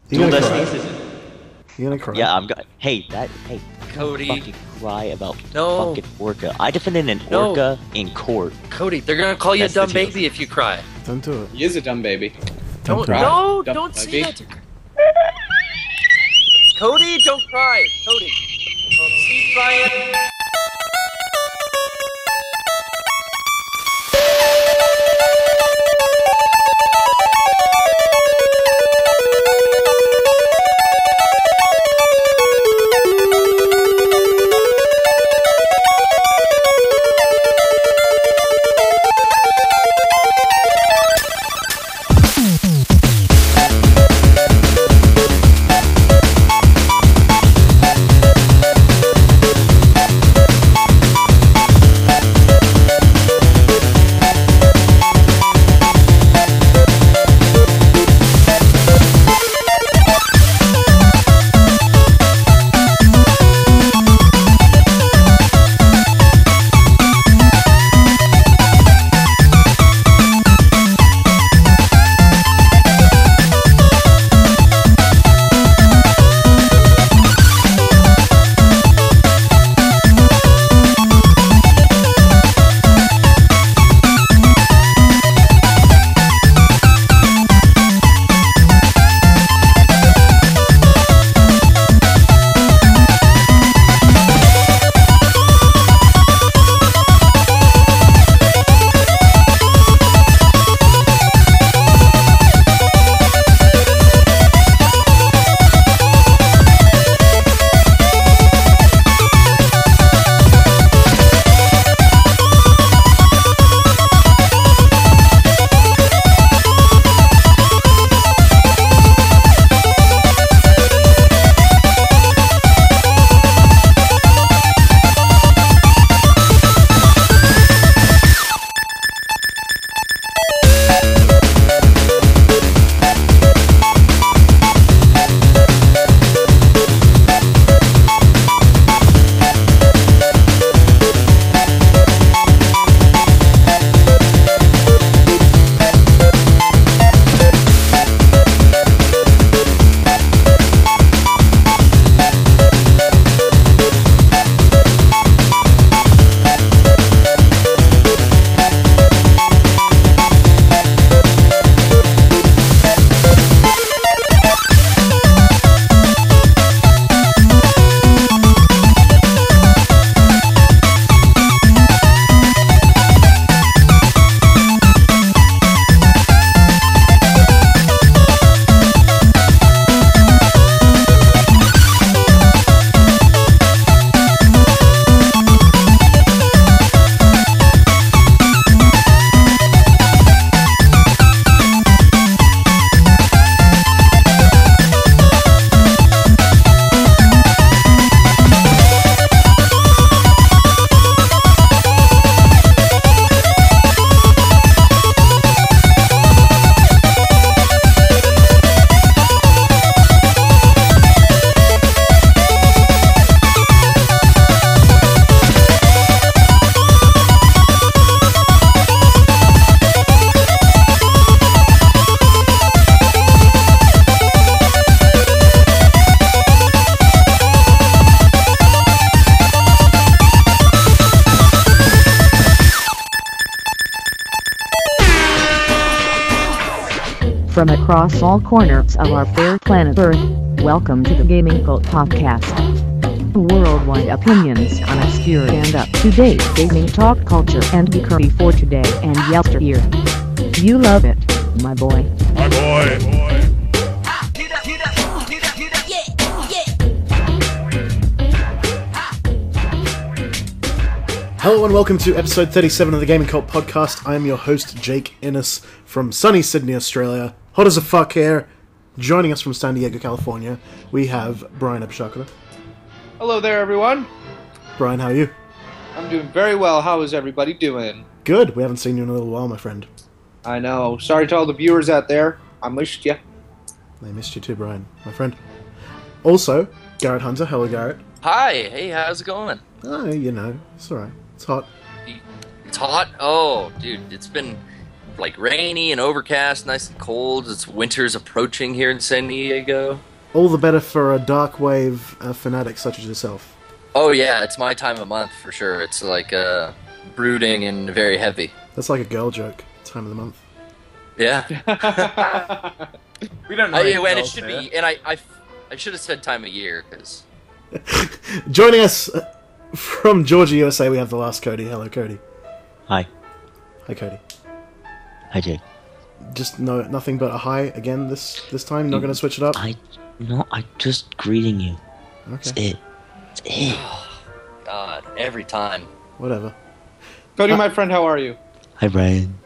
Dual Destinies isn't. You gonna cry? Yeah, I'm gonna. Hey, Cody. Fucking cry about No. fucking Orca. I defended an Orca in court. Cody, they're gonna call you a That's the dumb deal. baby if you cry. Don't do it. He is a dumb baby. Don't do it. No, Dumb don't say baby. that. Cody, don't cry. Cody. Keep crying. From across all corners of our fair planet Earth, welcome to the Gaming Cult Podcast. Worldwide opinions on obscure and up-to-date gaming talk culture and geekery for today and yesteryear. You love it, my boy. My boy. Hello and welcome to episode 37 of the Gaming Cult Podcast. I am your host, Jake Innes, from sunny Sydney, Australia. Hot as a fuck here. Joining us from San Diego, California, we have Brian Upshakala. Hello there, everyone. Brian, how are you? I'm doing very well. How is everybody doing? Good. We haven't seen you in a little while, my friend. I know. Sorry to all the viewers out there. I missed you. They missed you too, Brian, my friend. Also, Garrett Hunter. Hello, Garrett. Hi, hey, how's it going? Oh, you know, it's alright. It's hot. It's hot? Oh, dude, it's been like rainy and overcast, nice and cold. It's winter's approaching here in San Diego. All the better for a dark wave fanatic such as yourself. Oh yeah, it's my time of month for sure. It's like brooding and very heavy. That's like a girl joke. Time of the month. Yeah. We don't know. And it should be. And I should have said time of year because. Joining us from Georgia, USA, we have the last Cody. Hello, Cody. Hi. Hi, Cody. Hi, Jake. Just nothing but a hi again this time. Not going to switch it up. I just greeting you. That's Okay. it. That's it. God, every time. Whatever. Cody, my friend, how are you? Hi, Brian.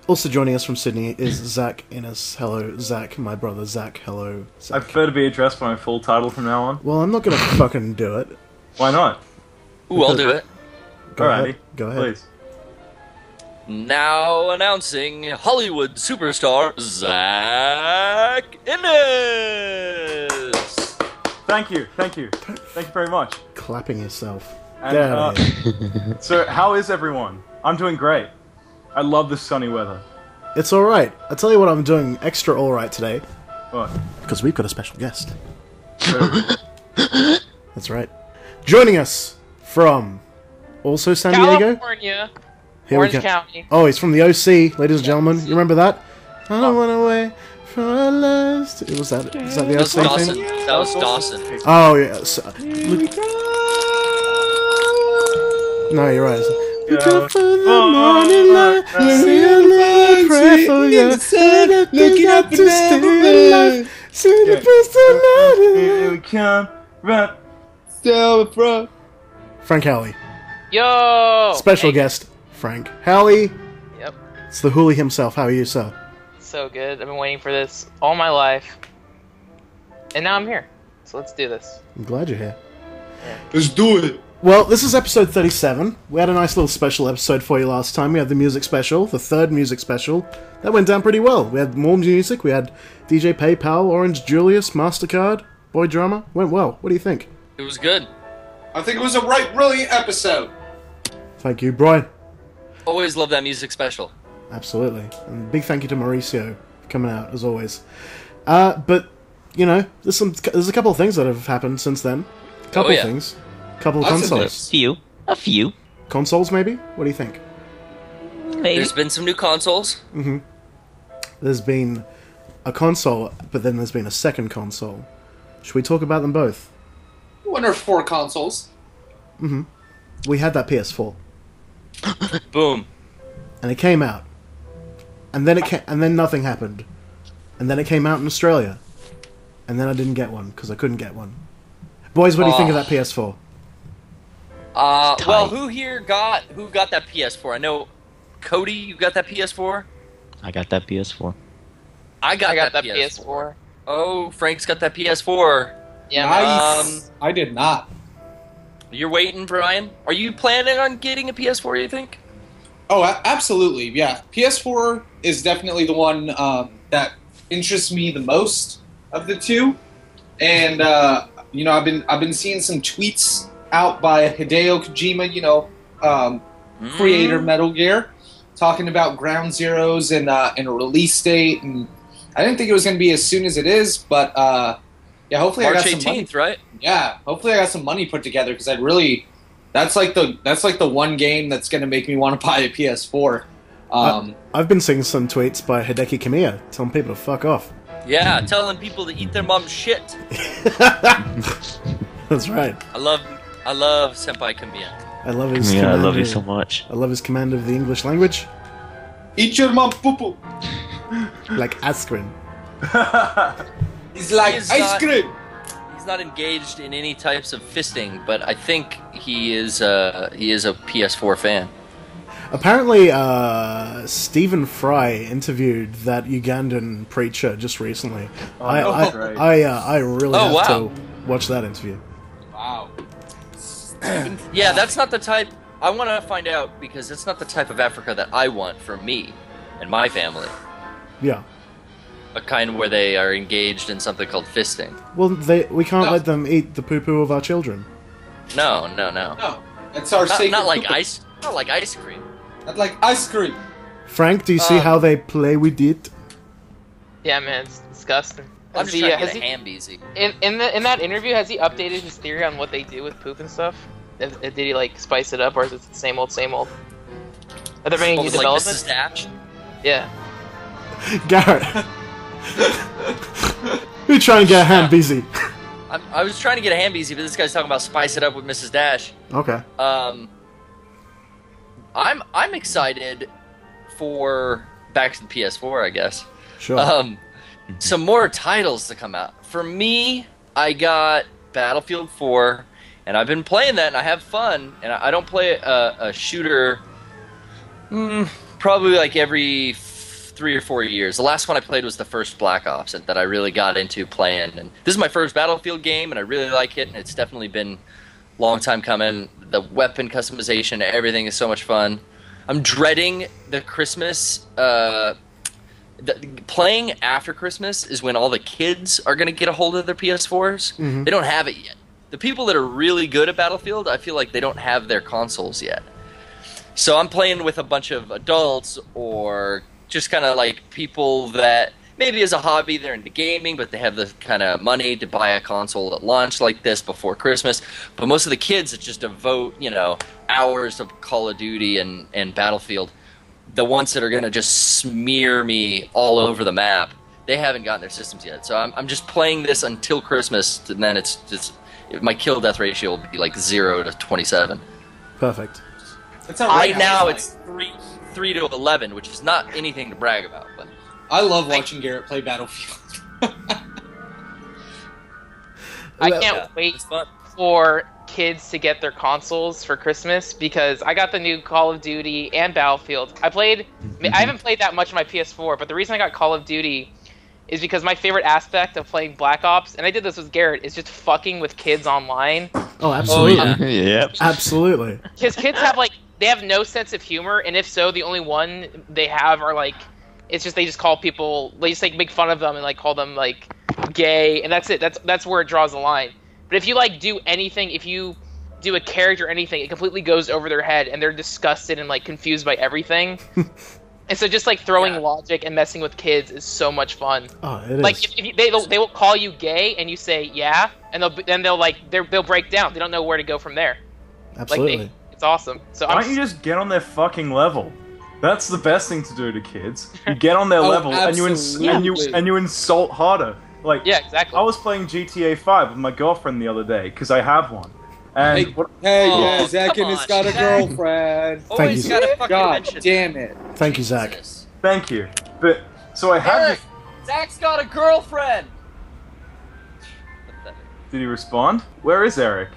Also joining us from Sydney is Zach Innes. Hello, Zach. My brother, Zach. Hello, I Zach. prefer to be addressed by my full title from now on. Well, I'm not going to fucking do it. Why not? Ooh, I'll do it. Go Alrighty. ahead. Go ahead. Please. Now announcing Hollywood superstar Zach Innes. Thank you. Thank you very much. Clapping yourself. And, Get out of here. So, how is everyone? I'm doing great. I love this sunny weather. It's alright. I'll tell you what I'm doing extra alright today. What? Because we've got a special guest. So, That's right. Joining us from also San Diego. California. Here we Orange go. County. Oh, he's from the OC, ladies and gentlemen. You remember that? I don't want to wait for a last. Was that the That was OC Dawson. thing? That was Dawson. Oh yeah. No, you're right. Look up for the morning light, say a little prayer for you. Looking up to stay alive, say the best here tonight. we come. Right. Still, bro. Frank Howley, Yo! special Hey. guest. Frank Howley. Yep. It's the Hoolie himself. How are you, sir? So good. I've been waiting for this all my life. And now I'm here. So let's do this. I'm glad you're here. Let's do it. Well, this is episode 37. We had a nice little special episode for you last time. We had the music special, the third music special. That went down pretty well. We had more music. We had DJ PayPal, Orange Julius, MasterCard, Boy Drummer. Went well. What do you think? It was good. I think it was a brilliant episode. Thank you, Brian. Always love that music special. Absolutely. And big thank you to Mauricio for coming out, as always. But, you know, there's a couple of things that have happened since then. Couple yeah. things. Couple of Lots of consoles. A few. Consoles, maybe? What do you think? Maybe. There's been some new consoles. There's been a console, but then there's been a second console. Should we talk about them both? I wonder if 4 consoles. We had that PS4, Boom. and it came out, and then and then nothing happened, and then it came out in Australia, and then I didn't get one because I couldn't get one. Boys, what do you think of that PS4? Well, who got that PS4? I know, Cody, you got that PS4. I got that PS4. I got that PS4. PS4. Oh, Frank's got that PS4. Yeah, Nice. I did not. You're waiting, Brian. Are you planning on getting a PS4? You think? Oh, absolutely. Yeah, PS4 is definitely the one that interests me the most of the two, and you know, I've been seeing some tweets out by Hideo Kojima, creator Metal Gear, talking about Ground Zeroes and a release date, and I didn't think it was going to be as soon as it is, but yeah, hopefully March I got some money. 18th, right? Yeah, hopefully I got some money put together because I'd really. That's like the one game that's going to make me want to buy a PS4. I've been seeing some tweets by Hideki Kamiya telling people to fuck off. Yeah, telling people to eat their mom's shit. That's right. I love Senpai Kamiya. I love his. Yeah, I command love you of- so much. I love his command of the English language, Eat your mom poo poo. like Askren. It's like He is ice not- cream. He's not engaged in any types of fisting, but I think he is a PS4 fan. Apparently, Stephen Fry interviewed that Ugandan preacher just recently. Oh, I great. I really Oh, have wow. to watch that interview. Wow. Yeah, that's not the type. I want to find out because it's not the type of Africa that I want for me and my family. Yeah. A kind where they are engaged in something called fisting. Well, we can't let them eat the poo poo of our children. No. No, it's our Not, sacred not like poo-poo. ice. Not like ice cream. Not like ice cream. Frank, do you see how they play with it? Yeah, man, it's disgusting. I'm just trying to get a Handbeezy. In that interview, has he updated his theory on what they do with poop and stuff? Did he like spice it up, or is it the same old, same old? Are there any new developments? Like Mrs. Dash? Yeah. Garrett, you're trying to get a Handbeezy. I was trying to get a Handbeezy, but this guy's talking about spice it up with Mrs. Dash. Okay. I'm excited for back to the PS4, I guess. Sure. Some more titles to come out. For me, I got Battlefield 4, and I've been playing that, and I have fun. And I don't play a shooter probably like every 3 or 4 years. The last one I played was the first Black Ops that I really got into playing. And this is my first Battlefield game, and I really like it, and it's definitely been a long time coming. The weapon customization, everything is so much fun. I'm dreading the Christmas... playing after Christmas is when all the kids are going to get a hold of their PS4s. Mm-hmm. They don't have it yet. The people that are really good at Battlefield, I feel like they don't have their consoles yet. So I'm playing with a bunch of adults or just kind of like people that maybe as a hobby they're into gaming, but they have the kind of money to buy a console at launch like this before Christmas. But most of the kids that just devote, hours of Call of Duty and Battlefield, the ones that are going to just smear me all over the map, they haven't gotten their systems yet. So I'm just playing this until Christmas, and then it's just my kill death ratio will be like 0 to 27. Perfect. That's how Right now it's 3 to 11, which is not anything to brag about. But I love watching Garrett play Battlefield. I can't wait for kids to get their consoles for Christmas because I got the new Call of Duty and Battlefield. I haven't played that much on my PS4, but the reason I got Call of Duty is because my favorite aspect of playing Black Ops, and I did this with Garrett, is just fucking with kids online. Oh, absolutely. Oh, Yep. Absolutely. Because kids they have no sense of humor, and if so, the only one they have are it's just they just call people, they just make fun of them and call them gay, and that's it. That's where it draws the line. But if you do anything, if you do a character or anything, it completely goes over their head, and they're disgusted and confused by everything. And so just throwing logic and messing with kids is so much fun. Oh, it is. If they will call you gay, and you say yeah, and they'll break down. They don't know where to go from there. Absolutely. It's awesome. So Why don't you just get on their fucking level? That's the best thing to do to kids. You get on their level and you insult harder. Yeah, exactly. I was playing GTA 5 with my girlfriend the other day because I have one. And Zach come has on, got a Zach. girlfriend. Always Thank you. gotta fucking God mention damn it. Thank you, Zach. Jesus. thank you. But so I had Eric, Zach's got a girlfriend. Did he respond? Where is Eric?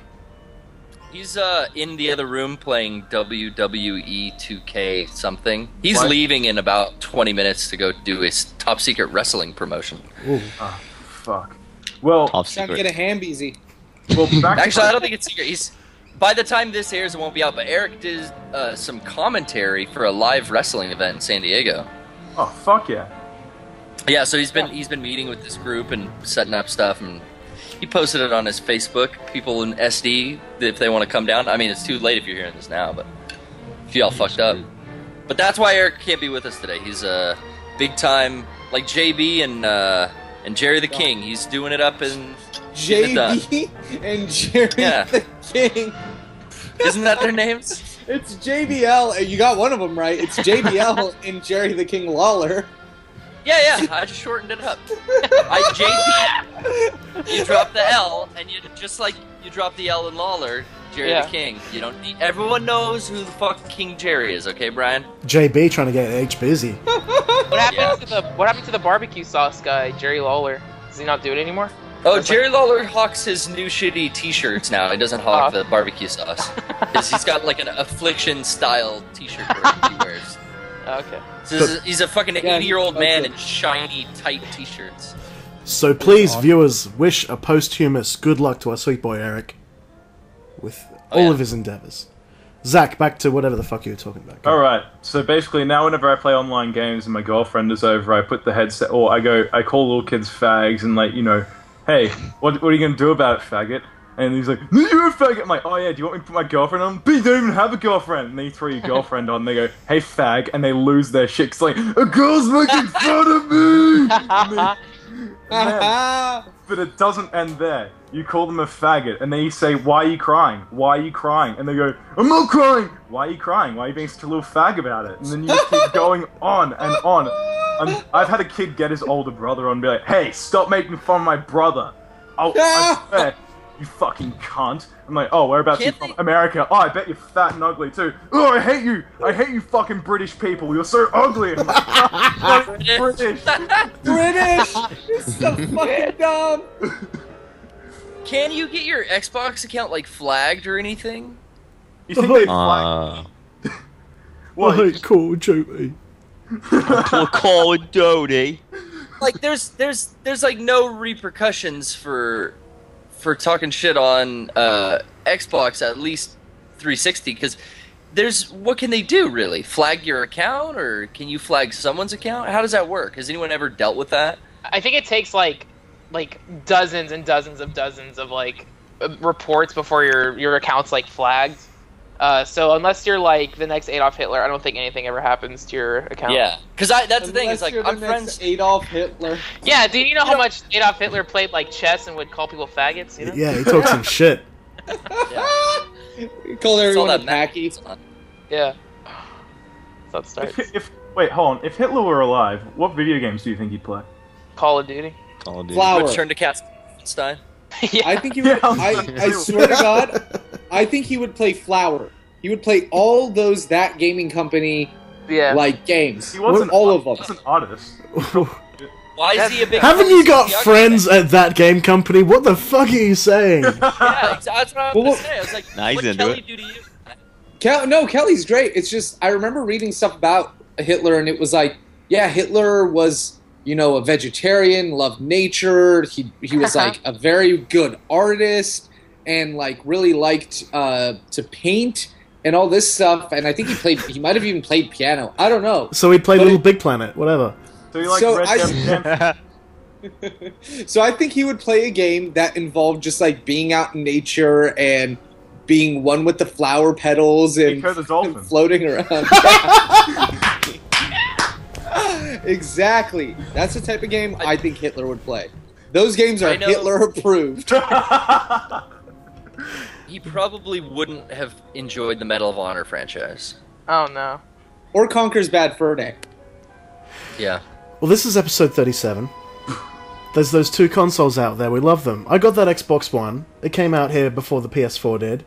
He's in the other room playing WWE 2K something. He's What? leaving in about 20 minutes to go do his top secret wrestling promotion. Ooh. Fuck. Well, Top Trying to secret. get a Handbeezy. back Actually, I to don't think it's secret. By the time this airs, it won't be out. But Eric did some commentary for a live wrestling event in San Diego. Oh fuck yeah. Yeah, so he's been meeting with this group and setting up stuff, and he posted it on his Facebook. People in SD, if they want to come down. I mean, it's too late if you're hearing this now, but if y'all fucked up. But that's why Eric can't be with us today. He's big time, like JB and Jerry the King. He's doing it up and getting it done. JB and Jerry Yeah. the King. Isn't that their names? It's JBL. You got one of them right. It's JBL and Jerry the King Lawler. Yeah, I just shortened it up. JB, you drop the L, and you just like you drop the L in Lawler, Jerry Yeah. the King. You don't need, everyone knows who the fuck King Jerry is, okay, Brian? JB trying to get H busy. what happened to the barbecue sauce guy, Jerry Lawler? Does he not do it anymore? Oh, Jerry Lawler hawks his new shitty T-shirts now. He doesn't hawk the barbecue sauce. 'Cause he's got like an Affliction-style T-shirt he wears. Okay. So he's a fucking 80-year-old man okay. in shiny, tight T-shirts. So please, viewers, wish a posthumous good luck to our sweet boy Eric with all of his endeavors. Zach, back to whatever the fuck you were talking about. Go. Alright, so basically now whenever I play online games and my girlfriend is over, I put the headset, or I call little kids fags and hey, what are you gonna do about it, faggot? And he's like, "No, you're a faggot." I'm like, "Oh yeah, do you want me to put my girlfriend on?" But you don't even have a girlfriend. And then you throw your girlfriend on. And they go, "Hey, fag," and they lose their shit. It's like, a girl's making fun of me. But it doesn't end there. You call them a faggot, and then you say, "Why are you crying? Why are you crying?" And they go, "I'm not crying." "Why are you crying? Why are you being such a little fag about it?" And then you keep going on and on. I've had a kid get his older brother on and be like, "Hey, stop making fun of my brother." I swear, you fucking cunt. I'm like, "Oh, whereabouts are you from?" "America." "Oh, I bet you're fat and ugly too." "Oh, I hate you. I hate you fucking British people. You're so ugly." I'm like, "Oh, British." British. It's so fucking dumb. Can you get your Xbox account like flagged or anything? You think they flag? I hate Call of Duty. Call of Duty. Like there's like no repercussions for talking shit on Xbox, at least 360, because what can they do really? Flag your account, or can you flag someone's account? How does that work? Has anyone ever dealt with that? I think it takes like dozens and dozens of like reports before your account's like flagged. So unless you're like the next Adolf Hitler, I don't think anything ever happens to your account. Yeah, because that's the thing. Is like I'm friends. Adolf Hitler. Yeah, do you know how much Adolf Hitler played like chess and would call people faggots? You know? Yeah, he talks some shit. Yeah. He called everyone a that packy. Yeah. So it starts. Wait, hold on. If Hitler were alive, what video games do you think he'd play? Call of Duty. Call of Duty. Flower. Return to Stein. Yeah. I think he would. I swear to God, I think he would play Flower. He would play all those That Gaming Company like games. He wasn't all of them. He was an artist. Why is he a big? Haven't you got friends at that game company? What the fuck are you saying? Yeah, that's what I was gonna say. I was like, Nah, he's what into Kelly it. do to you? No, Kelly's great. It's just I remember reading stuff about Hitler, and it was like, yeah, Hitler was, a vegetarian, loved nature. He was like a very good artist, and like really liked to paint and all this stuff. And I think he might have even played piano. I don't know. So he'd play Little Big Planet, whatever. So you like So Red Dead Redemption? So I think he would play a game that involved just like being out in nature and being one with the flower petals and Eco the Dolphin. floating around. Exactly. That's the type of game I think Hitler would play. Those games are Hitler approved. He probably wouldn't have enjoyed the Medal of Honor franchise. Oh no. Or Conker's Bad Fur Day. Yeah. Well, this is episode 37. There's those two consoles out there. We love them. I got that Xbox One. It came out here before the PS4 did.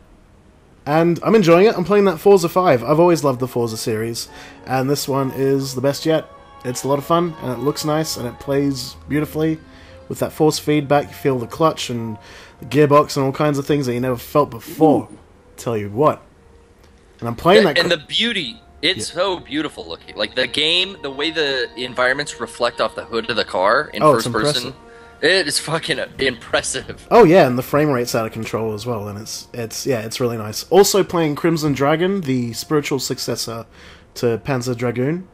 And I'm enjoying it. I'm playing that Forza 5. I've always loved the Forza series. And this one is the best yet. It's a lot of fun, and it looks nice, and it plays beautifully. With that force feedback, you feel the clutch and the gearbox and all kinds of things that you never felt before. Tell you what. And I'm playing that... And the beauty... It's so beautiful looking. Like, the game, the way the environments reflect off the hood of the car in first person, it is fucking impressive. Oh yeah, and the frame rate's out of control as well, and it's really nice. Also playing Crimson Dragon, the spiritual successor to Panzer Dragoon.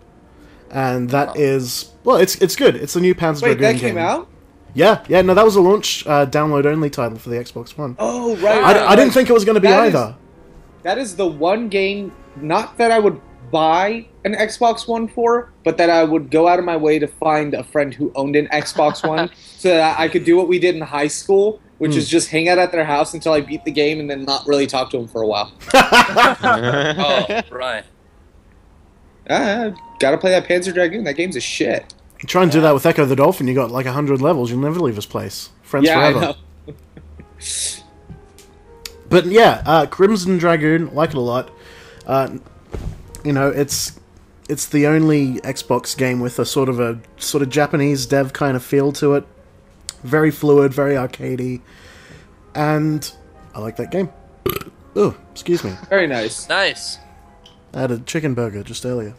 And that is... Well, it's good. It's a new Panzer Dragoon game. Wait, that came out? Yeah, no, that was a launch download-only title for the Xbox One. Oh, right. I didn't think it was going to be either. That is the one game, not that I would buy an Xbox One for, but that I would go out of my way to find a friend who owned an Xbox One so that I could do what we did in high school, which is just hang out at their house until I beat the game and then not really talk to them for a while. Oh, right. Gotta play that Panzer Dragoon. That game's a shit. You try and do that with Echo the Dolphin, you got like 100 levels, you'll never leave this place. Friends forever. I know. But yeah, Crimson Dragoon, like it a lot. It's the only Xbox game with a sort of Japanese dev kind of feel to it. Very fluid, very arcadey, and I like that game. Oh, excuse me. Very nice. Nice. I had a chicken burger just earlier.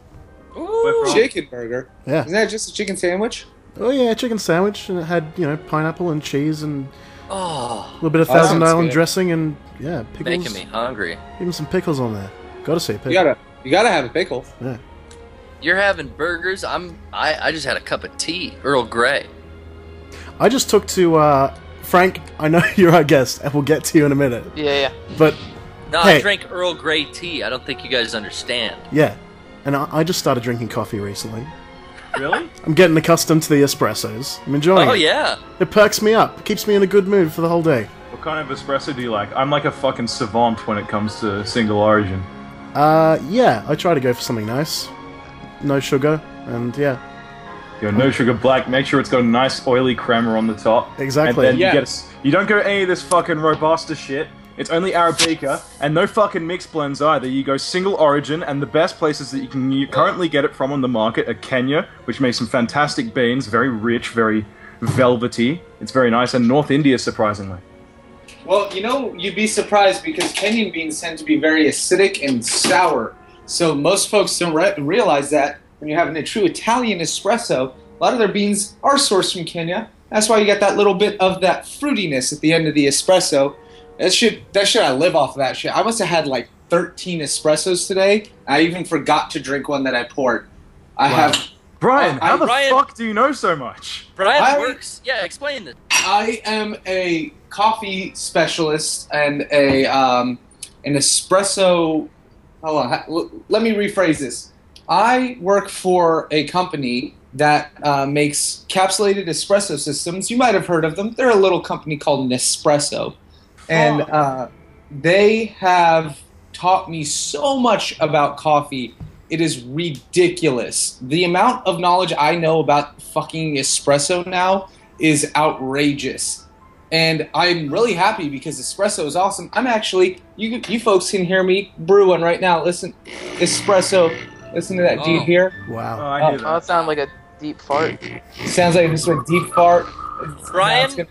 Ooh. Chicken burger. Yeah. Isn't that just a chicken sandwich? Oh yeah, chicken sandwich, and it had pineapple and cheese and a Oh, little bit of that Thousand sounds Island good. dressing and pickles. making me hungry. Even some pickles on there. Gotta say pickle. You gotta have a pickle. Yeah. You're having burgers. I just had a cup of tea, Earl Grey. I just took to Frank, I know you're our guest, and we'll get to you in a minute. Yeah. But No, hey, I drank Earl Grey tea. I don't think you guys understand. yeah, and I just started drinking coffee recently. Really? I'm getting accustomed to the espressos. I'm enjoying Oh, it. yeah. It perks me up. It keeps me in a good mood for the whole day. What kind of espresso do you like? I'm like a fucking savant when it comes to single origin. Yeah, I try to go for something nice. No sugar, and yeah. No sugar black. Make sure it's got a nice oily crema on the top. Exactly. And then Yeah. you don't go any of this fucking Robusta shit. It's only Arabica, and no fucking mixed blends either. You go single origin, and the best places that you can currently get it from on the market are Kenya, which makes some fantastic beans, very rich, very velvety. It's very nice, and North India, surprisingly. Well, you'd be surprised because Kenyan beans tend to be very acidic and sour. So most folks don't realize that when you're having a true Italian espresso, a lot of their beans are sourced from Kenya. That's why you get that little bit of that fruitiness at the end of the espresso. That shit, I live off of that shit. I must have had like 13 espressos today. I even forgot to drink one that I poured. Brian, how the Brian- fuck do you know so much? Brian works. Yeah, explain this. I am a coffee specialist and an espresso. Hold on, let me rephrase this. I work for a company that makes capsulated espresso systems. You might have heard of them. They're a little company called Nespresso. And they have taught me so much about coffee. It is ridiculous. The amount of knowledge I know about fucking espresso now is outrageous. And I'm really happy because espresso is awesome. I'm actually, you folks can hear me brew one right now. Listen, espresso. Listen to that. Do you hear? Wow. I hear Oh, that sounded like a deep fart. Sounds like just a deep fart. Brian- Now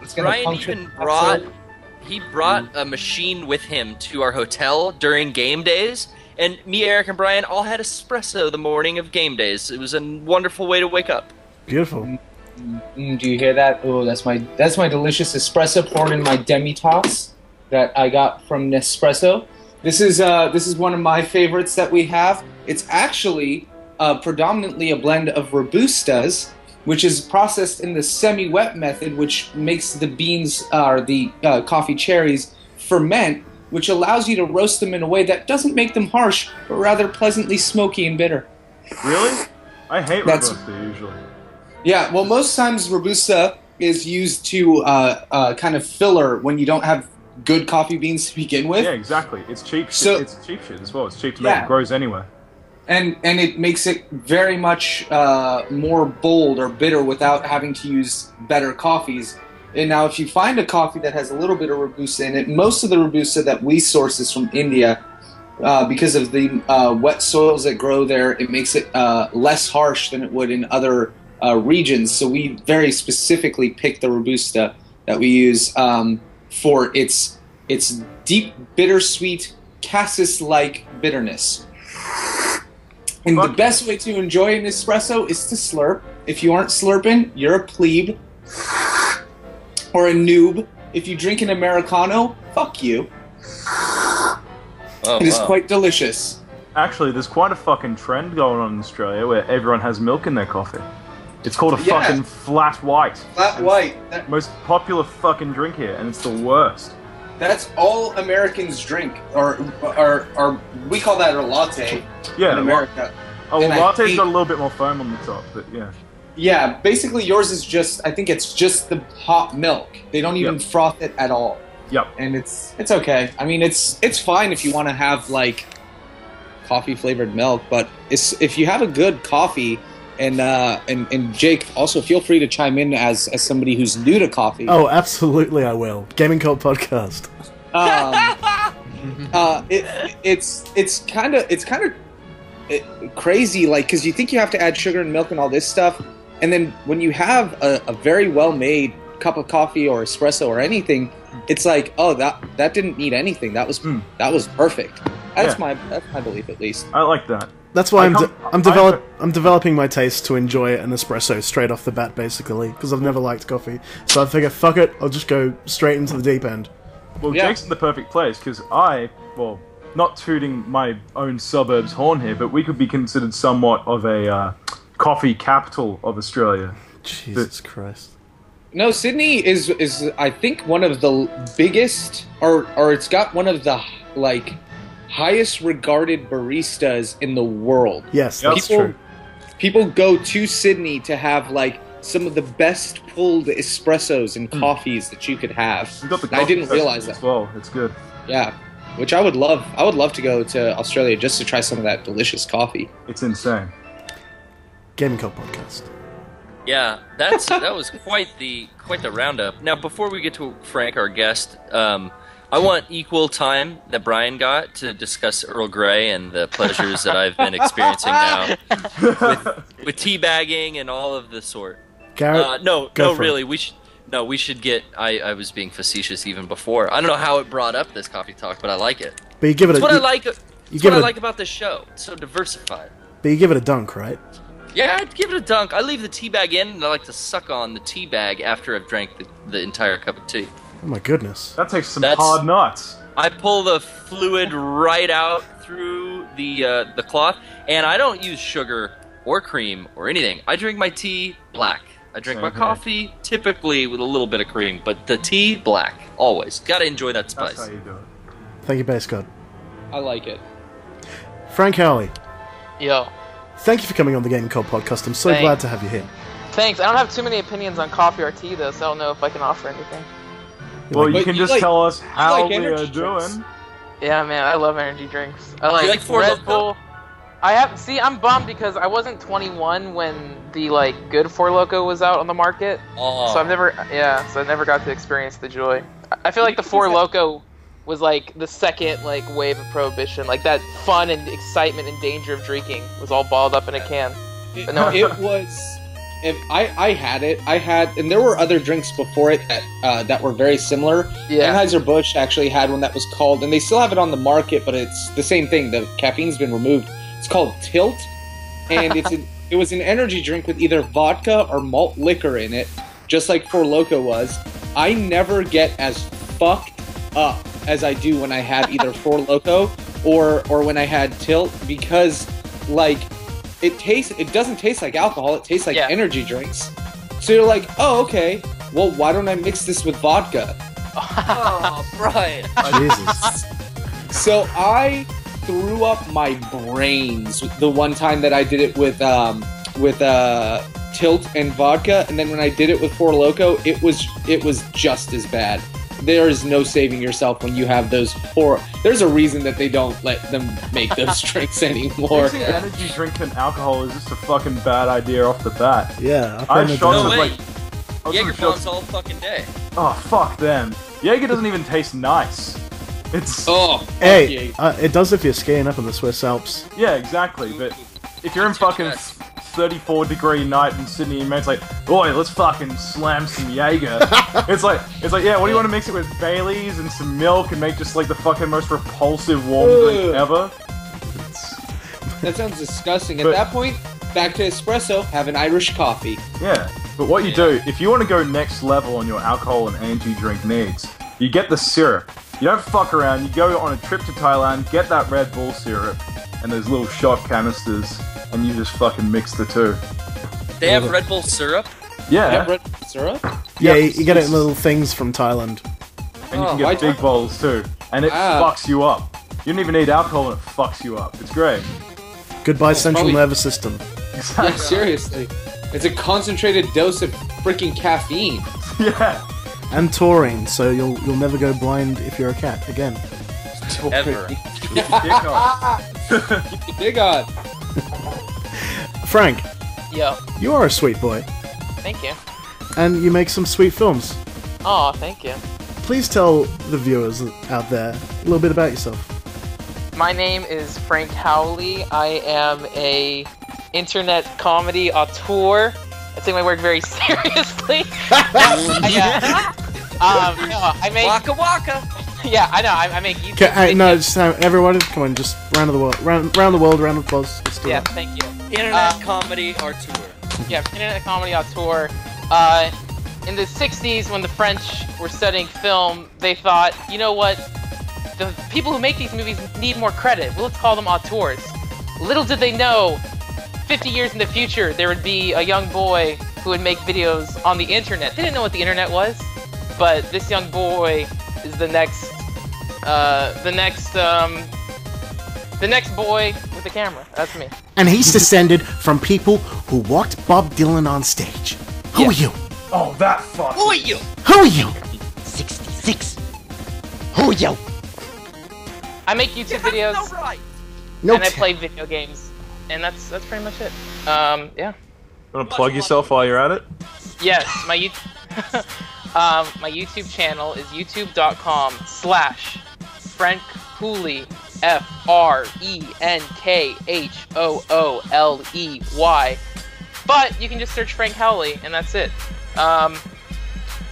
it's gonna Brian puncture even the brought episode. he brought a machine with him to our hotel during game days, and me, Eric, and Brian all had espresso the morning of game days. It was a wonderful way to wake up. Beautiful. Do you hear that? Oh, that's my delicious espresso poured in my demi-tasse that I got from Nespresso. This is one of my favorites that we have. It's actually predominantly a blend of Robustas, which is processed in the semi-wet method, which makes the beans or the coffee cherries ferment, which allows you to roast them in a way that doesn't make them harsh, but rather pleasantly smoky and bitter. Really? I hate That's- Robusta usually. Yeah, well, most times Robusta is used to kind of filler when you don't have good coffee beans to begin with. Yeah, exactly. It's cheap. So- It's cheap shit as well. It's cheap to make. Yeah. It grows anywhere. And it makes it very much more bold or bitter without having to use better coffees. And now, if you find a coffee that has a little bit of Robusta in it, most of the Robusta that we source is from India. Because of the wet soils that grow there, it makes it less harsh than it would in other regions. So we very specifically pick the Robusta that we use for its deep, bittersweet, cassis-like bitterness. And the Fuck. best way to enjoy an espresso is to slurp. If you aren't slurping, you're a plebe or a noob. If you drink an Americano, fuck you. Oh, It is wow. quite delicious. Actually, there's quite a fucking trend going on in Australia where everyone has milk in their coffee. It's called a Yeah. fucking flat white. Flat It's white. the most popular fucking drink here, and it's the worst. That's all Americans drink, or we call that a latte Yeah. in America. Oh, well, And I latte's hate- got a little bit more foam on the top, but yeah. Yeah, basically yours is just, I think it's just the hot milk. They don't even Yep. froth it at all. Yep. And it's okay. I mean, it's fine if you want to have like coffee flavored milk, but if you have a good coffee, and Jake, also feel free to chime in as somebody who's new to coffee. Oh, absolutely, I will. Gaming Cult Podcast. It's kind of crazy, like, because you think you have to add sugar and milk and all this stuff, and then when you have a very well made cup of coffee or espresso or anything, it's like, oh, that didn't need anything. That was perfect. That's Yeah. my belief, at least. I like that. That's why I I'm come- I'm developing my taste to enjoy an espresso straight off the bat, basically, because I've never liked coffee. So I figure, fuck it, I'll just go straight into the deep end. Well, Yeah. Jake's in the perfect place, because not tooting my own suburb's horn here, but we could be considered somewhat of a coffee capital of Australia. Jesus Christ. No, Sydney is I think one of the biggest, or it's got one of the like highest regarded baristas in the world. Yes, that's true. People go to Sydney to have like some of the best pulled espressos and coffees that you could have. I didn't realize that. As well, it's good. Yeah, which I would love. I would love to go to Australia just to try some of that delicious coffee. It's insane. Gaming Cult Podcast. Yeah, that was quite the roundup. Now, before we get to Frank, our guest, I want equal time that Brian got to discuss Earl Grey and the pleasures that I've been experiencing now with teabagging and all of the sort. Garrett, really, we should get. I was being facetious even before. I don't know how it brought up this coffee talk, but I like it. But you give it. That's what I like. That's what I like about this show. It's so diversified. But you give it a dunk, right? Yeah, I'd give it a dunk. I leave the tea bag in, and I like to suck on the tea bag after I've drank the entire cup of tea. Oh my goodness. That takes some hard nuts. I pull the fluid right out through the cloth, and I don't use sugar or cream or anything. I drink my tea black. I drink my coffee typically with a little bit of cream, but the tea black always. Gotta enjoy that spice. That's how you do it. Thank you, Base God. I like it. Frank Howley. Yo. Thank you for coming on the Gaming Cult Podcast. I'm so glad to have you here. Thanks. I don't have too many opinions on coffee or tea, though, so I don't know if I can offer anything. Well, you can just tell us how we are doing. Yeah, man, I love energy drinks. I like, Red Bull. I'm bummed because I wasn't 21 when the good Four Loko was out on the market. Oh. So I never got to experience the joy. I feel like the Four Loko was the second wave of prohibition. That fun and excitement and danger of drinking was all balled up in a can. But no, it was. If I had it, and there were other drinks before it that were very similar. Yeah. Anheuser-Busch actually had one that was called, and they still have it on the market, but it's the same thing. The caffeine's been removed. It's called Tilt, and it was an energy drink with either vodka or malt liquor in it, just like Four Loko was. I never get as fucked up as I do when I have either Four Loko or when I had Tilt, because it doesn't taste like alcohol, it tastes like energy drinks. So you're like, oh, okay, well, why don't I mix this with vodka? Oh, Brian. Jesus. So I threw up my brains the one time that I did it with Tilt and vodka, and then when I did it with Four Loko, it was just as bad. There is no saving yourself when you have those four. There's a reason that they don't let them make those drinks anymore. Mixing energy drink and alcohol is just a fucking bad idea off the bat. Yeah, I shot No it way. like Jaeger bombs all fucking day. Oh fuck them. Jaeger doesn't even taste nice. It's Hey, it does if you're skiing up in the Swiss Alps. yeah, exactly. But if you're in fucking 34-degree night in Sydney, your mate's like, boy, let's fucking slam some Jaeger. it's like, yeah, what do you want to mix it with? Baileys and some milk and make just the fucking most repulsive warm drink ever? That sounds disgusting. At that point, back to espresso, have an Irish coffee. Yeah, but what you do, if you want to go next level on your alcohol and energy drink needs, you get the syrup. You don't fuck around, you go on a trip to Thailand, get that Red Bull syrup, and those little shot canisters, and you just fucking mix the two. They have Red Bull syrup? Yeah. Red Bull syrup? Yeah, you get it in little things from Thailand. And you can get big bowls too. And it fucks you up. You don't even need alcohol and it fucks you up. It's great. Goodbye, central nervous system. Yeah, seriously. It's a concentrated dose of freaking caffeine. Yeah. And taurine, so you'll never go blind if you're a cat again. Ever. Dig on. Frank, yo. you are a sweet boy, Thank you. and you make some sweet films. Oh, thank you. Please tell the viewers out there a little bit about yourself. My name is Frank Howley. I am a internet comedy auteur. I take my work very seriously. I make Waka waka. Yeah, I know. I make YouTube. Okay, no, just everyone, come on, just round the world, round the world, round of applause. Let's do Yeah, it. thank you. Internet comedy auteur. Yeah, internet comedy auteur. In the 60s, when the French were studying film, they thought, you know what? The people who make these movies need more credit. Well, let's call them auteurs. Little did they know, 50 years in the future, there would be a young boy who would make videos on the internet. They didn't know what the internet was, but this young boy is the next boy with the camera. That's me. And he's descended from people who walked Bob Dylan on stage. Who are you? Oh, that fuck. Who are you? Who are you? 66. Who you? I make YouTube videos, No and I t- play video games, and that's pretty much it. Yeah. Wanna plug yourself while you're at it? Yes, my my YouTube channel is youtube.com/Frank Hooley, FrenkHooley. But you can just search Frank Howley, and that's it.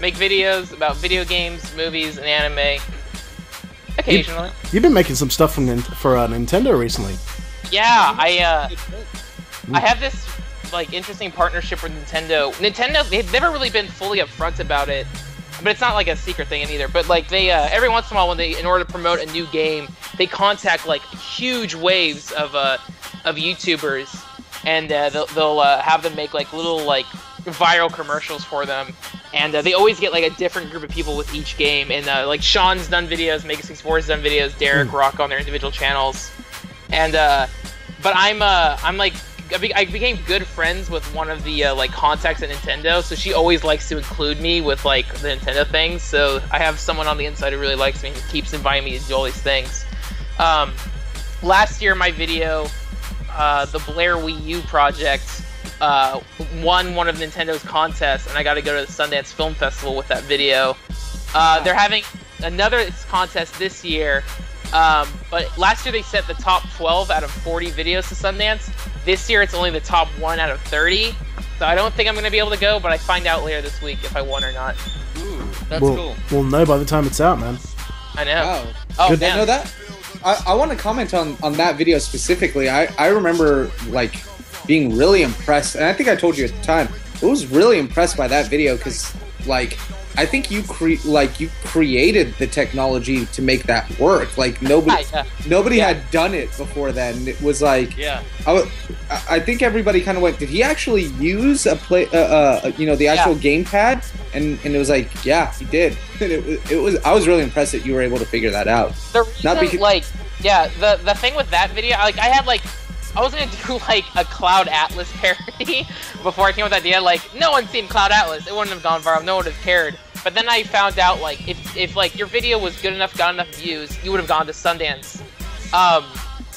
Make videos about video games, movies, and anime. Occasionally. You've been making some stuff for Nintendo recently. Yeah, I have this like interesting partnership with Nintendo. They've never really been fully upfront about it, but it's not like a secret thing either. But like they every once in a while, in order to promote a new game, they contact like huge waves of YouTubers, and they'll have them make like little like viral commercials for them. And they always get like a different group of people with each game. And like Sean's done videos, Mega64's done videos, Derek, Rock on their individual channels. And but I'm like I became good friends with one of the like contacts at Nintendo, so she always likes to include me with like the Nintendo things. So I have someone on the inside who really likes me and keeps inviting me to do all these things. Last year, my video, the Blair Wii U project, won one of Nintendo's contests, and I got to go to the Sundance Film Festival with that video. They're having another contest this year, but last year they set the top 12 out of 40 videos to Sundance. This year it's only the top 1 out of 30, so I don't think I'm going to be able to go, but I find out later this week if I won or not. Ooh, that's we'll, cool. We'll know by the time it's out, man. I know. Wow. Oh, Good. damn. No, that I want to comment on that video specifically. I remember like being really impressed, and I think I told you at the time, I was really impressed by that video because like I think you created the technology to make that work. Like nobody had done it before then. It was like I think everybody kind of went, did he actually use the actual gamepad? And it was like, yeah, he did. And it was I was really impressed that you were able to figure that out. The reason, the thing with that video, like I was gonna do like a Cloud Atlas parody before I came up with the idea. Like no one's seen Cloud Atlas, it wouldn't have gone viral, no one would have cared. But then I found out like if like your video was good enough, got enough views, you would have gone to Sundance. I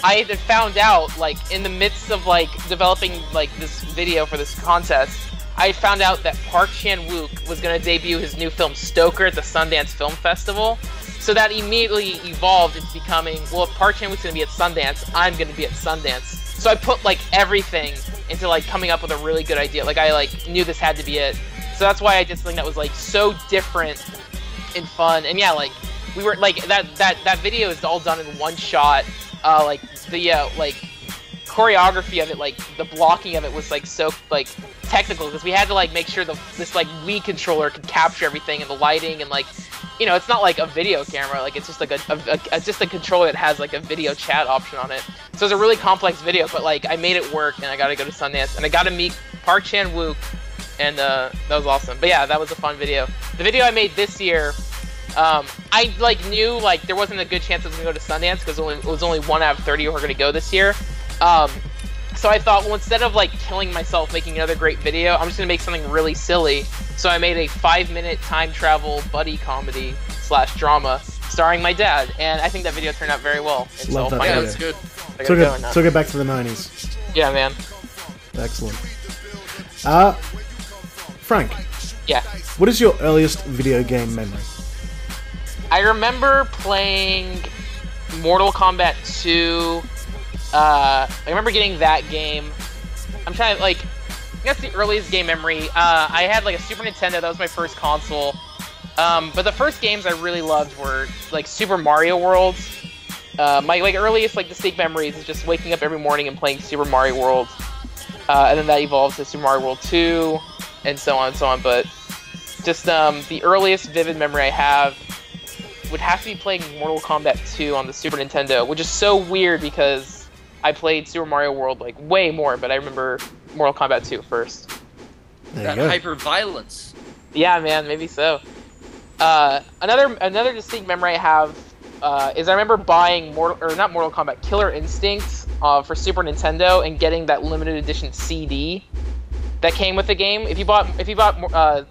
had found out like in the midst of like developing like this video for this contest, I found out that Park Chan-wook was gonna debut his new film Stoker at the Sundance Film Festival. So that immediately evolved into becoming, well, if Park Chan-wook's gonna be at Sundance, I'm gonna be at Sundance. So I put like everything into like coming up with a really good idea. Like I like knew this had to be it. So that's why I did something that was like so different and fun. And yeah, like we were like that video is all done in one shot. Like the like choreography of it, like the blocking of it was like so like technical because we had to like make sure this like Wii controller could capture everything and the lighting and like, you know, it's not like a video camera, like it's just like just a controller that has like a video chat option on it. So it's a really complex video, but like I made it work and I got to go to Sundance and I got to meet Park Chan-wook, and that was awesome. But yeah, that was a fun video. The video I made this year, I like knew like there wasn't a good chance I was gonna go to Sundance because it was only 1 out of 30 who were gonna go this year. So I thought, well, instead of like killing myself making another great video, I'm just gonna make something really silly. So I made a 5-minute time travel buddy comedy / drama starring my dad, and I think that video turned out very well. And Love so that yeah, video. that's good. I gotta go now. Took it back to the 90s. Yeah, man. Excellent. Frank, Yeah. what is your earliest video game memory? I remember playing Mortal Kombat 2. I remember getting that game. I'm trying to, like, I guess the earliest game memory. I had, like, a Super Nintendo. That was my first console. But the first games I really loved were, like, Super Mario World. My, like, earliest, like, distinct memories is just waking up every morning and playing Super Mario World. And then that evolved to Super Mario World 2, and so on and so on. But just the earliest vivid memory I have would have to be playing Mortal Kombat 2 on the Super Nintendo, which is so weird because I played Super Mario World like way more, but I remember Mortal Kombat 2 first. There that you go. hyper violence. Yeah, man, maybe so. Another distinct memory I have is I remember buying not Mortal Kombat, Killer Instinct for Super Nintendo and getting that limited edition CD that came with the game. If you bought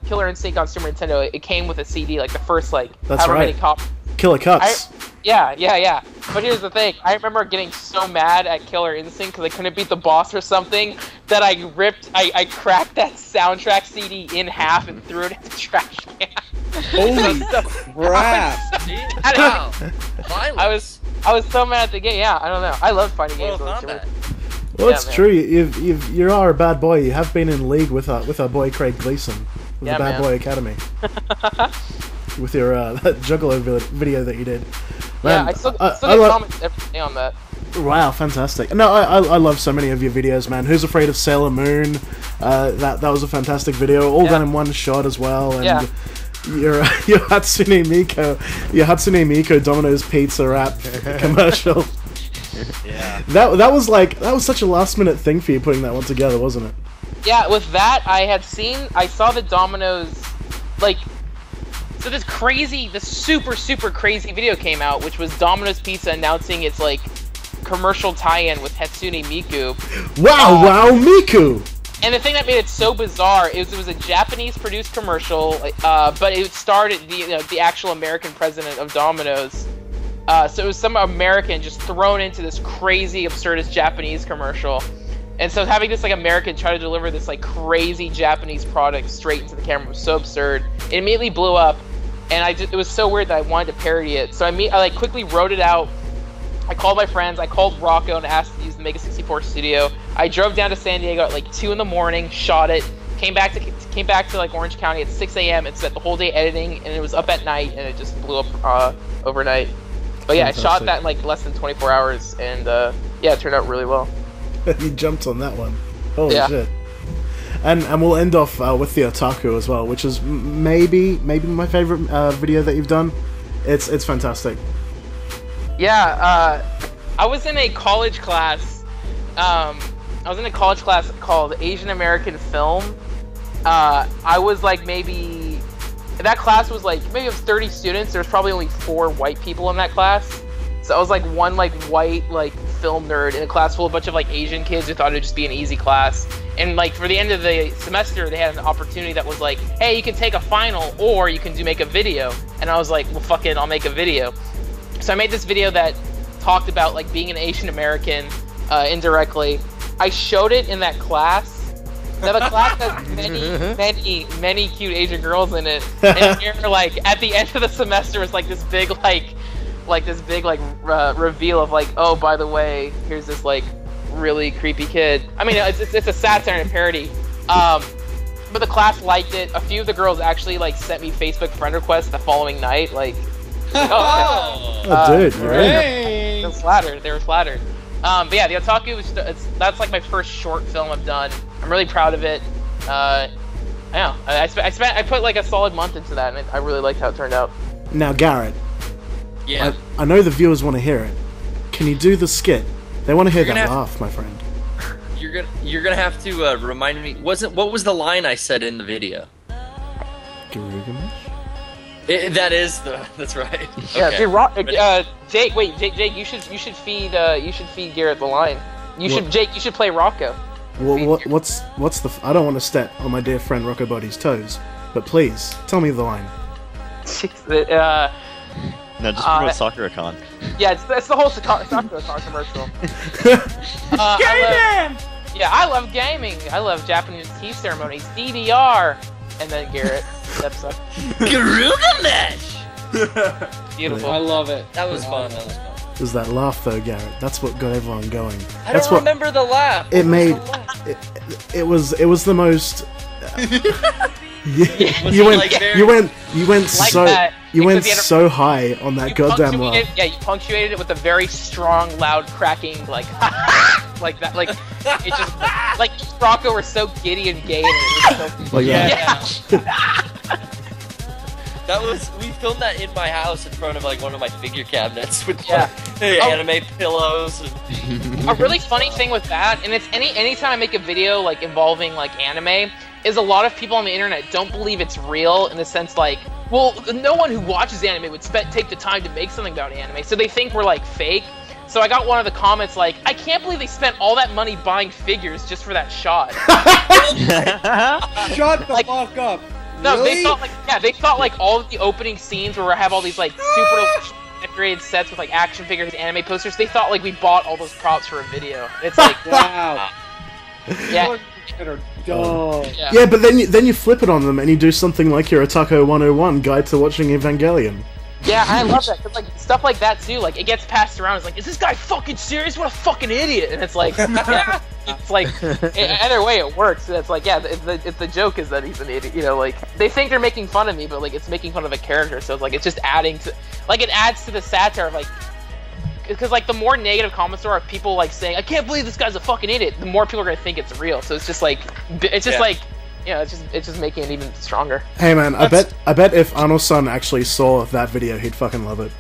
Killer Instinct on Super Nintendo, it came with a CD, like the first That's however right. many copies. Killer Cuts. Yeah. But here's the thing. I remember getting so mad at Killer Instinct because I couldn't beat the boss or something that I cracked that soundtrack CD in half and threw it in the trash can. Holy crap! Wow. Violence. I was so mad at the game. Yeah, I don't know. I love fighting games. Mortal with Kombat. Well, Yeah, it's man. true. You are a bad boy. You have been in league with our boy Craig Gleason, with Yeah, the Bad man. Boy Academy, with your that Juggalo video that you did. Yeah, Man, I still I get love- comments every day on that. Wow, fantastic! No, I love so many of your videos, man. Who's Afraid of Sailor Moon? That was a fantastic video, all Yeah. done in one shot as well. And Yeah. your Hatsune Miiko Domino's Pizza wrap commercial. Yeah. That was such a last minute thing for you putting that one together, wasn't it? Yeah, with that, I saw the Domino's, so this super crazy video came out, which was Domino's Pizza announcing its, commercial tie-in with Hatsune Miku. Wow, Miku! And the thing that made it so bizarre is it was a Japanese-produced commercial, but it starred the actual American president of Domino's. So it was some American just thrown into this crazy, absurdist Japanese commercial. And so having this American try to deliver this crazy Japanese product straight into the camera was so absurd. It immediately blew up, and it was so weird that I wanted to parody it. So I quickly wrote it out. I called my friends. I called Rocco and asked to use the Mega 64 studio. I drove down to San Diego at 2 in the morning, shot it, came back to Orange County at 6 a.m. and spent the whole day editing, and it was up at night, and it just blew up overnight. But yeah, Fantastic. I shot that in less than 24 hours, and yeah, it turned out really well. You jumped on that one. Holy Yeah. shit! And we'll end off with the Otaku as well, which is maybe my favorite video that you've done. It's fantastic. Yeah, I was in a college class. Called Asian American Film. I was that class was maybe it was 30 students. There was probably only 4 white people in that class. So I was one white film nerd in a class full of a bunch of Asian kids who thought it'd just be an easy class. And for the end of the semester, they had an opportunity that was hey, you can take a final or you can make a video. And I was well, fuck it, I'll make a video. So I made this video that talked about being an Asian American indirectly. I showed it in that class. Now the class has many cute Asian girls in it, and here at the end of the semester is this big reveal of oh, by the way, here's this really creepy kid. I mean it's a satire and a parody. But the class liked it. A few of the girls actually sent me Facebook friend requests the following night Oh, dude, you're in. They were flattered. But yeah, the Otaku that's my first short film I've done. I'm really proud of it. Yeah, I put a solid month into that, and I really liked how it turned out. Now, Garrett, Yeah. I know the viewers want to hear it. Can you do the skit? They want to hear You're that gonna laugh, my friend. You're gonna have to remind me. What was the line I said in the video? Garugamesh? That's right. Yeah, Okay. dude, Jake, you should feed Garrett the line. You should play Rocco. What's the? I don't want to step on my dear friend Rocco Body's toes, but please tell me the line. No, just promote Sakura-con. Yeah, it's the whole Sakura-con commercial. I love gaming. I love Japanese tea ceremonies, DDR, and then Garrett steps up. Garugamesh! Beautiful. I love it. That was fun. It was that laugh though, Garrett. That's what got everyone going. I That's don't what remember the laugh. it What was made. the laugh? It was the most. Was you it, went you went Like so that, you went because he had a- so high on that goddamn laugh. You punctuated it with a very strong, loud, cracking, like that. It just Rocco were so giddy and gay. And it was so, Well, yeah. We filmed that in my house in front of one of my figure cabinets with Oh. anime pillows. And... A really funny thing with that, and it's anytime I make a video involving anime, is a lot of people on the internet don't believe it's real in the sense like, well, no one who watches anime would take the time to make something about anime, so they think we're like fake. So I got one of the comments like, I can't believe they spent all that money buying figures just for that shot. Shut the fuck up. No, Really? they thought like all of the opening scenes where we have all these like super decorated sets with like action figures and anime posters, they thought like we bought all those props for a video. It's like, Wow. yeah. Yeah, but then you flip it on them and you do something like your Otaku 101 guide to watching Evangelion. Yeah, I love that, because, like, stuff like that, too, like, it gets passed around, it's like, is this guy fucking serious? What a fucking idiot! And it's like, yeah, it's like, either way, it works, and it's like, yeah, the joke is that he's an idiot, you know, like, they think they're making fun of me, but, like, it's making fun of a character, so it's like, it's just adding to, like, it adds to the satire of, like, because, like, the more negative comments there are of people, like, saying, I can't believe this guy's a fucking idiot, the more people are gonna think it's real, so it's just, like, yeah, it's just making it even stronger. Hey man, I bet if Ano-san actually saw that video, he'd fucking love it.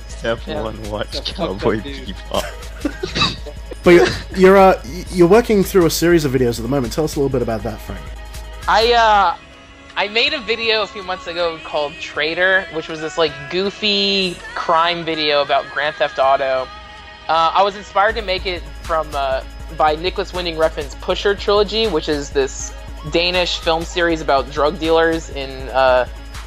Step 1, watch Cowboy Bebop. But you're working through a series of videos at the moment. Tell us a little bit about that, Frank. I made a video a few months ago called Traitor, which was this like goofy crime video about Grand Theft Auto. I was inspired to make it by Nicholas Winding Refn's Pusher trilogy, which is this Danish film series about drug dealers in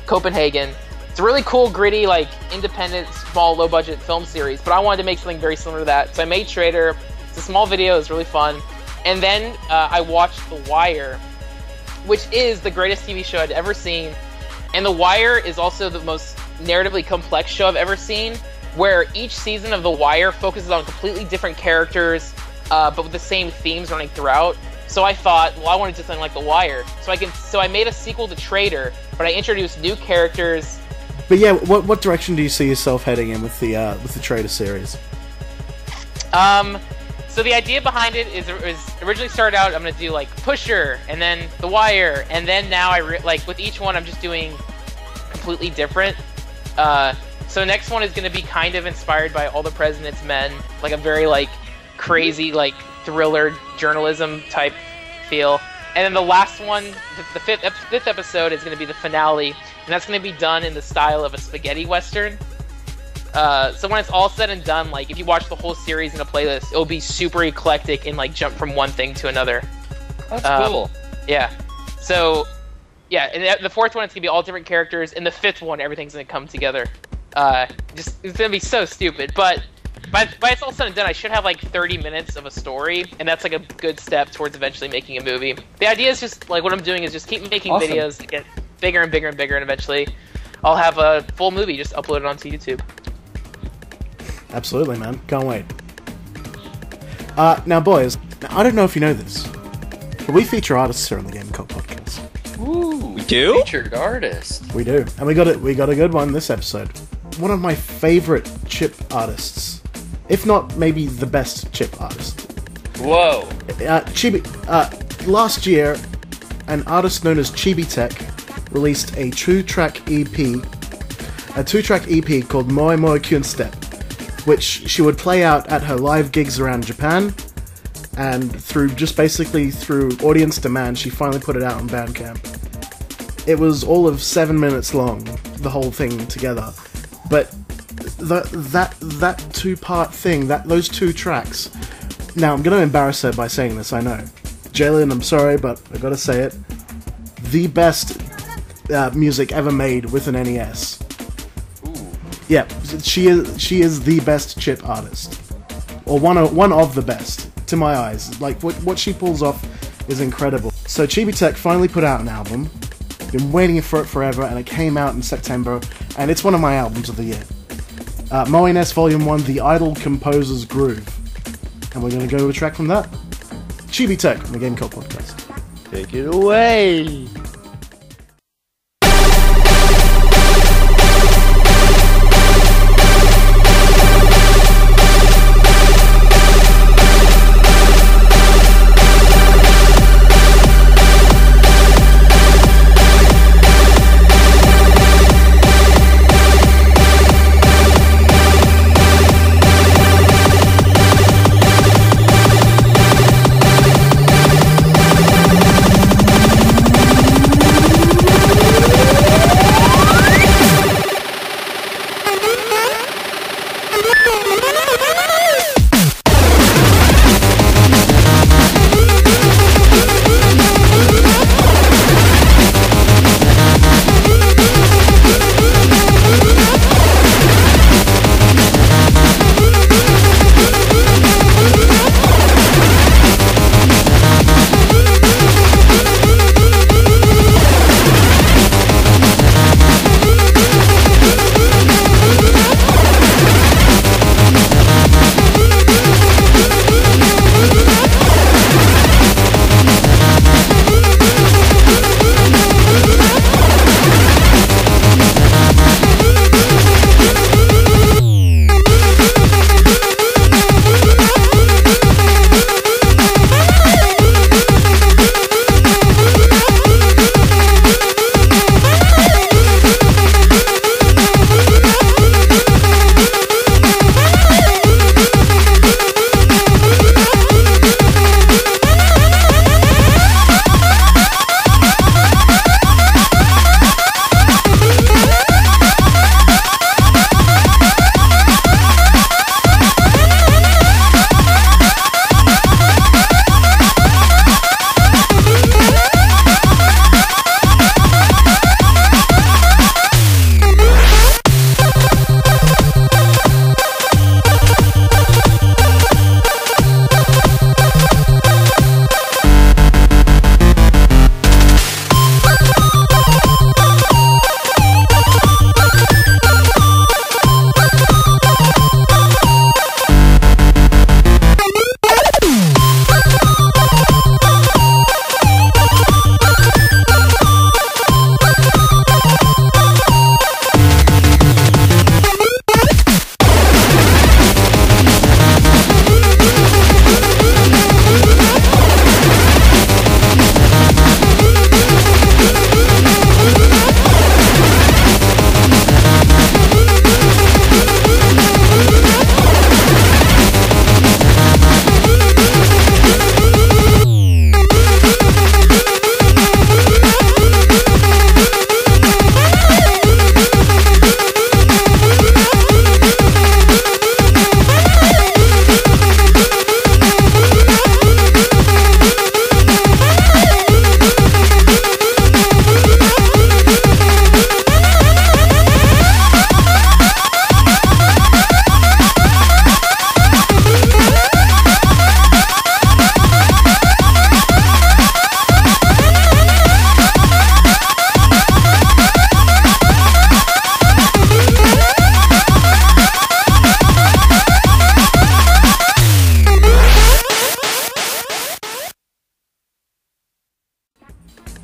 Copenhagen. It's a really cool, gritty, like independent, small, low-budget film series. But I wanted to make something very similar to that, so I made Traitor. It's a small video. It's really fun. And then I watched The Wire, which is the greatest TV show I'd ever seen. And The Wire is also the most narratively complex show I've ever seen, where each season of The Wire focuses on completely different characters, but with the same themes running throughout. So I thought, well, I want to do something like The Wire. So I made a sequel to Traitor, but I introduced new characters. But yeah, what direction do you see yourself heading in with the Traitor series? So the idea behind it is originally started out, I'm going to do like Pusher, and then The Wire, and then now like with each one I'm just doing completely different. So next one is going to be kind of inspired by All the President's Men, like a very like crazy like thriller journalism type feel. And then the last one, the fifth episode, is going to be the finale, and that's going to be done in the style of a spaghetti western. So when it's all said and done, like if you watch the whole series in a playlist, it'll be super eclectic and like jump from one thing to another. That's cool. Yeah. So yeah, and the fourth one it's gonna be all different characters, and the fifth one everything's gonna come together. It's gonna be so stupid, but by it's all said and done, I should have like 30 minutes of a story, and that's like a good step towards eventually making a movie. The idea is just like what I'm doing is just keep making videos to get bigger and bigger and bigger, and eventually I'll have a full movie just uploaded onto YouTube. Absolutely, man. Can't wait. Now, boys, I don't know if you know this, but we feature artists here on the Game Cult Podcast. Ooh, We do? Featured artist. We do, and we got a good one this episode. One of my favorite chip artists, if not maybe the best chip artist. Whoa. Last year, an artist known as chibi-tech released a two-track EP called Moi Moi Kyun Step, which she would play out at her live gigs around Japan, and through audience demand, she finally put it out on Bandcamp. It was all of 7 minutes long, the whole thing together, but that two-part thing, those two tracks. Now I'm gonna embarrass her by saying this, I know. Jalen, I'm sorry, but I gotta say it. The best music ever made with an NES. Yeah, she is the best chip artist, or one of the best to my eyes. Like what she pulls off is incredible. So chibi-tech finally put out an album. Been waiting for it forever, and it came out in September, and it's one of my albums of the year. Moines Volume 1, The Idle Composer's Groove, and we're gonna go with a track from that. Chibi-tech on the Game Cult Podcast. Take it away!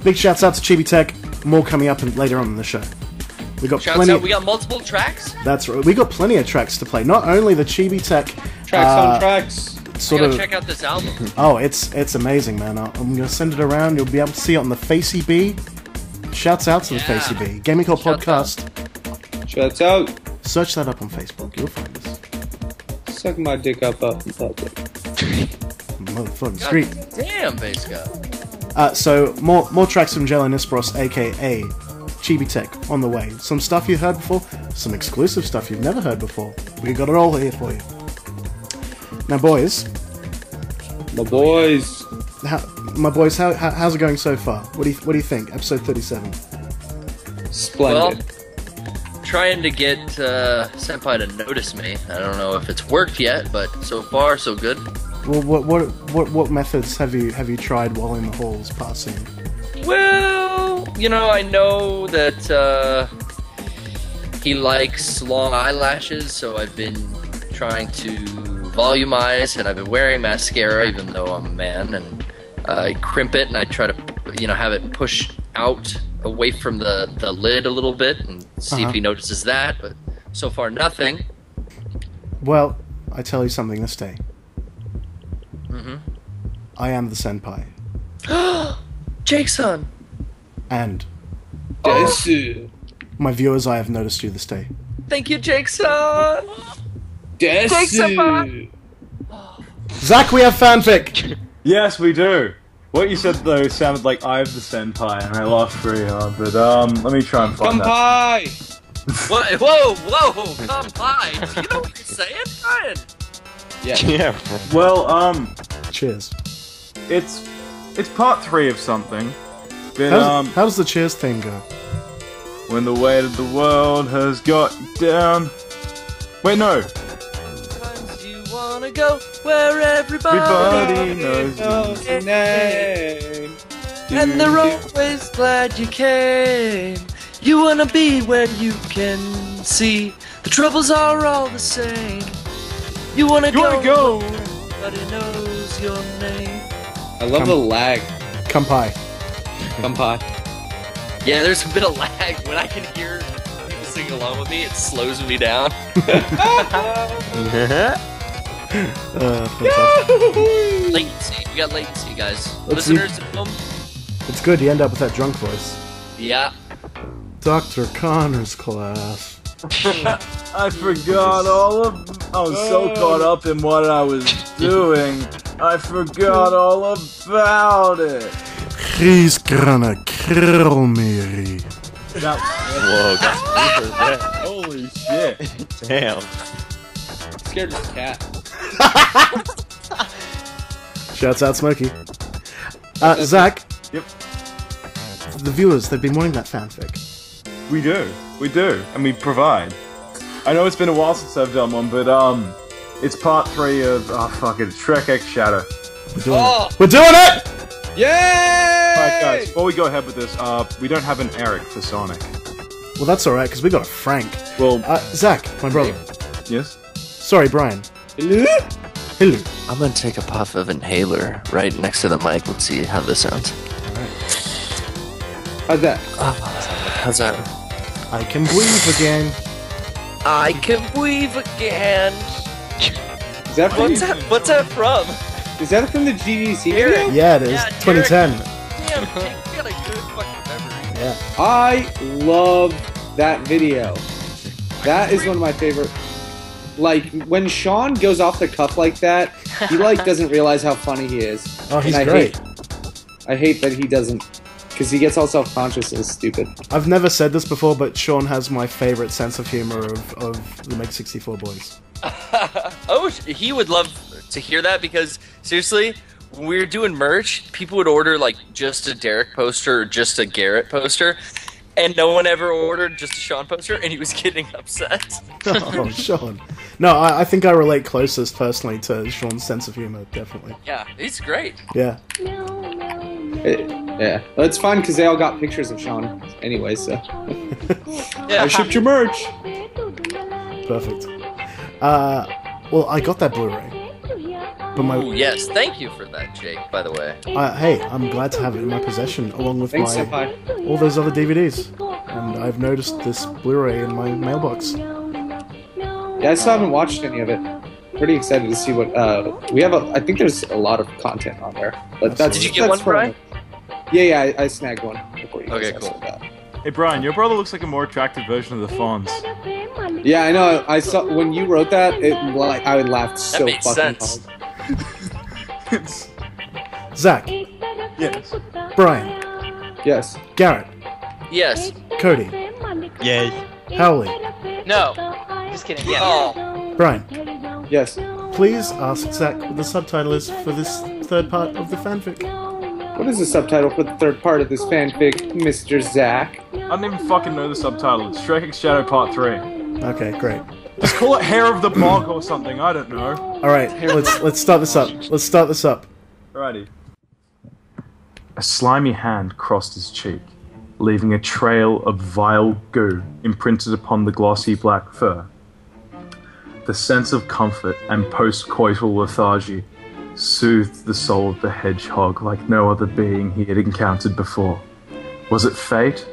Big shouts out to chibi-tech. More coming up later on in the show. We got Shouts plenty. out, we got multiple tracks. That's right. We got plenty of tracks to play. Not only the chibi-tech Tracks on tracks. sort You of. gotta check out this album. Oh, it's amazing, man. I'm gonna send it around. You'll be able to see it on the Facey B. Shouts out to the Yeah. Facey B. Gaming Cult Shouts Podcast. Shouts out. Search that up on Facebook. You'll find us. Suck my dick up in public. Motherfucking street. Damn, bass guy. So more tracks from Jelly Nisporos, aka chibi-tech, on the way. Some stuff you've heard before, some exclusive stuff you've never heard before. We got it all here for you. Now, boys, My boys. how's it going so far? What do you think? Episode 37. Splendid. Trying to get Senpai to notice me. I don't know if it's worked yet, but so far so good. Well, what methods have you tried while in the halls passing? Well, I know that he likes long eyelashes, so I've been trying to volumize, and I've been wearing mascara even though I'm a man, and I crimp it and I try to, have it push out away from the lid a little bit and see if he notices that, but so far nothing. Well, I tell you something this day. Mm-hmm. I am the senpai. Jake-san! And Desu. my viewers, I have noticed you this day. Thank you, Jake-san! Desu. Zach, we have fanfic! Yes, we do. What you said though sounded like I'm the senpai, and I laughed very hard. But let me try and find that. Kampai. What? Whoa! Come by! Do you know what you're saying, Ryan? Yeah. Well, Cheers. it's part 3 of something. But How's the cheers theme go? when the weight of the world has got down. Wait, no. Sometimes you wanna go where Everybody knows Knows your name. and they're always glad you came. You wanna be where you can see the troubles are all the same. You wanna go. where everybody knows your name. I love the lag. Kampai. Kampai. Yeah, there's a bit of lag. When I can hear people sing along with me, it slows me down. Fantastic. Latency. We got latency, guys. Let's Listeners at home? It's good you end up with that drunk voice. Yeah. Dr. Connor's class. I forgot all of. I was so caught up in what I was doing. I forgot all about it. He's gonna kill me. Whoa, guys, we heard that. Holy shit. Damn. Scared this cat. Shouts out Smokey. Zach. Yep. The viewers, they've been wanting that fanfic. We do, and we provide. I know it's been a while since I've done one, but it's part 3 of Shrek X Shadow. We're doing Oh! it. We're doing it! Yay! Alright guys, before we go ahead with this, we don't have an Eric for Sonic. Well, that's alright, because we got a Frank. Well, Zach, my brother. yes? Sorry, Brian. Hello? Hello. I'm gonna take a puff of inhaler right next to the mic. Let's see how this sounds. How's that? How's that? I can breathe again. I can breathe again. Is that from, What's that from? is that from the GDC Eric. video? Yeah, it is. Yeah, 2010. Damn, you got a good fucking memory. Yeah. I love that video. That is one of my favorite. Like, when Sean goes off the cuff like that, he, doesn't realize how funny he is. Oh, he's And great. I hate that he doesn't, because he gets all self-conscious and is stupid. I've never said this before, but Sean has my favorite sense of humor of the Make 64 boys. Oh, he would love to hear that because, seriously, when we were doing merch, people would order, just a Derek poster or just a Garrett poster, and no one ever ordered just a Sean poster, and he was getting upset. Oh, Sean. No, I think I relate closest personally to Sean's sense of humor, definitely. Yeah, he's great. Yeah. Yeah. Well, it's fun because they all got pictures of Sean anyway, so. Yeah. I shipped your merch! Perfect. Well, I got that Blu-ray. But Ooh, yes, thank you for that, Jake, by the way. Hey, I'm glad to have it in my possession, along with Thanks, Senpai. all those other DVDs. And I've noticed this Blu-ray in my mailbox. Yeah, I still haven't watched any of it. Pretty excited to see what we have. I think there's a lot of content on there. But Did you get one, Brian? Yeah, I snagged one before you. Okay, guys cool. said that. Hey Brian, your brother looks like a more attractive version of the Fonz. Yeah, I know. I saw when you wrote that. I laughed so made fucking sense. hard. Zach, Yes. Brian, Yes. Garrett, Yes. Cody, Yay. Howley, No. Just kidding. Yeah. Oh, Brian. Yes. Please ask Zach what the subtitle is for this third part of the fanfic. What is the subtitle for the third part of this fanfic, Mr. Zach? I don't even fucking know the subtitle. It's Shrek X Shadow Part 3. Okay, great. Just call it Hair of the Bog or something, I don't know. Alright, let's start this up. Let's start this up. Alrighty. A slimy hand crossed his cheek, leaving a trail of vile goo imprinted upon the glossy black fur. The sense of comfort and post-coital lethargy soothed the soul of the hedgehog like no other being he had encountered before. Was it fate,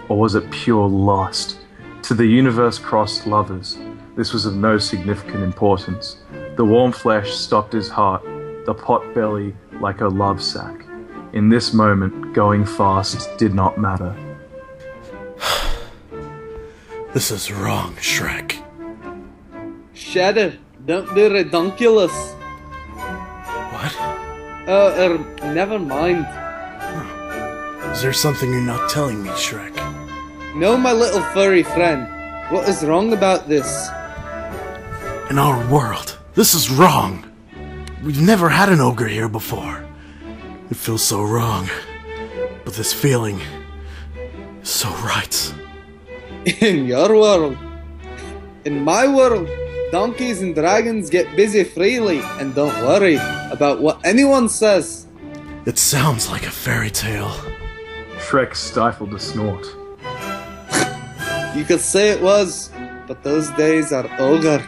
or was it pure lust? To the universe-crossed lovers, this was of no significant importance. The warm flesh stopped his heart, the pot belly like a love sack. In this moment, going fast did not matter. This is wrong, Shrek. Shadow, don't be ridiculous. What? Never mind. Is there something you're not telling me, Shrek? No, my little furry friend. What is wrong about this? In our world, this is wrong. We've never had an ogre here before. It feels so wrong. But this feeling is so right. In your world. In my world, donkeys and dragons get busy freely and don't worry about what anyone says. It sounds like a fairy tale. Shrek stifled a snort. You could say it was, but those days are over.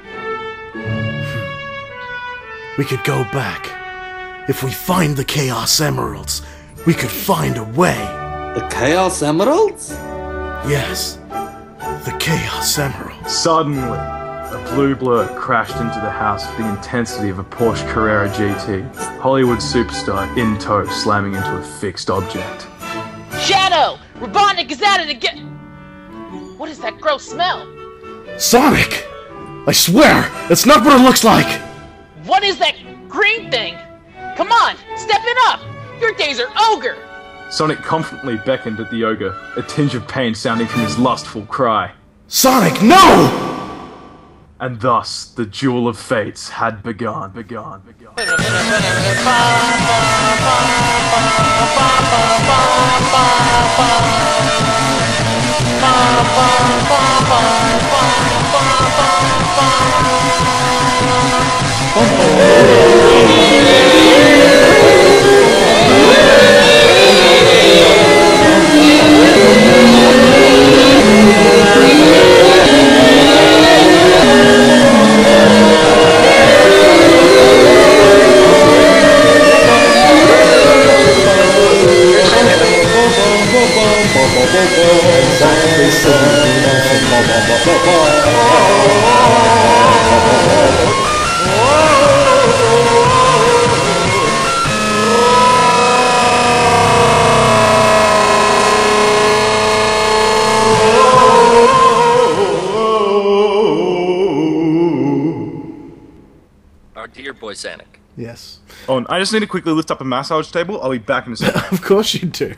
We could go back. If we find the Chaos Emeralds, we could find a way. The Chaos Emeralds? Yes, the Chaos Emeralds. Suddenly, a blue blur crashed into the house with the intensity of a Porsche Carrera GT. Hollywood superstar in tow slamming into a fixed object. Shadow! Robotnik is at it again! What is that gross smell? Sonic! I swear, that's not what it looks like! What is that green thing? Come on, step it up! Your days are ogre! Sonic confidently beckoned at the ogre, a tinge of pain sounding from his lustful cry. Sonic, no! And thus, the duel of fates had begun. our dear boy Sonic. Yes. Oh, and I just need to quickly lift up a massage table. I'll be back in a second. Of course you do.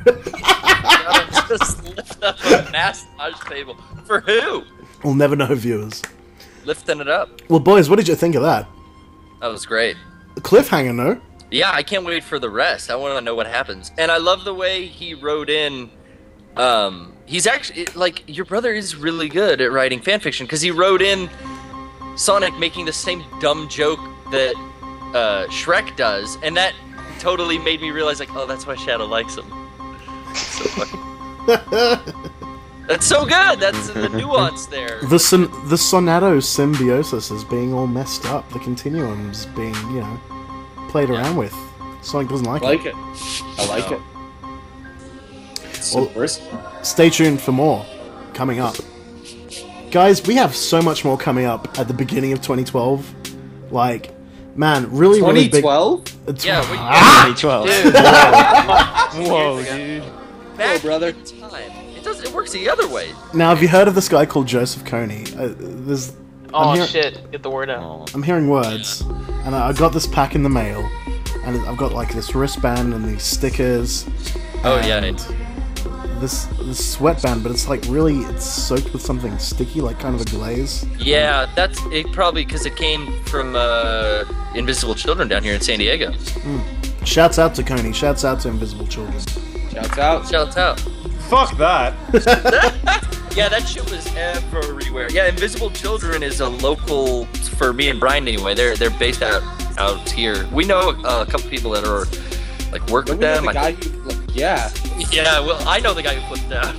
Just lift up a massage table. For who? We'll never know, viewers. Lifting it up. Well, boys, what did you think of that? That was great. A cliffhanger, no? Yeah, I can't wait for the rest. I want to know what happens. And I love the way he wrote in. He's actually, like, your brother is really good at writing fanfiction, because he wrote in Sonic making the same dumb joke that Shrek does, and that totally made me realize, like, oh, that's why Shadow likes him. So funny. That's so good! That's the nuance there. The Sonato symbiosis is being all messed up. The continuum's being, played around with. Sonic doesn't like I it. like it. I like it. Well, First, stay tuned for more coming up. Guys, we have so much more coming up at the beginning of 2012. Like, man, really big... 2012? Yeah, we, 2012. Dude. Whoa, dude. Back brother. in time. It works the other way. Now, have you heard of this guy called Joseph Kony? There's... Shit, get the word out. I'm hearing words, and I got this pack in the mail, and I've got like this wristband and these stickers. Oh, yeah. and This sweatband, but it's like really, it's soaked with something sticky, like kind of a glaze. Yeah, that's it. Probably because it came from Invisible Children down here in San Diego. Shouts out to Kony. Shouts out to Invisible Children. Shouts out. Shouts out. Fuck that. Yeah, that shit was everywhere. Yeah, Invisible Children is a local for me and Brian anyway. They're based out here. We know a couple people that are like work with them. Yeah. Yeah, well, I know the guy who flipped out.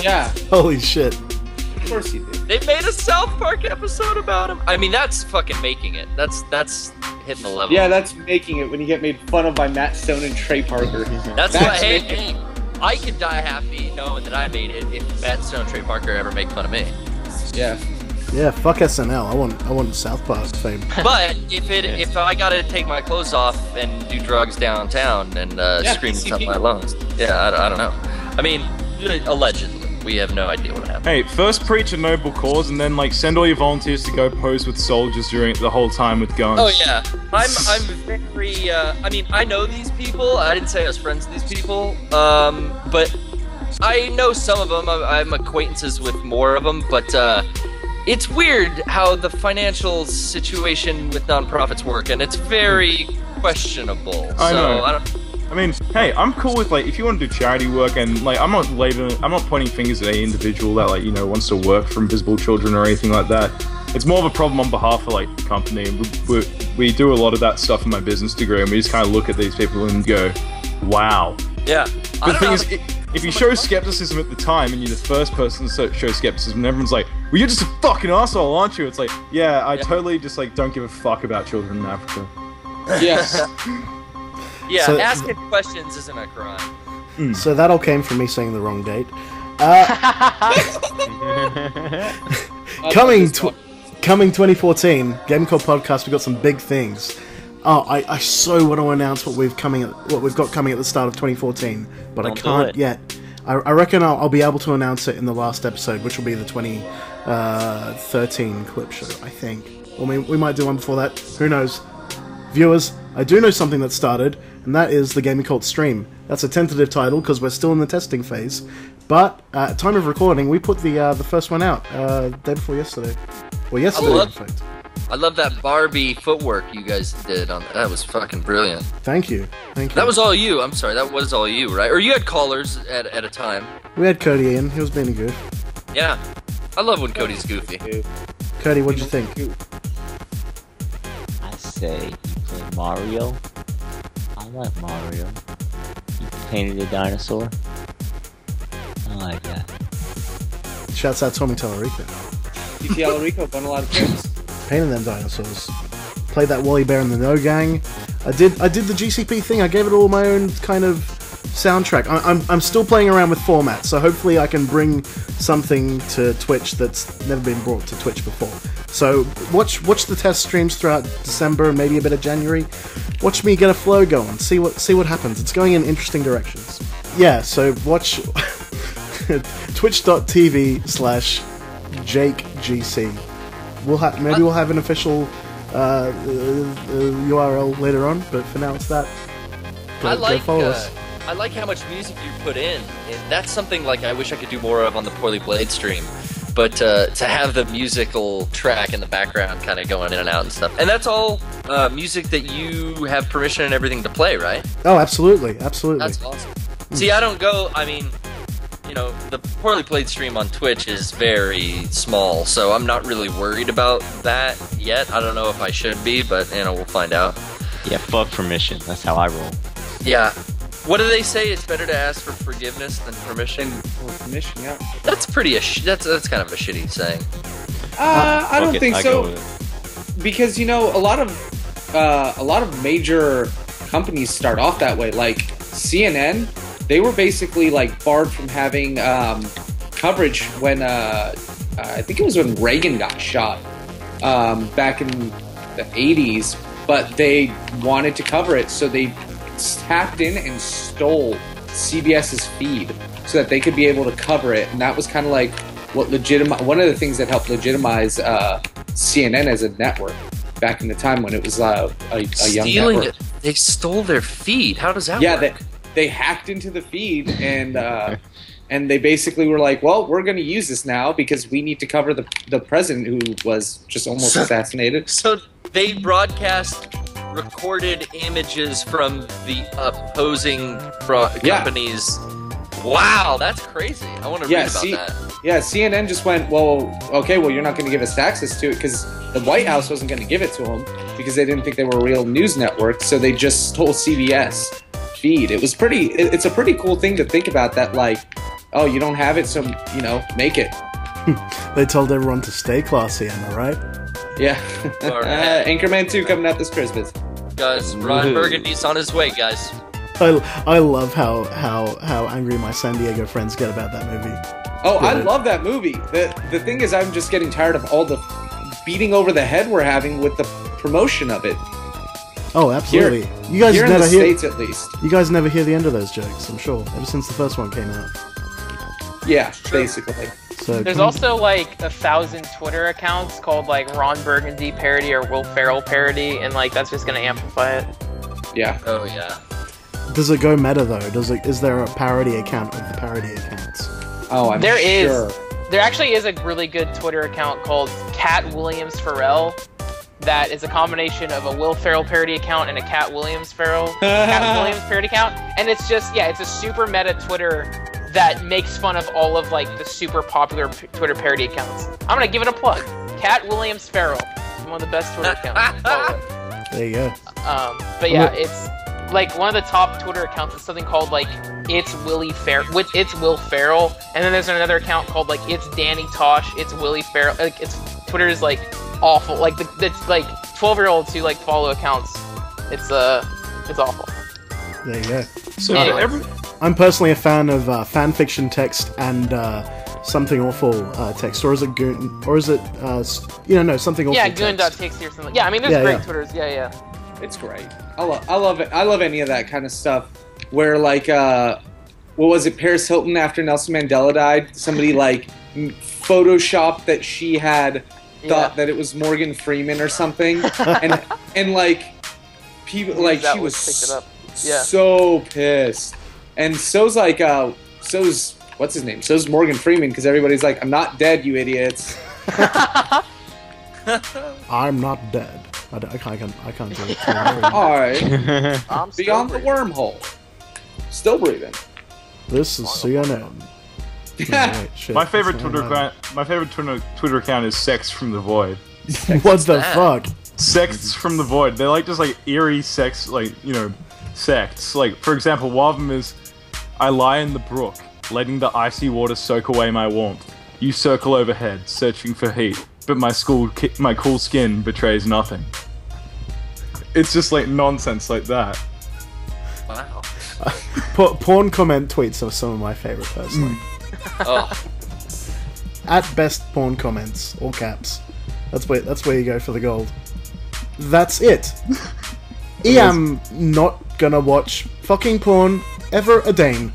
Yeah. Holy shit. Of course you do. They made a South Park episode about him. I mean, that's fucking making it. That's hitting the level. Yeah, that's making it when you get made fun of by Matt Stone and Trey Parker. That's why. Hey, I could die happy knowing that I made it if Matt Stone and Trey Parker ever make fun of me. Yeah. Yeah, fuck SNL. I want South Park fame. But if I gotta take my clothes off and do drugs downtown and scream PCP. inside my lungs, yeah, I don't know. I mean, allegedly, we have no idea what happened. Hey, first preach a noble cause, and then like send all your volunteers to go pose with soldiers during the whole time with guns. Oh yeah, I'm very. I mean, I know these people. I didn't say I was friends with these people, but I know some of them. I'm acquaintances with more of them, but. It's weird how the financial situation with nonprofits work, and it's very questionable. I know. I I mean, hey, I'm cool with like if you want to do charity work, and like I'm not pointing fingers at any individual that like wants to work for Invisible Children or anything like that. It's more of a problem on behalf of like the company. We do a lot of that stuff in my business degree, and we just kind of look at these people and go, "Wow." Yeah. But the thing is, if you show skepticism at the time, and you're the first person to show skepticism, and everyone's like, "Well, you're just a fucking asshole, aren't you?" It's like, yeah, I totally just like don't give a fuck about children in Africa. Yes. Yeah, So- asking questions isn't a crime. So that all came from me saying the wrong date. Coming 2014, Game Code Podcast. We got some big things. Oh, I so want to announce what we've got coming at the start of 2014, but I Don't do can't it. yet. I reckon I'll be able to announce it in the last episode, which will be the 2013 clip show, I think. Or we might do one before that. Who knows? Viewers, I do know something that started, and that is the Gaming Cult stream. That's a tentative title because we're still in the testing phase. But at time of recording, we put the first one out day before yesterday. Well, yesterday, in fact. I love that Barbie footwork you guys did on that. Was fucking brilliant. Thank you. That was all you. I'm sorry, that was all you, right? Or you had callers at a time. We had Cody in. He was being good. Yeah. I love when Cody's goofy. Cody, what'd you think? I say you play Mario. I like Mario. You painted a dinosaur. I like that. Shouts out Tommy Tallarico. GTA Rico won a lot of games. Painting them dinosaurs. Played that Wally Bear and the No Gang. I did the GCP thing. I gave it all my own kind of soundtrack. I'm still playing around with formats, so hopefully I can bring something to Twitch that's never been brought to Twitch before. So watch the test streams throughout December and maybe a bit of January. Watch me get a flow going. See what happens. It's going in interesting directions. Yeah. So watch twitch.tv/JakeGC. We'll have an official URL later on, but for now it's that. Go follow us. I like how much music you put in. And that's something like I wish I could do more of on the Poorly Played stream. But to have the musical track in the background kind of going in and out and stuff. And that's all music that you have permission and everything to play, right? Oh, absolutely. That's awesome. See, I don't go, the Poorly Played stream on Twitch is very small, so I'm not really worried about that yet. I don't know if I should be, but, we'll find out. Yeah, fuck permission. That's how I roll. Yeah. What do they say? It's better to ask for forgiveness than permission? Permission, yeah. That's pretty, that's kind of a shitty saying. I don't think I so. go with it. Because, a lot of a lot of major companies start off that way. Like CNN, they were basically like barred from having coverage when I think it was when Reagan got shot back in the 80s, but they wanted to cover it, so they tapped in and stole CBS's feed so that they could be able to cover it, and that was kind of like one of the things that helped legitimize CNN as a network back in the time when it was a young network. It. They stole their feed. How does that work? Yeah, they hacked into the feed and they basically were like, well, we're going to use this now because we need to cover the president who was just almost assassinated. So they broadcast recorded images from the opposing companies. Wow, that's crazy. I want to read about that. Yeah, CNN just went, well, okay, well, you're not going to give us access to it because the White House wasn't going to give it to them because they didn't think they were a real news network, so they just stole CBS feed. It's a pretty cool thing to think about that, like, oh, you don't have it, so, make it. They told everyone to stay classy, am I right? Yeah. Right. Anchorman 2 coming out this Christmas. Guys, Ron Burgundy's on his way, guys. I love how angry my San Diego friends get about that movie. Oh, I love that movie. The thing is, I'm just getting tired of all the beating over the head we're having with the promotion of it. Oh, absolutely. You guys here never in the States, at least. You guys never hear the end of those jokes, I'm sure. Ever since the first one came out. Yeah, basically. So There's also like 1,000 Twitter accounts called like Ron Burgundy parody or Will Ferrell parody, and like that's just gonna amplify it. Yeah. Oh yeah. Does it go meta though? Is there a parody account of the parody accounts? Oh, I'm sure. There actually is a really good Twitter account called Cat Williams Ferrell that is a combination of a Will Ferrell parody account and a Cat Williams parody account, and it's just it's a super meta Twitter that makes fun of all of like the super popular Twitter parody accounts. I'm gonna give it a plug. Cat Williams Ferrell, one of the best Twitter accounts. Follow it. There you go. But yeah, it's like one of the top Twitter accounts is something called like it's Will Ferrell, and then there's another account called like it's Danny Tosh, it's Willie Ferrell. Like Twitter is like awful. Like it's like 12-year-olds who like follow accounts. It's awful. There you go. So Anyway. I'm personally a fan of fanfiction text and something awful text, or is it Goon, or is it something awful? Yeah, text. Goon.txt or something. Yeah, I mean there's great Twitters. Yeah. It's great. I love it. I love any of that kind of stuff. Where like, what was it? Paris Hilton after Nelson Mandela died. Somebody like photoshopped that she had thought that it was Morgan Freeman or something, and like people like she was picked it up. Yeah. So pissed. And so's what's his name? So's Morgan Freeman because everybody's like, I'm not dead, you idiots. I'm not dead. I can't do it. Alright. I'm still Beyond the breathing. wormhole. Still breathing. This is CNN. Wait, shit, my favorite that's Twitter not account. My favorite Twitter account is Sex from the Void. right. What the fuck? Sects from the Void. They're like just like eerie sex, sects. Like for example, one of them is, I lie in the brook, letting the icy water soak away my warmth. You circle overhead, searching for heat, but my cool skin betrays nothing. It's just like nonsense like that. Wow. Porn comment tweets are some of my favorite personally. Oh. At best, porn comments, all caps. That's where you go for the gold. That's it. I am not gonna watch fucking porn ever again.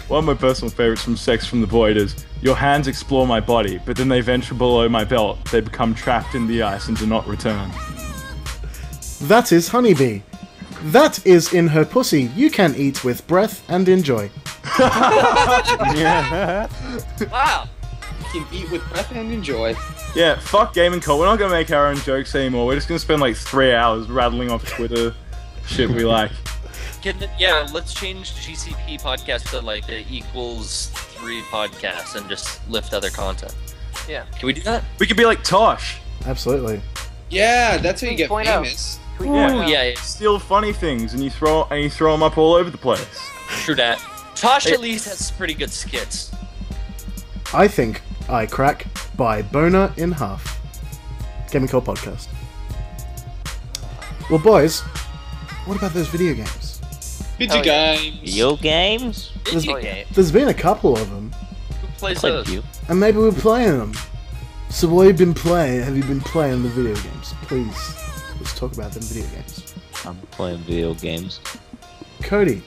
One of my personal favorites from Sex from the Void is, your hands explore my body, but then they venture below my belt. They become trapped in the ice and do not return. That is Honeybee. That is in her pussy. You can eat with breath and enjoy. Wow. You can eat with breath and enjoy. Yeah, fuck Gaming Cult. We're not gonna make our own jokes anymore. We're just gonna spend like 3 hours rattling off Twitter shit we like. Let's change GCP podcast to like the equals 3 podcast and just lift other content. Yeah. Can we do that? We could be like Tosh. Absolutely. Yeah, that's how you get Point out. famous. Yeah. Steal funny things and you throw them up all over the place. True that. Tosh at least has pretty good skits. I think I Crack by Boner in Half. Gaming Cult Podcast. Well, boys, what about those video games? Video games. Video games? Video game. There's been a couple of them, Who plays Played a those? few. and maybe we're playing them. So what have you been playing? Have you been playing the video games? Please, let's talk about them video games. I'm playing video games. Cody,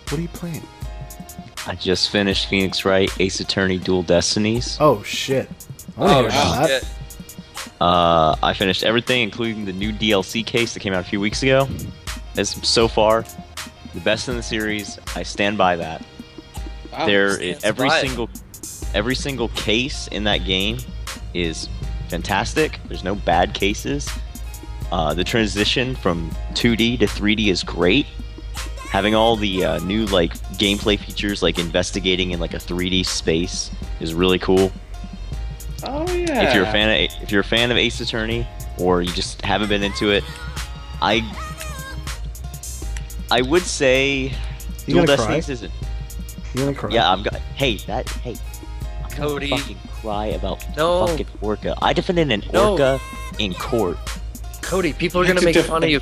what are you playing? I just finished Phoenix Wright, Ace Attorney, Dual Destinies. Oh shit! I want to hear wow. about that. shit. I finished everything, including the new DLC case that came out a few weeks ago. It's so far the best in the series. I stand by that. Wow. There is stands every by it. single case in that game is fantastic. There's no bad cases. The transition from 2D to 3D is great. Having all the new like gameplay features, like investigating in like a 3D space, is really cool. Oh yeah. If you're a fan of Ace Attorney, or you just haven't been into it, I would say You Dual gonna cry? Destinies isn't. You gonna cry? Yeah, I'm gonna. Hey, I'm Cody. gonna fucking cry about No. fucking orca. I defended an No. orca in court. Cody, people are gonna make fun of you.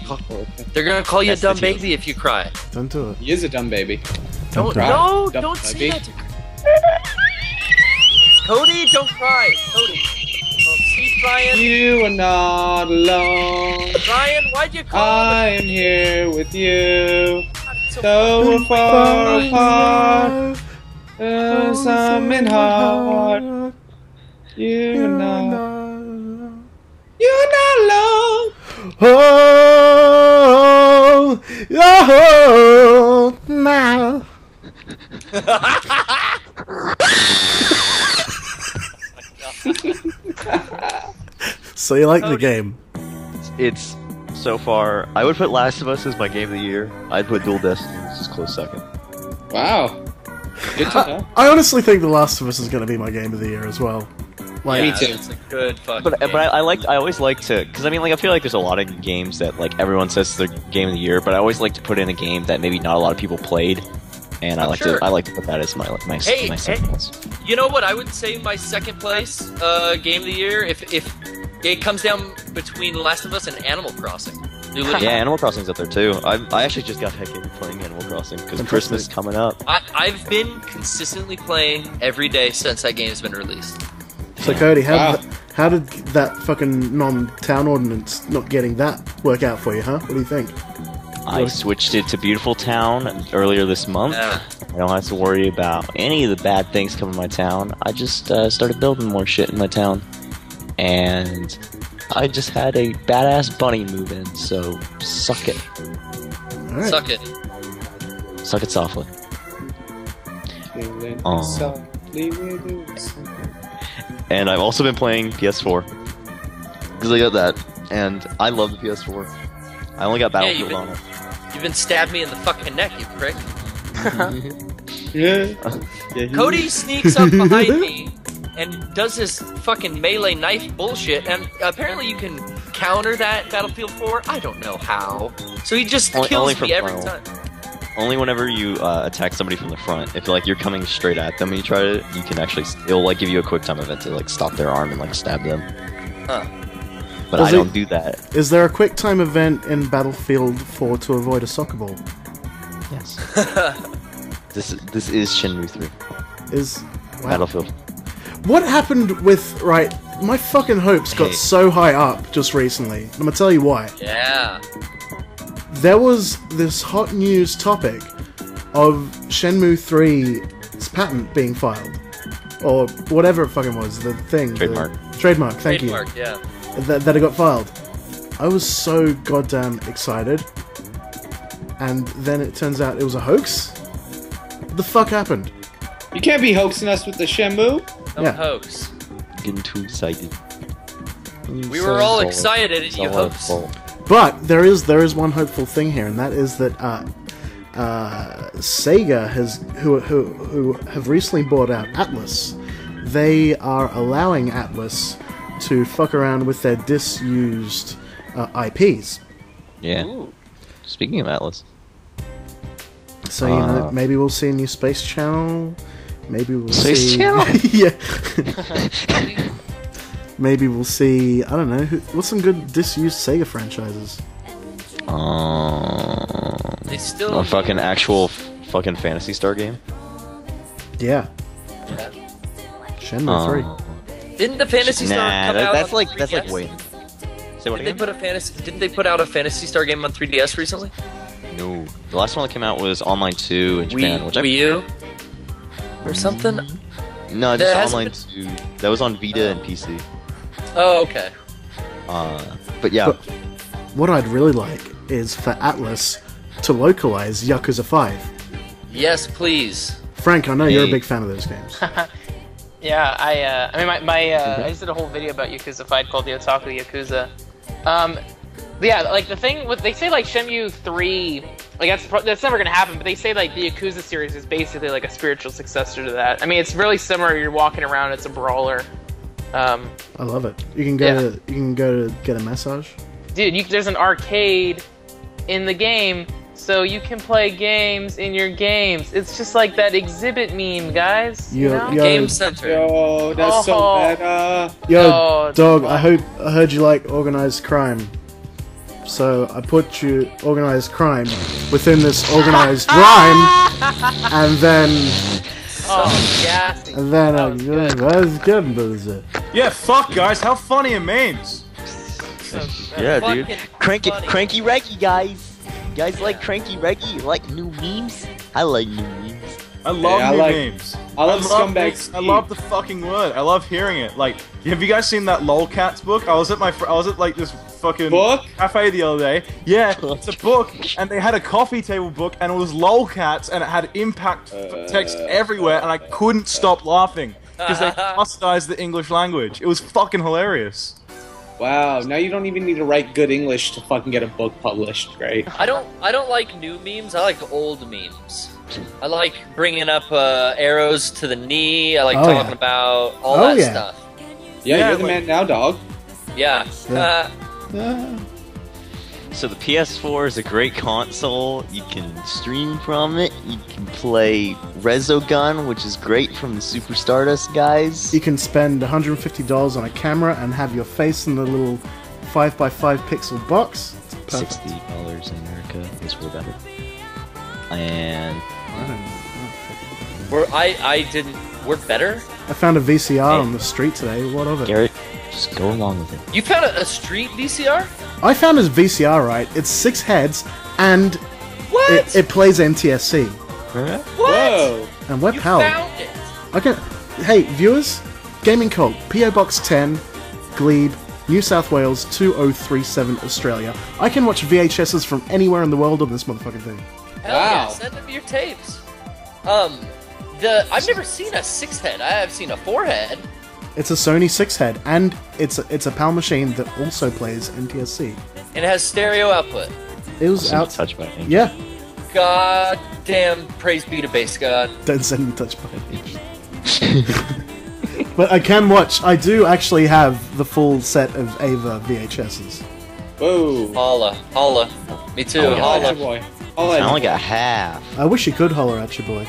They're gonna call you a That's the dumb deal. baby if you cry. Don't do it. He is a dumb baby. Don't, cry. no, Dumb don't say baby. that. Cody, don't cry. Cody. Oh, see, Brian. You are not alone. Brian, why'd you call I am here with you. so Though we're far apart, there's something hard. You're not alone. Oh, oh, now. So you like the game? It's so far. I would put Last of Us as my game of the year. I'd put Dual Destinies as close second. Wow. Good to know. I honestly think The Last of Us is going to be my game of the year as well. Like, Me too. It's a good fucking But game. I always like to, because I mean, like, I feel like there's a lot of games that like everyone says is their game of the year, but I always like to put in a game that maybe not a lot of people played, and I like Sure. to put that as my Hey, my hey. second place. You know what? I would say my second place game of the year if it comes down between Last of Us and Animal Crossing. New Leaf. Yeah, Animal Crossing's up there too. I actually just got back into playing Animal Crossing because Christmas is coming up. I've been consistently playing every day since that game's been released. so Cody, Wow. how did that fucking non-town ordinance not getting that work out for you, huh? What do you think? I switched it to Beautiful Town earlier this month. Yeah. I don't have to worry about any of the bad things coming to my town. I just started building more shit in my town, and I just had a badass bunny move in. So suck it, All right. Suck it. suck it softly. Feeling Aw. softly with it. And I've also been playing PS4 because I got that, and I love the PS4. I only got Battlefield you've on it. You've been stabbed me in the fucking neck, you prick. Yeah. Cody sneaks up behind me and does this fucking melee knife bullshit, and apparently you can counter that Battlefield 4. I don't know how. So he just Only kills from me every front. time. Only whenever you attack somebody from the front. If like you're coming straight at them and you try to, you can actually, it'll like give you a quick time event to like stop their arm and like stab them. Huh. But Was I it- don't do that. Is there a quick time event in Battlefield 4 to avoid a soccer ball? Yes. This is Shenmue 3. Is wow. Battlefield. What happened with my fucking hopes got Hey. so high up just recently. I'm gonna tell you why. Yeah. There was this hot news topic of Shenmue 3's patent being filed. Or whatever it fucking was, the thing. Trademark. Trademark, thank Trademark, yeah. you. That it got filed. I was so goddamn excited. And then it turns out it was a hoax? What the fuck happened? You can't be hoaxing us with the Shenmue. No Yeah. hoax. Getting too excited. We were all excited and you It's all our hoaxed. fault. But there is one hopeful thing here, and that is that Sega who have recently bought out Atlas. They are allowing Atlas to fuck around with their disused IPs. Yeah. Ooh. Speaking of Atlas. So you know, maybe we'll see a new Space Channel. Maybe we'll Space see Channel? yeah. maybe we'll see. I don't know. What's some good disused Sega franchises? They still A fucking actual fucking Phantasy Star game. Yeah, Yeah. Shenmue 3. Didn't the Fantasy Star come out that's on like 3DS? way. Say what Didn't again? Didn't they put out a Fantasy Star game on 3DS recently? No, the last one that came out was Online 2 in Japan, which Wii U or something? No, There just hasn't Online 2. That was on Vita and PC. Oh, okay. But yeah, But what I'd really like is for Atlas to localize Yakuza 5. Yes, please. Frank, I know you're a Hey. big fan of those games. Yeah, I mean, I just did a whole video about Yakuza Fight called the Otaku Yakuza. Yeah, like the thing with they say like Shenmue 3, like that's never gonna happen. But they say like the Yakuza series is basically like a spiritual successor to that. I mean, it's really similar. You're walking around, it's a brawler. I love it. You can go to get a massage. Dude, there's an arcade in the game, so you can play games in your games. It's just like that exhibit meme, guys. You know? Game Center. Yo, that's so Oh. meta. Yo, Oh, dog, I heard you like organized crime. So I put you organized crime within this organized rhyme, and then Oh, gassy. that's good, but Yeah, fuck, guys. How funny are memes? yeah, dude. Fucking funny. Cranky Reggie, guys. You guys like Cranky Reggie? You like new memes? I like new memes. I love I new like- memes. I love Scumbag this- I love the fucking word. I love hearing it. Like, have you guys seen that Lolcats book? I was at like this fucking Book? cafe the other day. Yeah, it's a book, and they had a coffee table book, and it was Lolcats, and it had impact text everywhere, and I couldn't stop laughing because they bastardized the English language. It was fucking hilarious. Wow, now you don't even need to write good English to fucking get a book published, right? I don't like new memes. I like old memes. I like bringing up arrows to the knee. I like Oh, talking yeah. about all Oh, that yeah. stuff. Yeah, Yeah, you're the like- man now, dog. Yeah. Yeah. So the PS4 is a great console. You can stream from it. You can play Resogun, which is great from the Super Stardust guys. you can spend $150 on a camera and have your face in the little 5x5 pixel box. It's perfect. $60 in America is way better. And I didn't work better. I found a VCR on the street today. What of it? Garrett, just go along with it. You found a street VCR? I found his VCR, right? It's 6 heads, and What? it plays NTSC What? Whoa! and we're You powered. found it. I can. Hey, viewers, Gaming Cult, PO Box 10, Glebe, New South Wales 2037, Australia. I can watch VHSs from anywhere in the world on this motherfucking thing. Hell yeah, Wow. send them your tapes. I've never seen a 6-head. I have seen a 4-head. It's a Sony 6 head, and it's a PAL machine that also plays NTSC. And it has stereo output. It was out. Touch by me. Yeah, God damn, praise be to base God. don't send me touch by me. But I can watch. I do actually have the full set of Ava VHSs. Whoa! Holla. Me too, Oh, Holla at holla. your boy. I Holla at only your got half. I wish you could holler at your boy.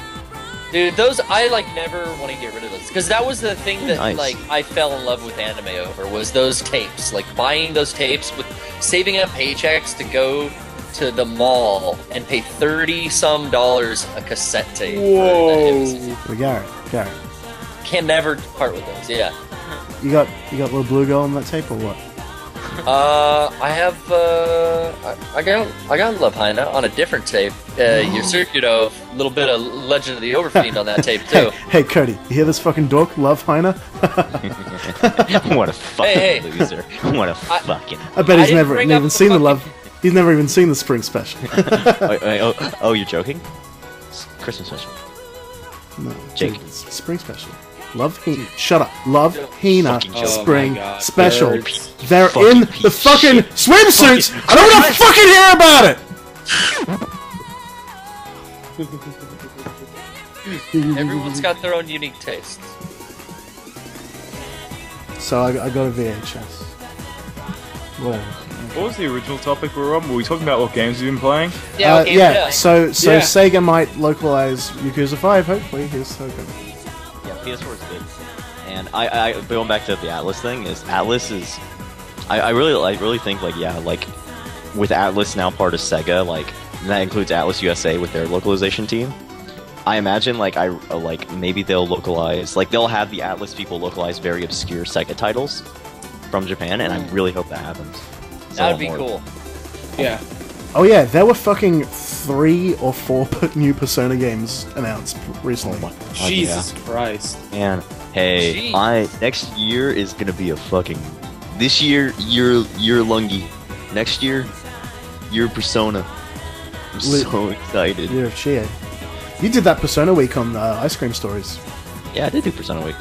Dude, those, I never want to get rid of those. Because that was the thing that, Nice. I fell in love with anime over, was those tapes. Like, buying those tapes, with saving up paychecks to go to the mall and pay $30-some a cassette tape. Whoa! But Garrett, Can never part with those, yeah. you got little blue girl on that tape or what? I have, I got Love Hina on a different tape. Your circuit of a little bit of Legend of the Overfiend on that tape, too. Hey Cody, you hear this fucking dork? Love Heiner? What a fucking Hey. loser. What a fucking. I bet I he's didn't never bring up even the seen the fucking- love. He's never even seen the spring special. Oh, you're joking? It's Christmas special. No, Jake. it's spring special. Love Hina. Shut up. Love Hina Fucking joke. spring Oh my God. special. Nerds. They're Fucking in piece the of fucking shit. swimsuits. Fucking- I don't want to fucking hear about it. Everyone's got their own unique tastes. So I got a VHS. Whatever. What was the original topic we were on? Were we talking about what games we've been playing? Yeah, okay, yeah. So Yeah. Sega might localize Yakuza 5. Hopefully, here's hoping. Yeah, PS4 is good. And I going back to the Atlas thing is Atlas is I really think like yeah like with Atlas now part of Sega, like and that includes Atlas USA with their localization team. I imagine like maybe they'll localize, like they'll have the Atlas people localize very obscure Sega titles from Japan, and I really hope that happens. That would be cool. Yeah. Oh yeah, there were fucking 3 or 4 new Persona games announced recently. Jesus Christ. Man, hey, Jeez. next year is gonna be a fucking. This year, you're Lungi. Next year, you're Persona. I'm so excited. You're Chie. You did that Persona week on Ice Cream Stories. Yeah, I did do Persona Week.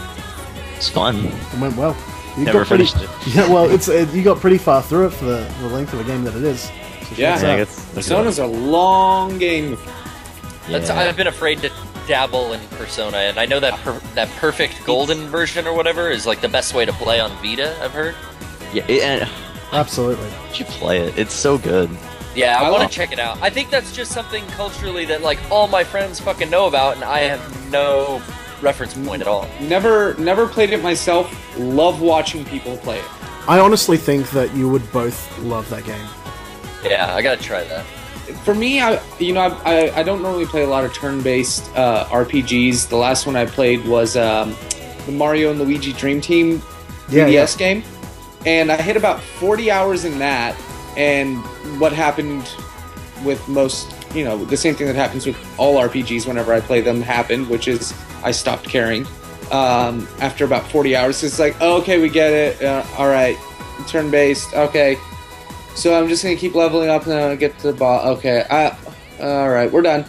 It's fun. It went well. You Never got pretty, finished it. Yeah, well, you got pretty far through it for the length of a game that it is. So Yeah. check it out. Persona's a long game. I've been afraid to dabble in Persona, and I know that that perfect golden version or whatever is like the best way to play on Vita. I've heard. Yeah, and Absolutely. you should play it. It's so good. Yeah, I I want love- to check it out. I think that's just something culturally that like all my friends fucking know about, and I have no reference point at all. Never played it myself. Love watching people play it. I honestly think that you would both love that game. Yeah, I gotta try that. For me, I don't normally play a lot of turn-based RPGs. The last one I played was the Mario and Luigi Dream Team Yeah, 3DS game, and I hit about 40 hours in that. And what happened with most, the same thing that happens with all RPGs whenever I play them happened, which is I stopped caring. After about 40 hours, it's like, oh, okay, we get it. All right, turn-based. Okay, so I'm just gonna keep leveling up and then get to the boss. Okay, all right, we're done.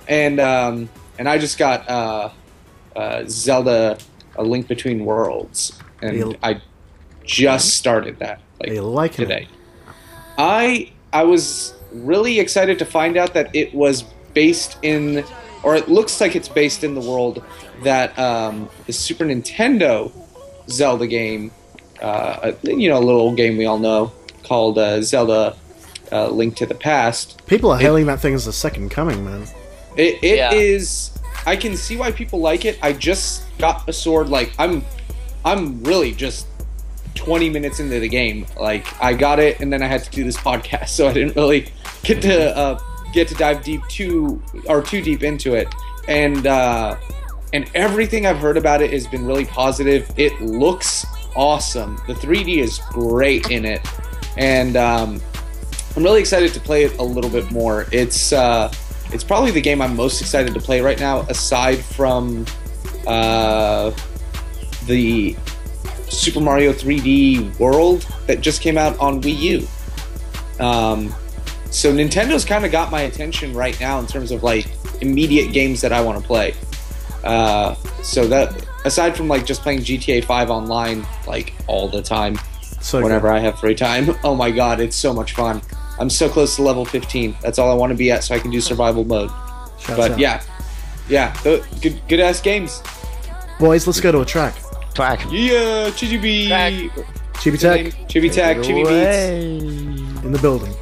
And I just got Zelda: A Link Between Worlds, and I just started that Are you liking today. it? I was really excited to find out that it was based in, or it looks like it's based in the world that the Super Nintendo Zelda game, a little old game we all know called Zelda Link to the Past. People are hailing that thing as the second coming, man. It Yeah. is. I can see why people like it. I just got a sword. Like I'm really just 20 minutes into the game. Like I got it, and then I had to do this podcast, so I didn't really get to dive too deep into it. And everything I've heard about it has been really positive. It looks awesome. The 3D is great in it, and I'm really excited to play it a little bit more. It's probably the game I'm most excited to play right now, aside from the Super Mario 3D World that just came out on Wii U. So Nintendo's kind of got my attention right now in terms of like immediate games that I want to play. So that aside from like just playing GTA 5 online like all the time, So whenever I have free time, oh my god, it's so much fun. I'm so close to level 15. That's all I want to be at, so I can do survival mode. Shouts But out. yeah, good ass games. Boys, let's go to a track. Track. Yeah, chibi. Track. Chibi-tech Chibi-tech, Chibi Beats. in the building.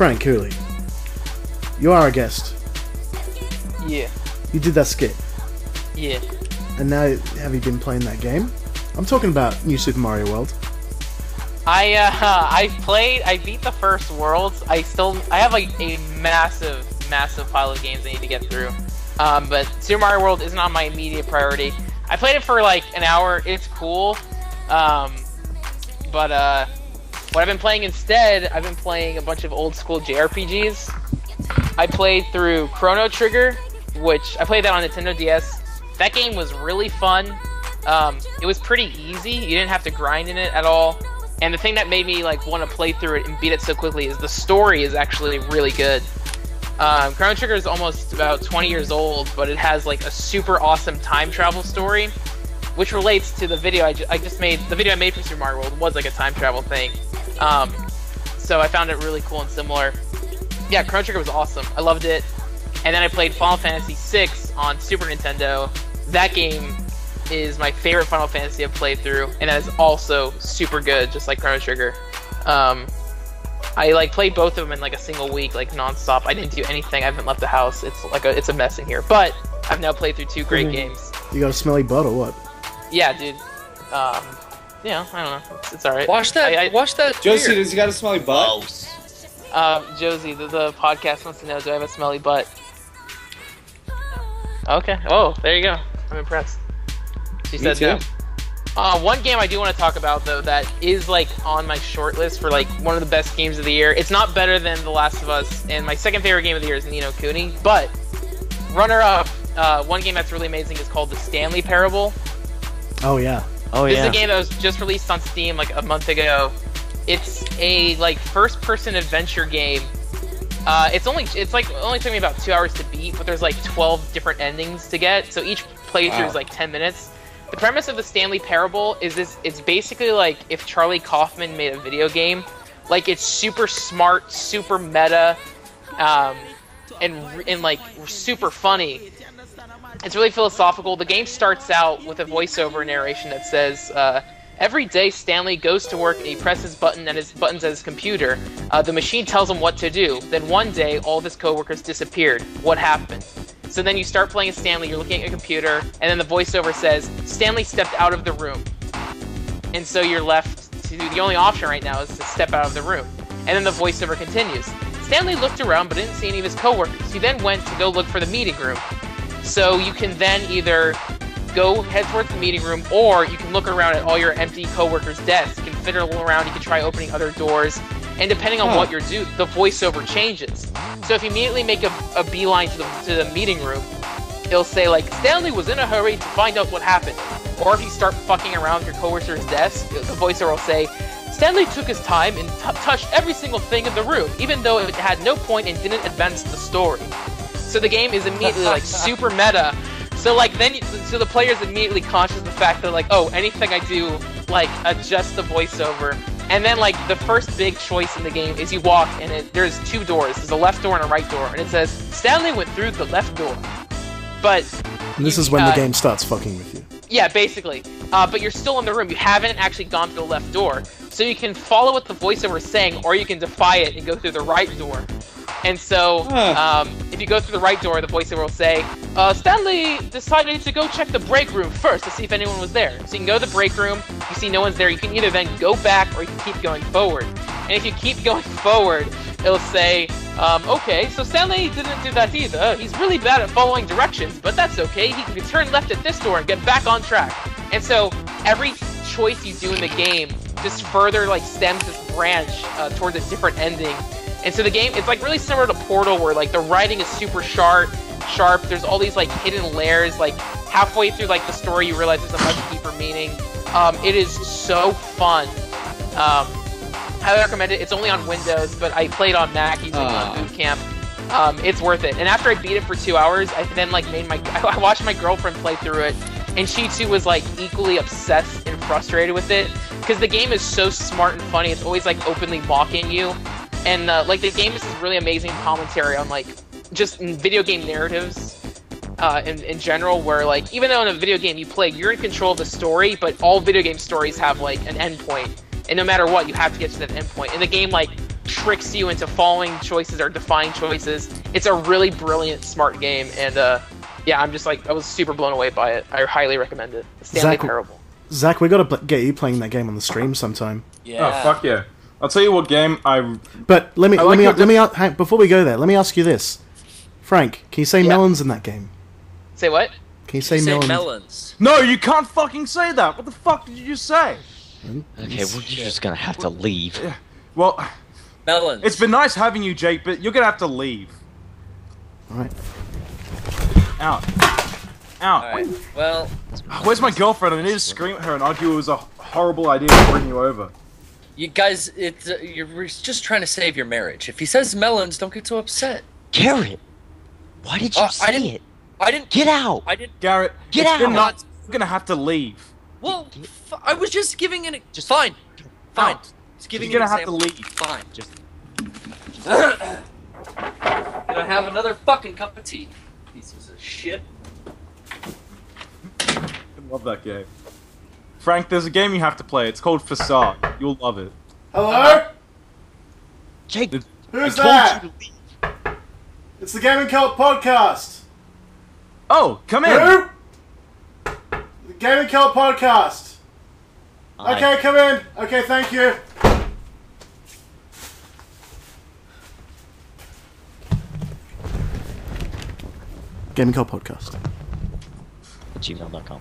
Frank Cooley, you are a guest. Yeah. You did that skit. Yeah. And now, have you been playing that game? I'm talking about New Super Mario World. I beat the first Worlds. I have like a massive pile of games I need to get through. But Super Mario World isn't on my immediate priority. I played it for like an hour. It's cool. But what I've been playing instead, I've been playing a bunch of old school JRPGs. I played through Chrono Trigger, which I played that on Nintendo DS. That game was really fun. It was pretty easy. You didn't have to grind in it at all. And the thing that made me like want to play through it and beat it so quickly is the story is actually really good. Chrono Trigger is almost about 20 years old, but it has like a super awesome time travel story, which relates to the video I just made. The video I made for Super Mario World was like a time travel thing. So I found it really cool and similar. Yeah, Chrono Trigger was awesome. I loved it. And then I played Final Fantasy VI on Super Nintendo. That game is my favorite Final Fantasy I've played through, and that is also super good, just like Chrono Trigger. I like played both of them in like a single week, like non-stop. I didn't do anything. I haven't left the house. It's like it's a mess in here. But I've now played through 2 great games. You got a smelly butt or what? Yeah, dude. Yeah, I don't know. It's alright. Wash that. Wash that. Josie, beard. does he got a smelly butt? Josie, the podcast wants to know, do I have a smelly butt? Okay. Oh, there you go. I'm impressed. She said too. no. One game I do want to talk about, though, that is like on my short list for like one of the best games of the year. It's not better than The Last of Us, and my second favorite game of the year is Ni no Kuni. But runner-up, one game that's really amazing is called The Stanley Parable. Oh yeah. Oh This yeah. is a game that was just released on Steam like a month ago. It's a like first-person adventure game. It's only took me about 2 hours to beat, but there's like 12 different endings to get. So each playthrough is like 10 minutes. The premise of the Stanley Parable is this: it's basically like if Charlie Kaufman made a video game. Like it's super smart, super meta, and like super funny. It's really philosophical. The game starts out with a voiceover narration that says, every day Stanley goes to work and he presses buttons at his computer. The machine tells him what to do. Then one day, all of his coworkers disappeared. What happened? So then you start playing as Stanley, you're looking at your computer, and then the voiceover says, Stanley stepped out of the room. And so you're left to, the only option right now is to step out of the room. And then the voiceover continues. Stanley looked around but didn't see any of his coworkers. He then went to go look for the meeting room. So you can then either head towards the meeting room, or you can look around at all your empty coworkers' desks. You can fiddle around, you can try opening other doors, and depending on what you're doing, the voiceover changes. So if you immediately make a beeline to the meeting room, it'll say like, Stanley was in a hurry to find out what happened. Or if you start fucking around with your coworker's desk, the voiceover will say, Stanley took his time and touched every single thing in the room, even though it had no point and didn't advance the story. So the game is immediately like super meta. So like so the player's immediately conscious of the fact that like, oh, anything I do, like adjust the voiceover. And then like the first big choice in the game is you walk and there's 2 doors. There's a left door and a right door, and it says Stanley went through the left door. But And this is when the game starts fucking with you. Yeah, basically. But you're still in the room. You haven't actually gone through the left door. So you can follow what the voiceover is saying, or you can defy it and go through the right door. And so, if you go through the right door, the voiceover will say, Stanley decided to go check the break room first to see if anyone was there. So you can go to the break room, you see no one's there, you can either then go back or you can keep going forward. And if you keep going forward, it'll say, okay, so Stanley didn't do that either. He's really bad at following directions, but that's okay. He can turn left at this door and get back on track. And so every choice you do in the game just further like stems this branch towards a different ending. And so the game, it's like really similar to Portal, where like the writing is super sharp. There's all these like hidden layers. Like halfway through like the story, you realize there's a much deeper meaning. It is so fun. Highly recommend it. It's only on Windows, but I played on Mac using Boot Camp. It's worth it. And after I beat it for 2 hours, I then like I watched my girlfriend play through it, and she too was like equally obsessed and frustrated with it because the game is so smart and funny. It's always like openly mocking you. And like the game is this really amazing commentary on like just video game narratives in general, where like even though in a video game you play, you're in control of the story, but all video game stories have like an end point, and no matter what, you have to get to that end point. And the game like tricks you into following choices or defying choices. It's a really brilliant, smart game, and yeah, I'm just like, I was super blown away by it. I highly recommend it. Stanley Parable. Zach, we gotta get you playing that game on the stream sometime. Yeah. Oh fuck yeah! I'll tell you what game I. But before we go there, let me ask you this, Frank. Can you say melons in that game? Say what? Can you say melons? No, you can't fucking say that. What the fuck did you just say? Okay, well, you're just gonna have to leave. Well, Melons. it's been nice having you, Jake, but you're gonna have to leave. All right. Out. Alright, well... Where's my girlfriend? I need to scream at her and argue it was a horrible idea to bring you over. You guys, you're just trying to save your marriage. If he says melons, don't get so upset. Garrett, why did you say it? I didn't... Get out! I didn't... Garrett, Get it's been out! nuts. You're gonna have to leave. Well, I was just giving an... Just fine. Fine. Out. Just giving You're an gonna have to example. leave. Fine. Just... Gonna have another fucking cup of tea. Pieces of shit. I love that game. Frank, there's a game you have to play. It's called Facade. You'll love it. Hello? Jake, Who's I that? told you to leave. It's the Gaming Cult Podcast. Oh, come in. Who? The Gaming Cult Podcast. Okay, come in. Okay, thank you. Gaming Cult Podcast. gmail.com.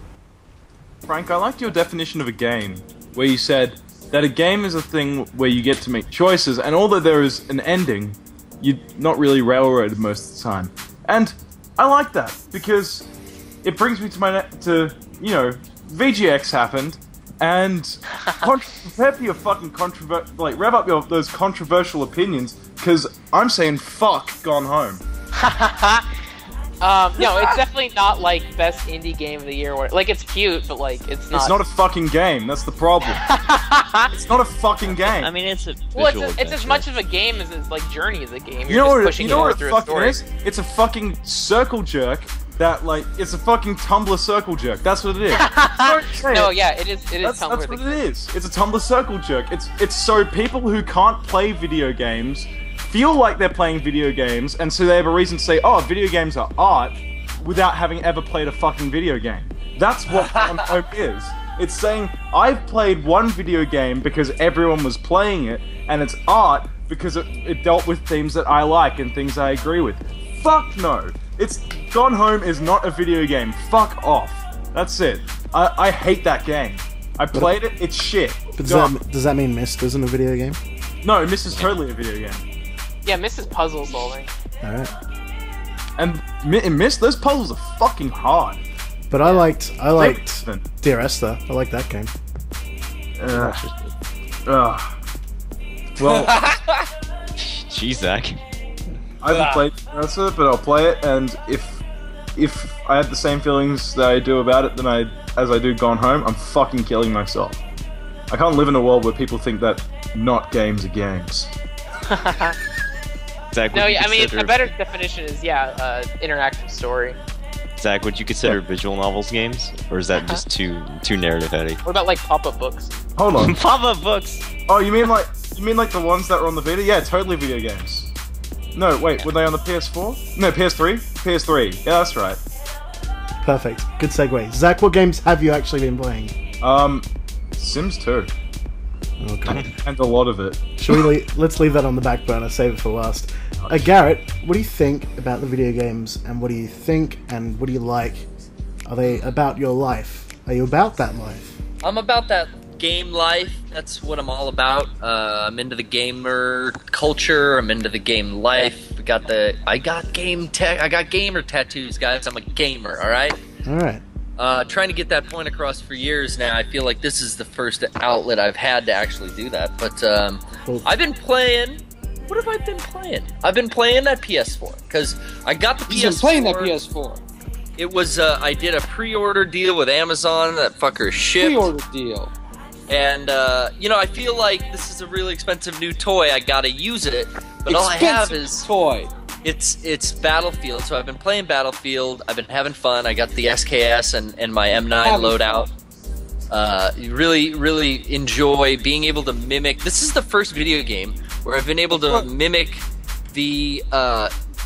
Frank, I liked your definition of a game, where you said that a game is a thing where you get to make choices, and although there is an ending, you're not really railroaded most of the time. And I like that, because it brings me to you know, VGX happened, and prepare for your fucking rev up those controversial opinions, because I'm saying fuck Gone Home. No, it's definitely not like best indie game of the year. Like, it's cute, but like, it's not. It's not a fucking game. That's the problem. It's not a fucking game. I mean, it's a Well, visual it's as adventure. much of a game as it's like Journey is a game. You know You're what? just You pushing know it what through it a fucking story. is? It's a fucking circle jerk. That like, it's a fucking Tumblr circle jerk. That's what it is. Don't say No, it. yeah, it is. It is That's Tumblr. what it is. It's a Tumblr circle jerk. It's so people who can't play video games feel like they're playing video games, and so they have a reason to say, "Oh, video games are art," without having ever played a fucking video game. That's what Gone Home is. It's saying, I've played one video game because everyone was playing it, and it's art because it dealt with themes that I like and things I agree with. Fuck no. It's Gone Home is not a video game. Fuck off. That's it. I hate that game. I played it, it's shit. But Done. does that mean Myst isn't a video game? No, Myst is totally a video game. Yeah, Mrs. Puzzle solving. Alright. And in Myst, those puzzles are fucking hard. But I liked Then. Dear Esther. I like that game. Well, Jeez, Zach. I haven't played Mercer, but I'll play it, and if I had the same feelings that I do about it as I do Gone Home, I'm fucking killing myself. I can't live in a world where people think that not games are games. Zach, No, would you yeah, I mean, consider- a better definition is interactive story. Zach, would you consider visual novels games, or is that just too narrative heavy? What about like pop-up books? Hold on. Pop-up books. Oh, you mean like the ones that were on the Vita? Yeah, totally video games. No, wait, were they on the PS4? No, PS3? PS3. Yeah, that's right. Perfect. Good segue. Zach, what games have you actually been playing? Sims 2. Okay. And a lot of it. Let's leave that on the back burner, save it for last. Garrett, what do you think about the video games, and what do you think, and what do you like? Are they about your life? Are you about that life? I'm about that game life. That's what I'm all about. I'm into the gamer culture. I'm into the game life. I got gamer tattoos, guys. I'm a gamer. All right. All right. Trying to get that point across for years now. I feel like this is the first outlet I've had to actually do that. But I've been playing. What have I been playing? I've been playing that PS4 because I got the PS4. You've been playing that PS4. It was I did a pre-order deal with Amazon. That fucker shipped. Pre-order deal. And I feel like this is a really expensive new toy. I gotta use it, but all I have is toy. It's Battlefield. So I've been playing Battlefield. I've been having fun. I got the SKS and my M9 loadout. Really enjoy being able to mimic. This is the first video game where I've been able to mimic the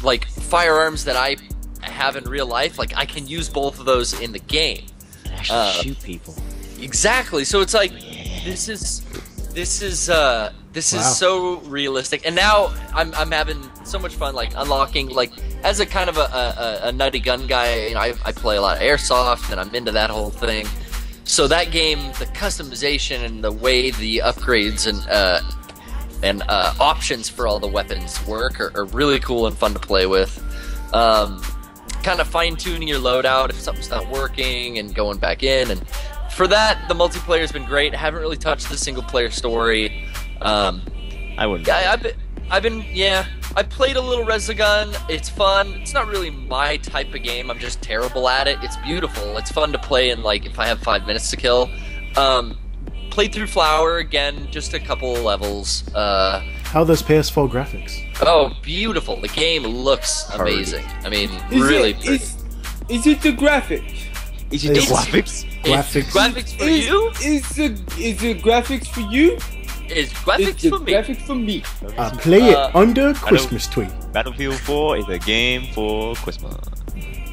like firearms that I have in real life. Like I can use both of those in the game. Actually shoot people. Exactly. So it's like this is so realistic, and now I'm having so much fun, like unlocking, like as a kind of a nutty gun guy. You know, I play a lot of airsoft, and I'm into that whole thing. So that game, the customization and the way the upgrades and options for all the weapons work are really cool and fun to play with. Kind of fine-tuning your loadout if something's not working and going back in, and for that the multiplayer's been great. I haven't really touched the single-player story. I wouldn't. Yeah, I played a little Resogun. It's fun. It's not really my type of game. I'm just terrible at it. It's beautiful. It's fun to play in, like, if I have 5 minutes to kill. Played through Flower again, just a couple of levels. How are those PS4 graphics? Oh, beautiful. The game looks amazing. I mean, really pretty. Is it the graphics? Is it the graphics? Graphics. Graphics for you? Is the graphics for you? It's graphics the for me. graphics for me. Play it under Christmas tree. Battlefield 4 is a game for Christmas.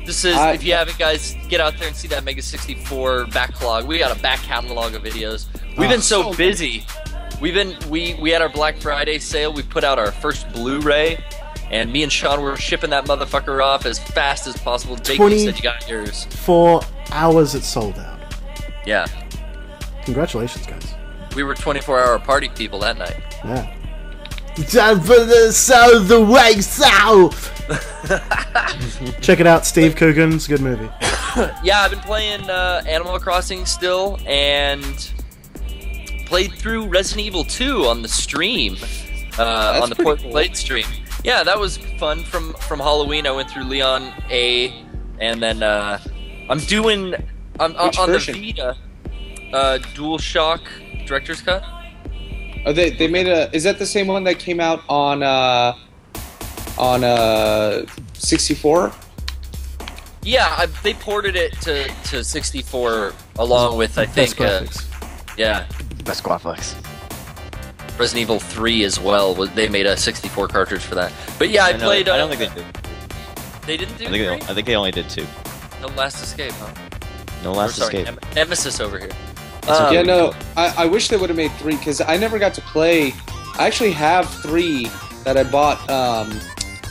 This is, if you haven't, guys, get out there and see that Mega 64 backlog. We got a back catalog of videos. We've been so busy. We had our Black Friday sale. We put out our first Blu-ray, and me and Sean were shipping that motherfucker off as fast as possible. Jake, you said you got yours. 4 hours it sold out. Yeah. Congratulations, guys. We were 24-hour party people that night. Yeah. Time for the south, the way south. Check it out, Steve Coogan. It's a good movie. Yeah, I've been playing Animal Crossing still, and played through Resident Evil 2 on the stream, on the Port Blade stream. Yeah, that was fun. From Halloween, I went through Leon A, and then I'm on version? the Vita, DualShock Director's Cut. Oh, they made a. Is that the same one that came out on 64? Yeah, they ported it to 64 along with, I think, graphics. yeah, Best graphics. Resident Evil 3 as well. They made a 64 cartridge for that. But yeah, I played. I don't think they did. They didn't do. I think they only did 2. No Last Escape, huh? No Last Escape. Nemesis over here. Yeah, no. I wish they would have made 3 because I never got to play. I actually have 3 that I bought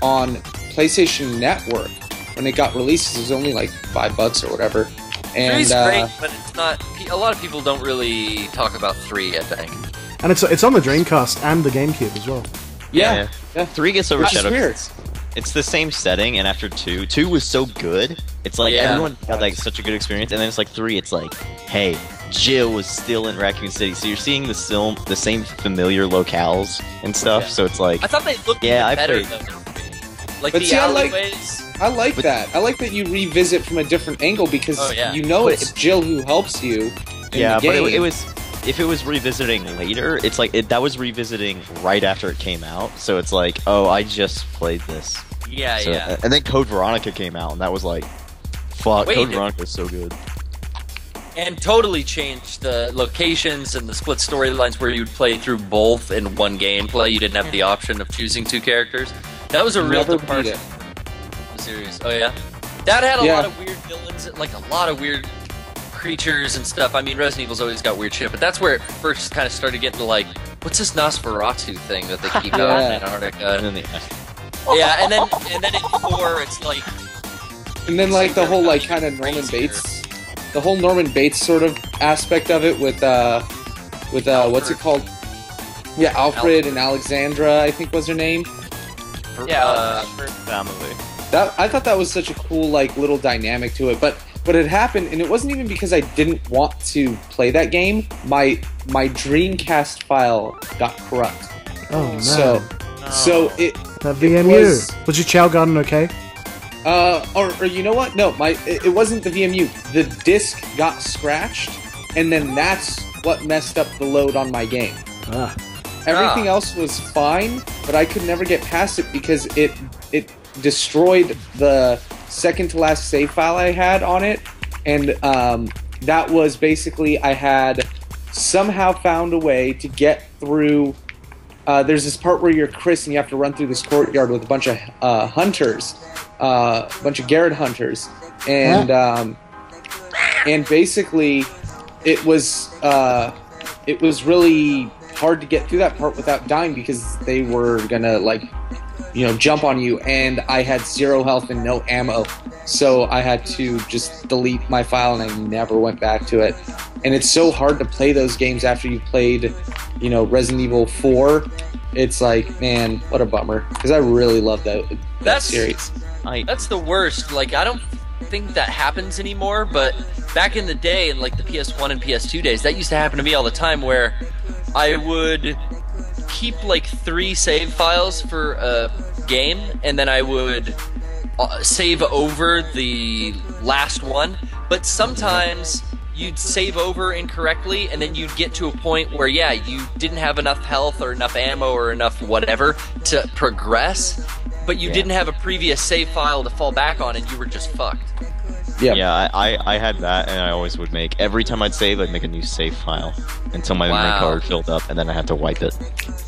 on PlayStation Network when it got released. It was only like $5 or whatever. And 3's great, but it's not. A lot of people don't really talk about 3, I think. And it's on the Dreamcast and the GameCube as well. yeah. 3 gets Which is overshadowed. weird. It's the same setting, and after 2 was so good. It's like everyone got like such a good experience, and then it's like 3. It's like, hey, Jill was still in Raccoon City, so you're seeing the same familiar locales and stuff. Yeah. So it's like, I thought they looked I better played. though than 3. Like But the see, alleyways. I like that. I like that you revisit from a different angle because you know it's Jill who helps you. In the game. But it was. If it was revisiting later, it's like that was revisiting right after it came out. So it's like, oh, I just played this. Yeah, So, yeah. And then Code Veronica came out, and that was like, fuck, Wait, Code Veronica is so good. And totally changed the locations and the split storylines where you'd play through both in one gameplay. You didn't have the option of choosing 2 characters. That was a real Never beat departure it. from the series. Oh yeah, that had a lot of weird villains, and like a lot of weird creatures and stuff. I mean, Resident Evil's always got weird shit, but that's where it first kind of started getting to like, what's this Nosferatu thing that they keep out in Antarctica? And then Yeah, and then in 4, it's like. And then like the whole like kind of Norman Bates, the whole Norman Bates sort of aspect of it with what's it called? Yeah, Alfred and Alexandra, I think was her name. Yeah, family. That I thought that was such a cool like little dynamic to it, but what had happened, and it wasn't even because I didn't want to play that game. My Dreamcast file got corrupt. Oh man. So it That VMU. Was your Chow Garden okay? or you know what? No, it wasn't the VMU. The disc got scratched, and then that's what messed up the load on my game. Ah. Everything else was fine, but I could never get past it because it destroyed the second to last save file I had on it, and that was basically I had somehow found a way to get through there's this part where you're Chris and you have to run through this courtyard with a bunch of hunters, a bunch of Garrett hunters, and basically it was really hard to get through that part without dying because they were gonna jump on you, and I had 0 health and no ammo, so I had to just delete my file and I never went back to it. And it's so hard to play those games after you've played, Resident Evil 4. It's like, man, what a bummer, because I really love that series. That's the worst. Like, I don't think that happens anymore, but back in the day, in like the PS1 and PS2 days, that used to happen to me all the time, where I would keep like 3 save files for a game, and then I would save over the last one, but sometimes you'd save over incorrectly, and then you'd get to a point where, yeah, you didn't have enough health or enough ammo or enough whatever to progress, but you didn't have a previous save file to fall back on, and you were just fucked. Yeah, I had that, and I always would every time I'd save, I'd make a new save file until my memory card filled up, and then I had to wipe it.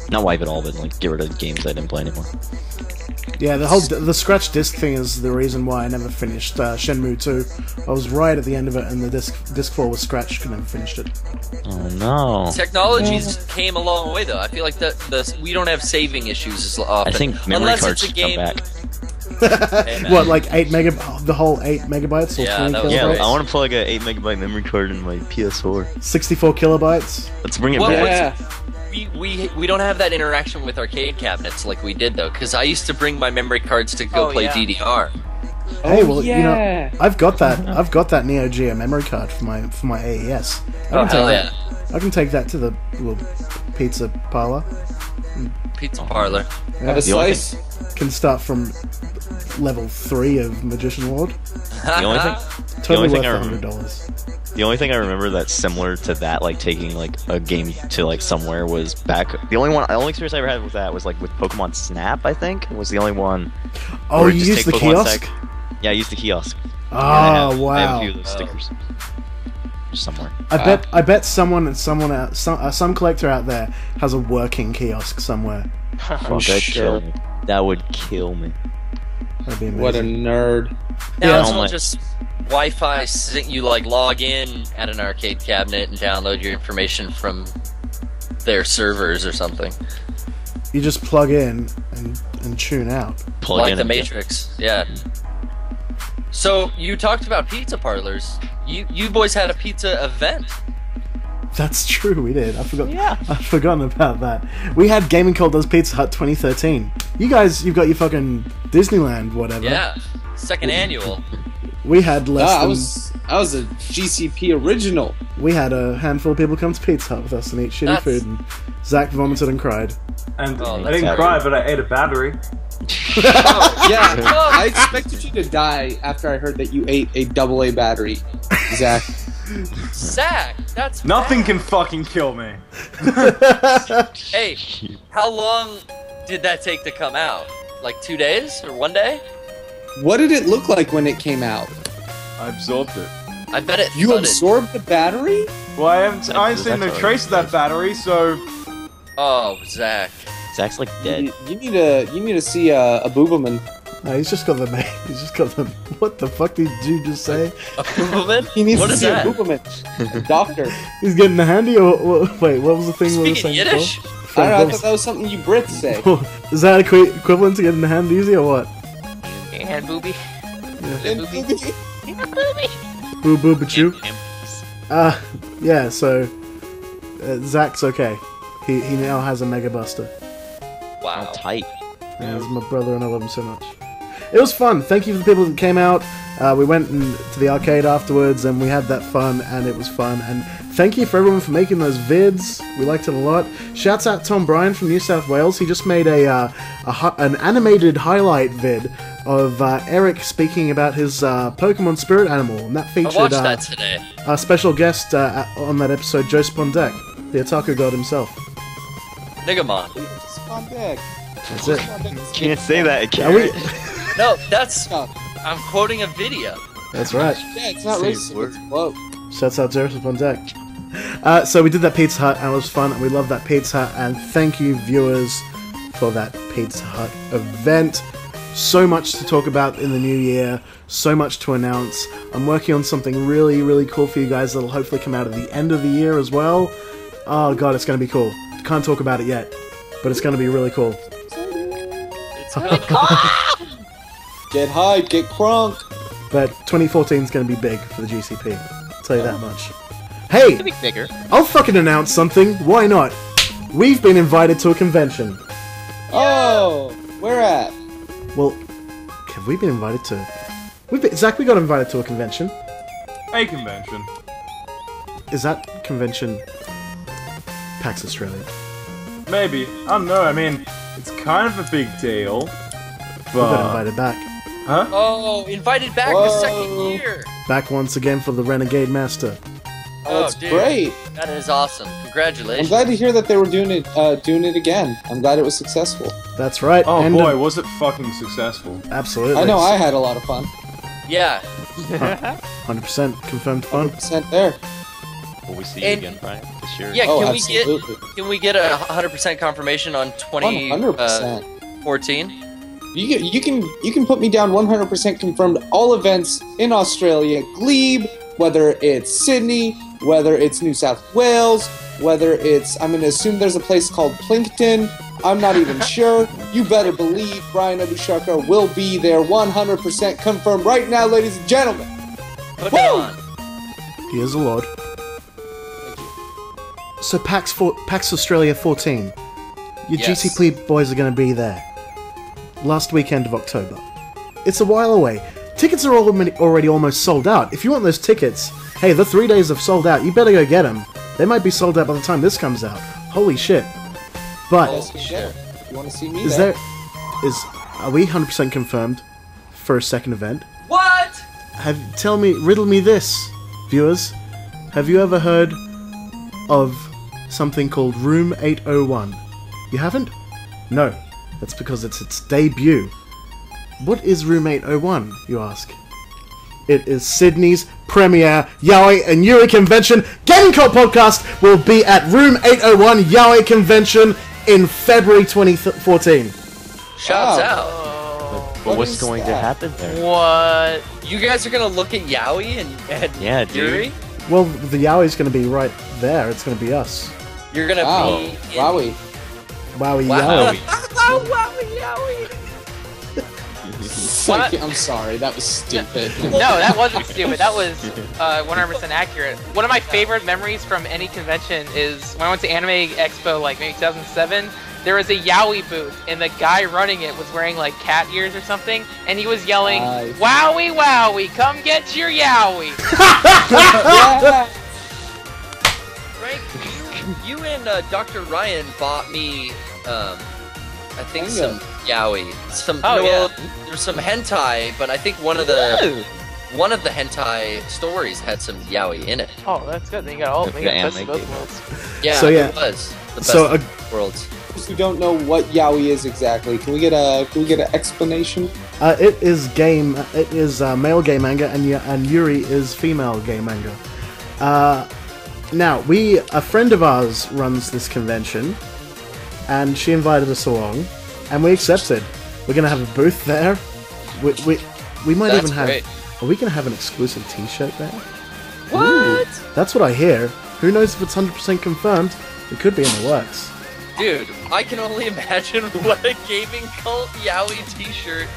Not wipe it all, but like get rid of games I didn't play anymore. Yeah, the scratch disc thing is the reason why I never finished Shenmue 2. I was right at the end of it, and the disc 4 was scratched, and never finished it. Oh no! Technology's came a long way, though. I feel like we don't have saving issues as often. I think memory unless cards it's a should game. come back. What, like 8 megabytes? The whole 8 megabytes or 20 kilobytes? Yeah, I want to plug an 8 megabyte memory card in my PS4. 64 kilobytes. Let's bring it back. We don't have that interaction with arcade cabinets like we did, though, because I used to bring my memory cards to go play DDR. Hey, well, I've got that. I've got that Neo Geo memory card for my AES. I can take that to the little pizza parlor. Pizza parlor. Yeah. Have a slice. Can start from level 3 of Magician Lord. The only thing, Totally worth $100. The only thing I remember that's similar to that, like taking like a game to like somewhere, was back. The only experience I ever had with that was like with Pokemon Snap. I think was the only one. Oh, you used the kiosk? Yeah, I used the kiosk. Oh, wow! I have a few of those stickers. Just somewhere. I bet some collector out there has a working kiosk somewhere. That would kill me. That'd be amazing. What a nerd. Now it's all just Wi-Fi. You like log in at an arcade cabinet and download your information from their servers or something. You just plug in and tune out. Like the Matrix, yeah. So you talked about pizza parlors. You boys had a pizza event. That's true, we did. I forgot. Yeah. I've forgotten about that. We had Gaming Cult Does Pizza Hut 2013. You guys, you've got your fucking Disneyland, whatever. Yeah, second annual. We had less than... I was a GCP original. We had a handful of people come to Pizza Hut with us and eat shitty food, and Zach vomited and cried. And I didn't cry, but I ate a battery. Yeah, I expected you to die after I heard that you ate a AA battery, Zach. Zach, that's Nothing bad. can fucking kill me. Hey, how long did that take to come out? Like 2 days or 1 day? What did it look like when it came out? I absorbed it. I bet it. You flooded. absorbed the battery? Well, I ain't seen no trace of that battery, so. Oh, Zach. Zach's like dead. You need to see a Booberman. No, he's just got the name. He's just got the. What the fuck did you just say? A Booberman? He needs What to is see that? a Booberman. A doctor. He's getting the handy, or wait, what was the thing we were Speaking saying Yiddish? before? I don't know, I thought that was something you Brits say. Is that equivalent to getting the hand easy or what? And booby. Boo boo bachoo. Yeah. So Zach's okay. He now has a Mega Buster. Wow. Oh, tight. Yeah, he's my brother, and I love him so much. It was fun. Thank you for the people that came out. We went to the arcade afterwards, and we had that fun, and it was fun. And thank you for everyone for making those vids. We liked it a lot. Shouts out Tom Bryan from New South Wales. He just made an animated highlight vid of Eric speaking about his Pokemon spirit animal, and that featured I watched that today. our special guest on that episode, Joe Spondek, the otaku god himself. Niggamon. On deck. That's it. Can't say that. Are we? No, that's. I'm quoting a video. That's right. Yeah, it's not Same racist. word. It's woke. Shouts out Joe Spondek. So we did that Pizza Hut, and it was fun, and we love that Pizza Hut, and thank you, viewers, for that Pizza Hut event. So much to talk about in the new year, so much to announce. I'm working on something really, really cool for you guys that'll hopefully come out at the end of the year as well. Oh god, it's going to be cool. Can't talk about it yet, but it's going to be really cool. It's really cool. Get hyped, get crunk. But 2014 is going to be big for the GCP. I'll tell you that much. Hey! Could be bigger. I'll fucking announce something. Why not? We've been invited to a convention. Oh, where at? Well, have we been invited to... Zach, we got invited to a convention. A convention. Is that convention PAX Australia? Maybe. I don't know. I mean, it's kind of a big deal. We got But... invited back. Huh? Oh, invited back the second year. Back once again for the Renegade Master. That's dude. great. That is awesome. Congratulations. I'm glad to hear that they were doing it again. I'm glad it was successful. That's right. Oh and, boy, was it fucking successful. absolutely. I know I had a lot of fun. Yeah. 100% confirmed fun. 100% there. Will we see you And- again, Brian, this year? Yeah, Oh, can absolutely. we get a 100% confirmation on 100%. 2014? You can put me down 100% confirmed all events in Australia. Glebe, whether it's Sydney, whether it's New South Wales, whether it's, I'm going to assume there's a place called Plinkton. I'm not even sure. You better believe Brian Abushakar will be there 100% confirmed right now, ladies and gentlemen. Put Woo! it on. He is a lord. So PAX Australia 14. Your Yes. GCP boys are going to be there. Last weekend of October. It's a while away. Tickets are already almost sold out. If you want those tickets, hey, the 3 days have sold out. You better go get them. They might be sold out by the time this comes out. Holy shit. But, Yes, there. If you want to see me is there. are we 100% confirmed for a second event? What? Riddle me this, viewers. Have you ever heard of something called Room 801? You haven't? No. That's because it's its debut. What is Room 801, you ask? It is Sydney's premier Yaoi and Yuri convention. Gaming Cult Podcast will be at Room 801 Yaoi convention in February 2014. Shouts Wow. out. But What what's is going to that? happen there? What? You guys are gonna look at Yaoi and Yeah, dude. Yuri? Well, the Yaoi's going to be right there. It's going to be us. You're gonna Wow. be in... Wowie. Wowie Wow. Yaoi. Oh, Wowie Yaoi. What? I'm sorry, that was stupid. No, that wasn't stupid. That was 100% accurate. One of my favorite memories from any convention is when I went to Anime Expo, like maybe 2007. There was a Yowie booth, and the guy running it was wearing like cat ears or something, and he was yelling, Nice. "Wowie, wowie, come get your Yowie!" Yeah. Frank, you and Dr. Ryan bought me, I think Manga. some yaoi. Some Oh, yeah. there's some hentai, but I think one of the hentai stories had some yaoi in it. Oh, that's good. Then you got all The you got anime best of both game. worlds. Yeah, So, yeah. it was the best So, of both worlds. Those who don't know what yaoi is exactly, can we get an explanation? It is male gay manga, and Yuri is female gay manga. Now, a friend of ours runs this convention, and she invited us along, and we accepted. We're gonna have a booth there. We might That's even have. great. Are we gonna have an exclusive T-shirt there? What? That's what I hear. Who knows if it's 100% confirmed? It could be in the works. Dude, I can only imagine what a gaming cult yaoi t-shirt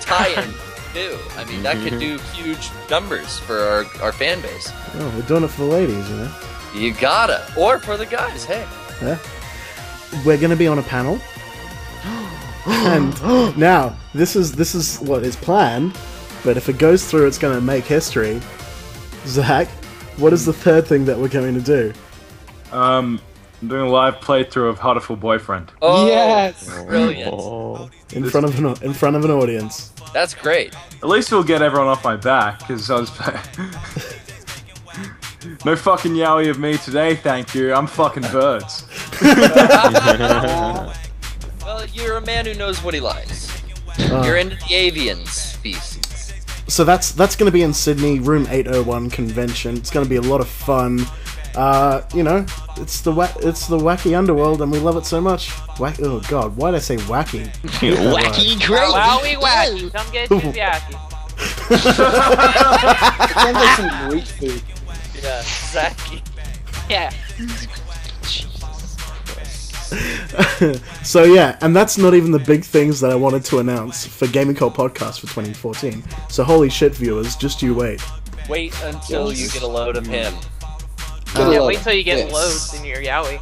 tie-in do. I mean, that could do huge numbers for our fan base. Oh, we're doing it for the ladies, you know. You gotta. Or for the guys, hey. Yeah. We're gonna be on a panel. And now, this is what is planned, but if it goes through, it's gonna make history. Zach, what is the third thing that we're going to do? I'm doing a live playthrough of Hatoful Boyfriend. Oh, Yes. brilliant. Oh. In front of an audience. That's great. At least it'll get everyone off my back, because I was... No fucking yaoi of me today, thank you. I'm fucking birds. Well, you're a man who knows what he likes. Uh, You're into the avian species. So that's going to be in Sydney, Room 801 convention. It's going to be a lot of fun. You know, it's the wacky underworld, and we love it so much. Oh god, why did I say wacky? Wacky great. Wowie wacky. Come get your yaki. It sounds like some Greek food. Yeah, Zaki. Yeah. So yeah, and that's not even the big things that I wanted to announce for Gaming Cult Podcast for 2014. So holy shit, viewers, just you wait. Wait until you get a load of him. Yeah, wait till you get Yes. loads in your yaoi.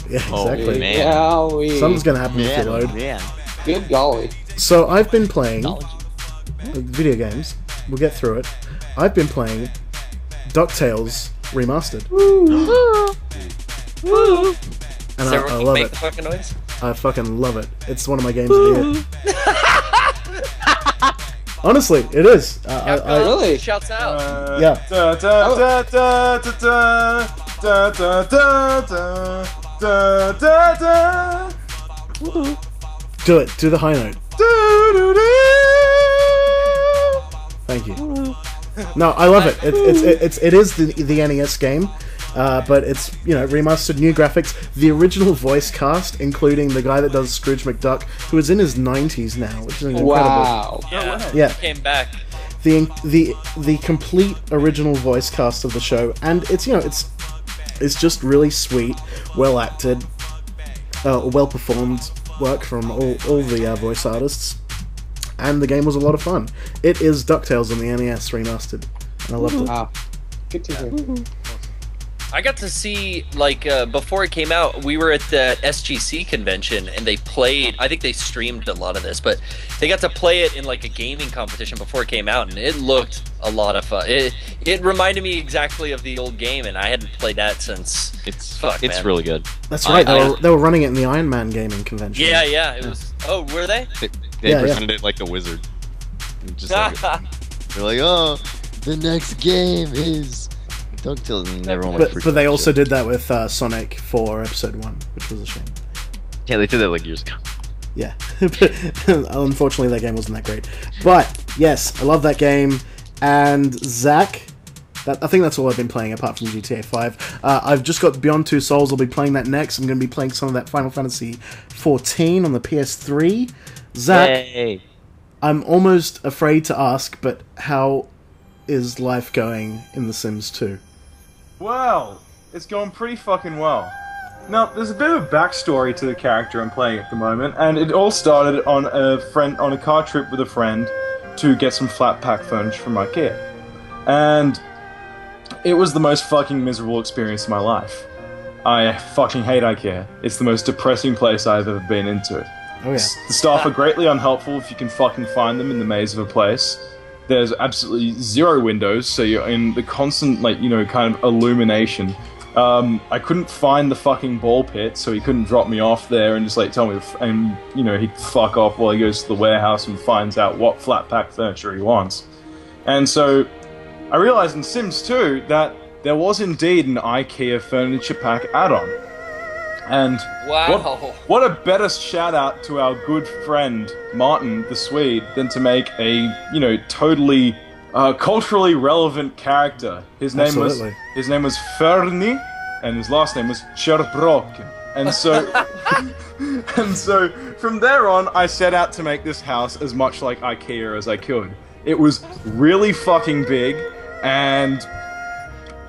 Yeah, Oh, exactly. man. Yowie. Something's gonna happen with your load. Man. Good golly. So I've been playing video games. We'll get through it. I've been playing DuckTales Remastered. And Does I everyone love make it. the fucking noise? I fucking love it. It's one of my games of the year. Honestly, it is. Really? Shouts out. Yeah. Da, da, da, da, da, da, da, da, da, da, da, da. Do it. Do the high note. Do, do, do. Thank you. No, I love it. It is the NES game, but it's, you know, remastered, new graphics, the original voice cast, including the guy that does Scrooge McDuck, who is in his 90s now, which is incredible. Wow. Yeah. Came back. The complete original voice cast of the show, and it's, you know, it's just really sweet, well acted, well performed work from all the voice artists. And the game was a lot of fun. It is DuckTales on the NES remastered, and I loved it. Wow. Good to hear. I got to see, like, before it came out, we were at the SGC convention, and they played, I think they streamed a lot of this, but they got to play it in, like, a gaming competition before it came out, and it looked a lot of fun. It reminded me exactly of the old game, and I hadn't played that since... It's man. really good. That's right. They were running it in the Iron Man gaming convention. Yeah, it was... Oh, were they? They Yeah, presented it like a wizard. Just like, they're like, oh, the next game is DuckTales, and everyone like, But they also did that with Sonic 4 Episode 1, which was a shame. Yeah, they did that like years ago. Yeah. Unfortunately, that game wasn't that great. But, yes, I love that game. And Zach, I think that's all I've been playing apart from GTA 5. I've just got Beyond Two Souls. I'll be playing that next. I'm going to be playing some of that Final Fantasy 14 on the PS3. Zach, Yay. I'm almost afraid to ask, but how is life going in The Sims 2? Well, it's going pretty fucking well. Now, there's a bit of a backstory to the character I'm playing at the moment, and it all started on a car trip with a friend to get some flat pack furniture from IKEA. And it was the most fucking miserable experience of my life. I fucking hate IKEA. It's the most depressing place I've ever been into. Oh, yeah. The staff are greatly unhelpful if you can fucking find them in the maze of a place. There's absolutely zero windows, so you're in the constant, like, you know, kind of illumination. I couldn't find the fucking ball pit, so he couldn't drop me off there and just, like, tell me, and, you know, he'd fuck off while he goes to the warehouse and finds out what flat pack furniture he wants. And so, I realized in Sims 2 that there was indeed an IKEA furniture pack add-on. And Wow. what a better shout out to our good friend Martin the Swede than to make a, you know, totally culturally relevant character. His name was Fernie, and his last name was Scherbroken. And so from there on, I set out to make this house as much like IKEA as I could. It was really fucking big, and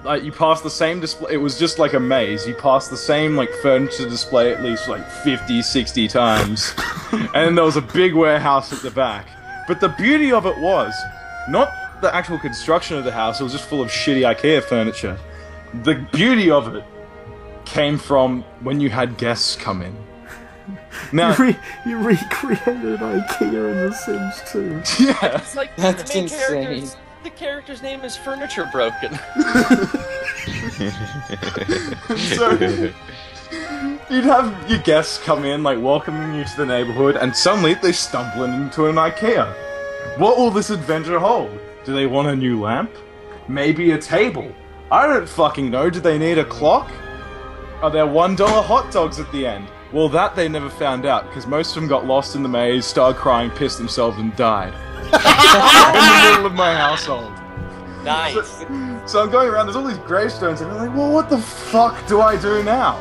like, you passed the same display. It was just like a maze. You passed the same, like, furniture display at least, like, 50, 60 times. And then there was a big warehouse at the back. But the beauty of it was, not the actual construction of the house, it was just full of shitty IKEA furniture. The beauty of it came from when you had guests come in. Now, You recreated IKEA in The Sims 2. yeah. It's like That's the main insane. The character's name is Furniture Broken. So, you'd have your guests come in, like, welcoming you to the neighborhood, and suddenly they stumble into an IKEA. What will this adventure hold? Do they want a new lamp? Maybe a table? I don't fucking know. Do they need a clock? Are there $1 hot dogs at the end? Well, that they never found out, because most of them got lost in the maze, started crying, pissed themselves, and died. In the middle of my household. Nice. So I'm going around, there's all these gravestones, and I'm like, well, what the fuck do I do now?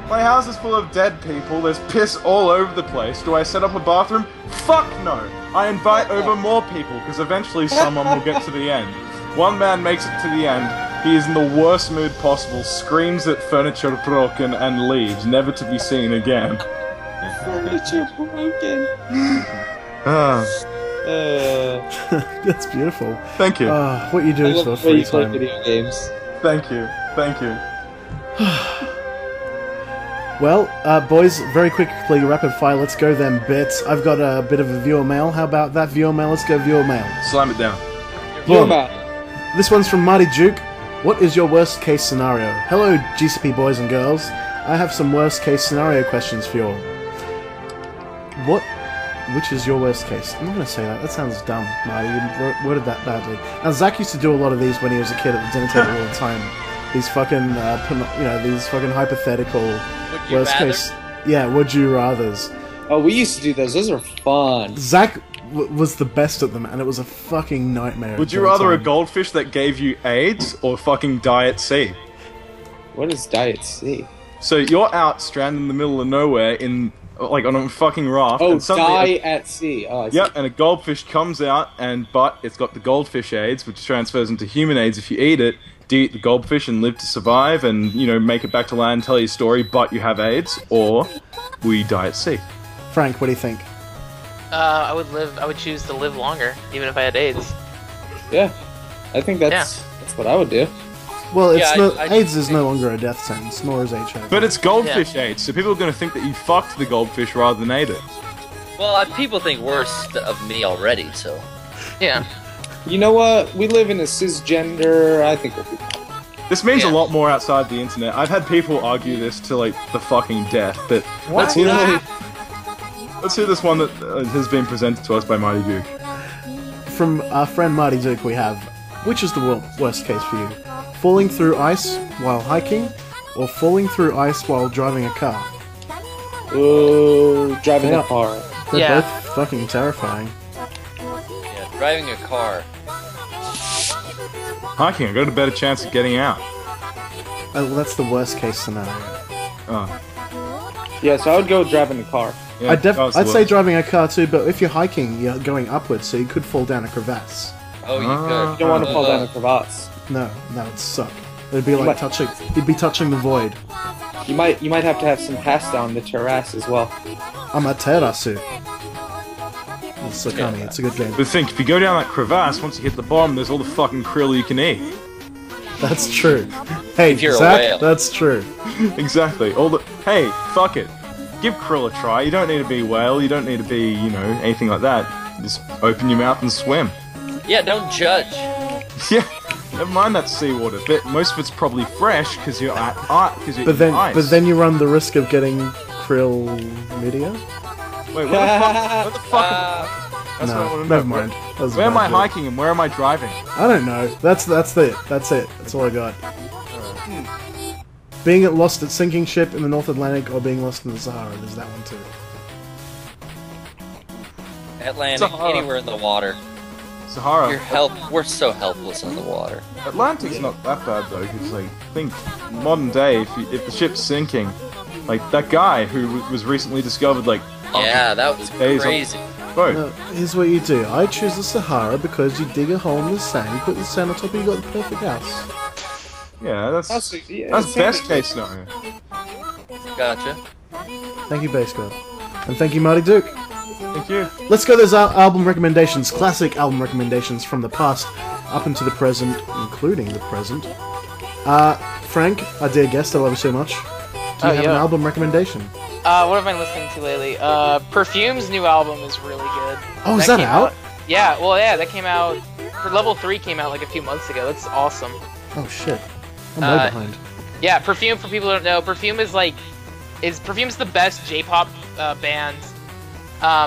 My house is full of dead people, there's piss all over the place. Do I set up a bathroom? Fuck no! I invite over more people, because eventually someone will get to the end. One man makes it to the end, he is in the worst mood possible, screams at furniture broken, and leaves, never to be seen again. Furniture broken. That's beautiful. Thank you. What you doing for free time? Video games. Thank you. Thank you. Well, boys, very quickly, rapid fire, let's go then bits. I've got a bit of a viewer mail. How about that viewer mail? Let's go viewer mail. Slam it down. Boom. This one's from Marty Duke. What is your worst case scenario? Hello, GCP boys and girls. I have some worst case scenario questions for you all. Which is your worst case? I'm not going to say that. That sounds dumb, Marty. You worded that badly. Now, Zach used to do a lot of these when he was a kid at the dinner table all the time. These fucking, these fucking hypothetical worst case. Yeah, would you rathers. Oh, we used to do those. Those are fun. Zach was the best at them, and it was a fucking nightmare. Would you rather a goldfish that gave you AIDS or fucking die at sea? What is Diet C? So you're out stranded in the middle of nowhere in, like, on a fucking raft. Oh, and suddenly die at sea. Oh, I see. Yep, and a goldfish comes out, but it's got the goldfish AIDS, which transfers into human AIDS if you eat it. Do you eat the goldfish and live to survive and, make it back to land, tell your story, but you have AIDS? Or will you die at sea? Frank, what do you think? I would choose to live longer, even if I had AIDS. Yeah, I think that's what I would do. Well, AIDS is no longer a death sentence, nor is HIV. But it's goldfish AIDS, so people are going to think that you fucked the goldfish rather than ate it. Well, people think worse of me already, so... Yeah. You know what? We live in a cisgender. I think we'll be fine. This means a lot more outside the internet. I've had people argue this to, like, the fucking death, but let's hear this one that has been presented to us by Marty Duke. From our friend Marty Duke we have, which is the worst case for you? Falling through ice while hiking, or falling through ice while driving a car? Ooh, driving a car. They're both fucking terrifying. Yeah, driving a car. Hiking, I got a better chance of getting out. Well, that's the worst case scenario. Oh. Yeah, so I would go with driving a car. Yeah, I'd say driving a car too, but if you're hiking, you're going upwards, so you could fall down a crevasse. Oh, you could. You don't want to fall down a crevasse. No, that would suck. It'd be like you'd be touching the void. You might have to have some pass down the terrace as well. Amaterasu. It's so funny. It's a good game. But think, if you go down that crevasse, once you hit the bottom, there's all the fucking krill you can eat. That's true. Hey, if you're Zach, a whale. that's true. Exactly. Hey, fuck it. Give krill a try. You don't need to be a whale. You don't need to be, anything like that. Just open your mouth and swim. Yeah, don't judge. Yeah. Never mind that seawater. But most of it's probably fresh because you're at ice. But then you run the risk of getting krill media. Wait, what the fuck? That's what I want to know. Never mind. Where am I hiking and where am I driving? I don't know. That's it. That's all I got. Being lost at sinking ship in the North Atlantic or being lost in the Sahara. There's that one too. Atlantic, anywhere in the water. Sahara. We're so helpless on the water. Atlantic's not that bad though, because think modern day, if the ship's sinking, like that guy who was recently discovered, yeah, that was crazy. No, here's what you do. I choose the Sahara because you dig a hole in the sand, you put the sand on top, and you got the perfect house. Yeah, that's best case scenario. Gotcha. Thank you, Base God. And thank you, Marty Duke. Thank you. Let's go to those album recommendations, classic album recommendations from the past up into the present, including the present. Frank, our dear guest, I love you so much. Do you have an album recommendation? What have I been listening to lately? Perfume's new album is really good. Oh, is that out? Yeah, that came out. Level 3 came out a few months ago. That's awesome. Oh shit. I'm way behind. Yeah, Perfume, for people who don't know, Perfume is Perfume's the best J-pop band.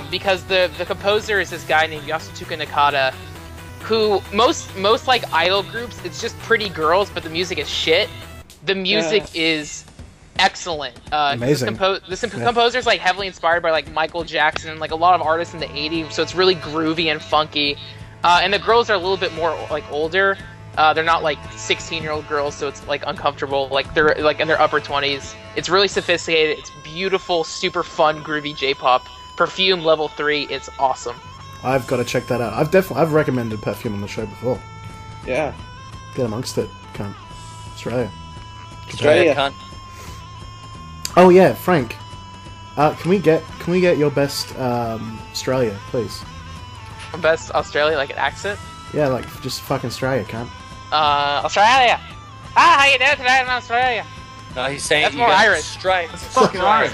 Because the composer is this guy named Yasutuka Nakata, who most idol groups, it's just pretty girls, but the music is shit. The music is excellent. Amazing. This composer's heavily inspired by Michael Jackson and a lot of artists in the 80s, so it's really groovy and funky. And the girls are a little bit more like older. They're not like 16-year-old girls, so it's like uncomfortable. Like they're like in their upper 20s. It's really sophisticated. It's beautiful, super fun, groovy J-pop. Perfume level 3. It's awesome. I've got to check that out. I've recommended Perfume on the show before. Yeah. Get amongst it, cunt. Australia. Australia. Cunt. Oh yeah, Frank. Can we get your best Australia, please? Best Australia, like an accent. Yeah, like just fucking Australia, cunt. Australia. How you doing today in Australia? No, he's saying That's you more gotta Irish. Strike. It's fucking Irish.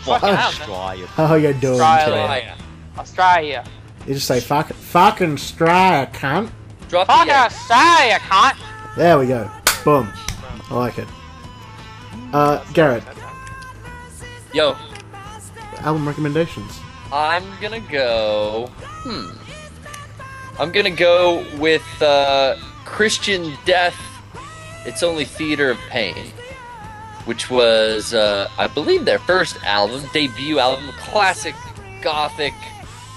Fucking hell, man. Australia. How you doing Australia. today? Australia. You just say fucking Australia, cunt. Drop Fucking the A. Australia, cunt. There we go. Boom. I like it. Garrett, Yo, album recommendations. I'm gonna go. I'm gonna go with Christian Death. It's Only Theater of Pain, which was, I believe, their first album, debut album, classic gothic